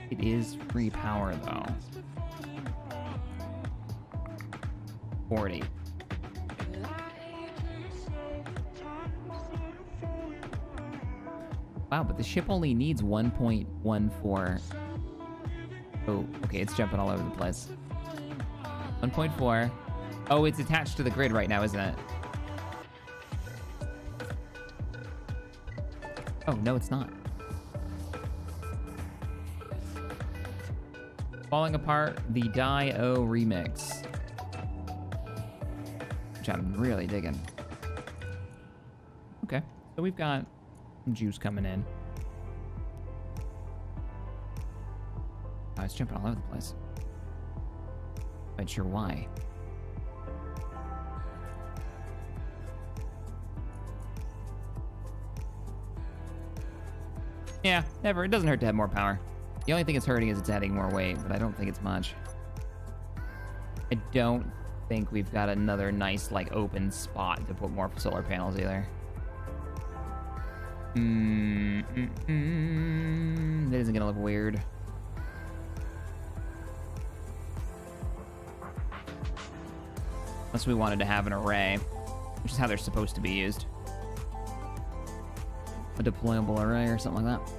It is free power though. 40. Wow, but the ship only needs 1.14. Oh, okay, it's jumping all over the place. 1.4. Oh, it's attached to the grid right now, isn't it? Oh, no, it's not. Falling Apart, the Die-O remix. Which I'm really digging. Okay, so we've got some juice coming in. Oh, it's jumping all over the place. Not sure why. Yeah, never. It doesn't hurt to have more power. The only thing it's hurting is it's adding more weight, but I don't think it's much. I don't think we've got another nice, like, open spot to put more solar panels either. That isn't gonna look weird. Unless we wanted to have an array, which is how they're supposed to be used. A deployable array or something like that.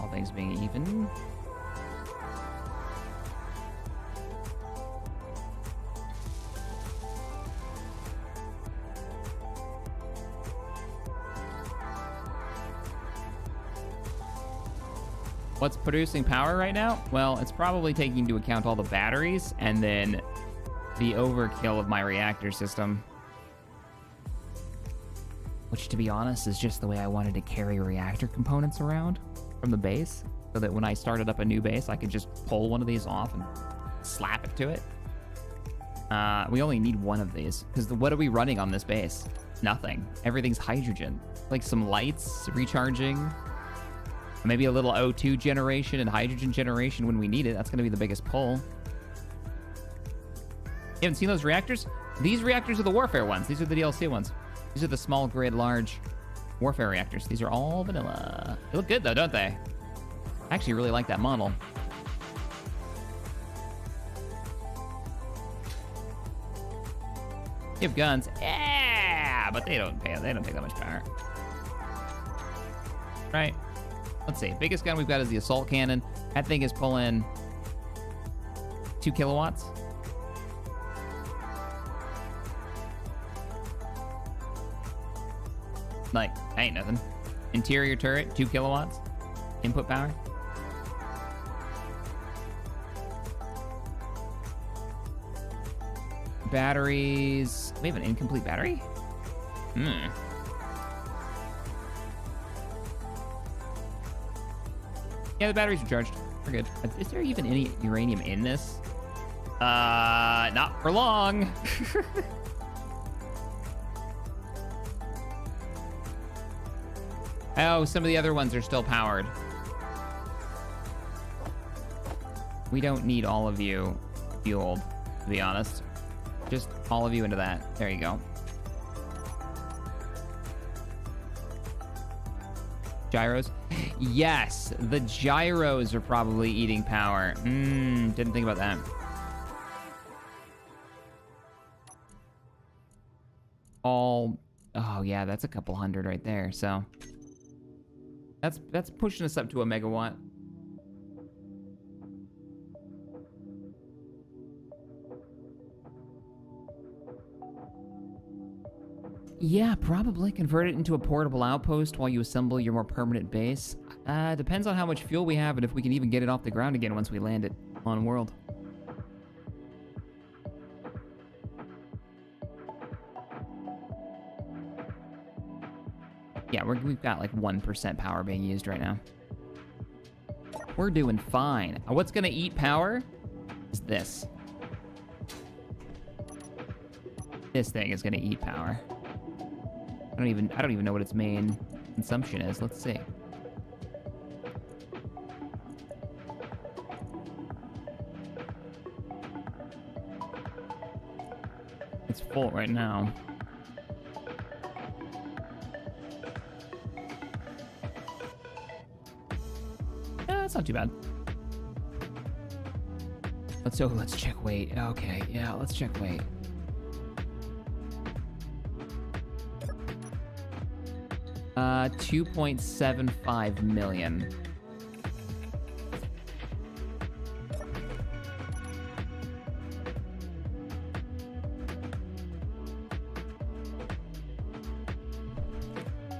All things being even. What's producing power right now? Well, it's probably taking into account all the batteries and then the overkill of my reactor system. Which, to be honest, is just the way I wanted to carry reactor components around from the base, so that when I started up a new base, I could just pull one of these off and slap it to it. We only need one of these, because what are we running on this base? Nothing. Everything's hydrogen. Like some lights recharging. Maybe a little O2 generation and hydrogen generation when we need it. That's going to be the biggest pull. You haven't seen those reactors? These reactors are the warfare ones. These are the DLC ones. These are the small grid, large warfare reactors. These are all vanilla. They look good, though, don't they? I actually really like that model. You have guns. Yeah, but they don't take that much power. Right. Let's see. Biggest gun we've got is the assault cannon. That thing is pulling 2 kilowatts. Like, that ain't nothing. Interior turret, 2 kilowatts. Input power. Batteries. We have an incomplete battery? Yeah, the batteries are charged. We're good. Is there even any uranium in this? Not for long. Oh, some of the other ones are still powered. We don't need all of you fueled, to be honest. Just all of you into that. There you go. Gyros? Yes, the gyros are probably eating power. Didn't think about that. Oh yeah, that's a couple hundred right there, so. That's pushing us up to a megawatt. Yeah, probably. Convert it into a portable outpost while you assemble your more permanent base. Depends on how much fuel we have and if we can even get it off the ground again once we land it on world. Yeah, we've got like 1% power being used right now. We're doing fine. What's gonna eat power is this. This thing is gonna eat power. I don't even know what its main consumption is. Let's see. It's full right now. That's not too bad. Let's check weight. Okay, yeah, let's check weight. Uh, 2.75 million.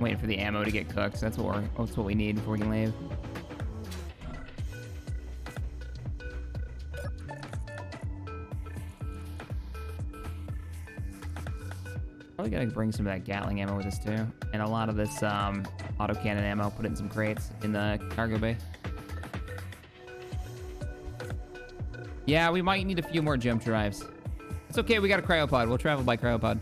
Waiting for the ammo to get cooked. That's what we need before we can leave. Probably gotta bring some of that Gatling ammo with us too, and a lot of this autocannon ammo. Put it in some crates in the cargo bay. Yeah, we might need a few more jump drives. It's okay, we got a cryopod. We'll travel by cryopod.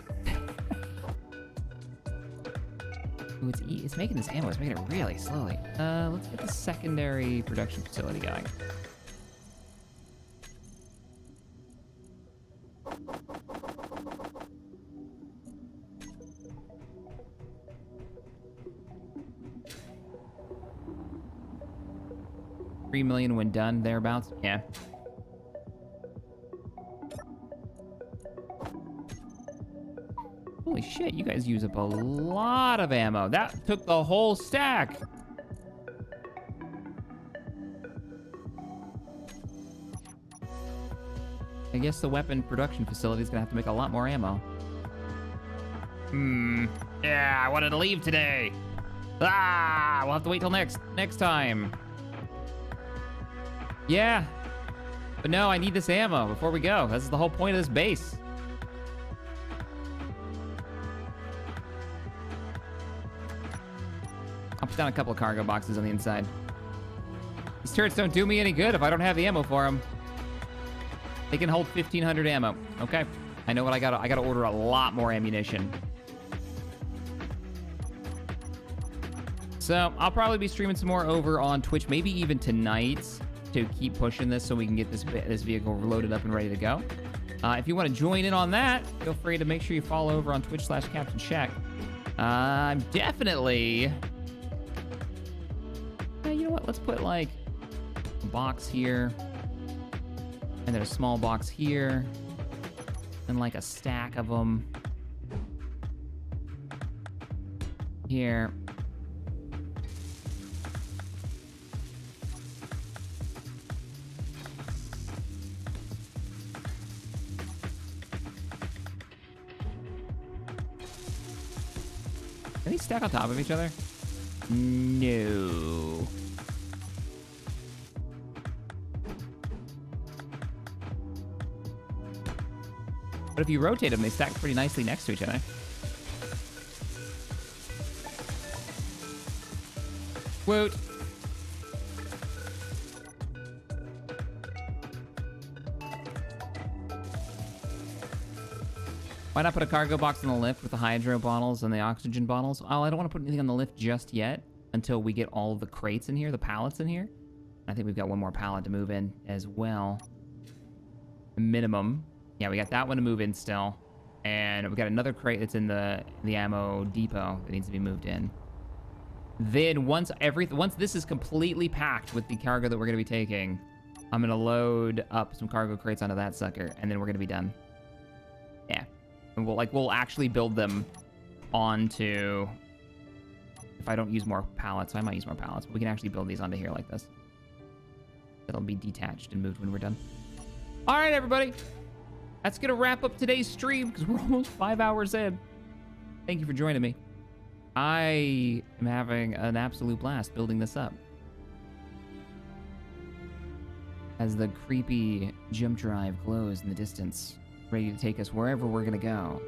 Ooh, it's making this ammo. It's making it really slowly. Let's get the secondary production facility going. $3 million when done, thereabouts. Yeah. Holy shit, you guys use up a lot of ammo. That took the whole stack. I guess the weapon production facility is gonna have to make a lot more ammo. Yeah, I wanted to leave today. We'll have to wait till next time. Yeah. But no, I need this ammo before we go. This is the whole point of this base. I'll put down a couple of cargo boxes on the inside. These turrets don't do me any good if I don't have the ammo for them. They can hold 1,500 ammo. Okay. I know what I gotta order a lot more ammunition. So I'll probably be streaming some more over on Twitch, maybe even tonight, to keep pushing this so we can get this vehicle loaded up and ready to go. If you want to join in on that, feel free to make sure you follow over on Twitch/CaptainShack. I'm definitely... you know what? Let's put like a box here, and then a small box here, and like a stack of them here. Can these stack on top of each other? No. But if you rotate them, they stack pretty nicely next to each other. Woot. Why not put a cargo box on the lift with the hydro bottles and the oxygen bottles? Oh, I don't want to put anything on the lift just yet until we get all of the crates in here, the pallets in here. I think we've got one more pallet to move in as well. Minimum. Yeah, we got that one to move in still. And we got another crate that's in the ammo depot that needs to be moved in. Then once this is completely packed with the cargo that we're going to be taking, I'm going to load up some cargo crates onto that sucker, and then we're going to be done. Yeah. And we'll actually build them onto... If I don't use more pallets, I might use more pallets, but we can actually build these onto here like this. That'll be detached and moved when we're done. All right, everybody. That's going to wrap up today's stream because we're almost 5 hours in. Thank you for joining me. I am having an absolute blast building this up. As the creepy jump drive glows in the distance, ready to take us wherever we're going to go.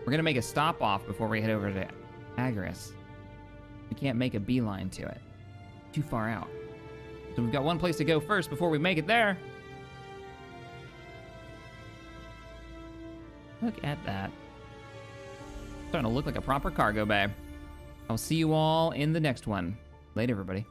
We're going to make a stop off before we head over to Agris. We can't make a beeline to it. Too far out. So we've got one place to go first before we make it there. Look at that. Starting to look like a proper cargo bay. I'll see you all in the next one. Later, everybody.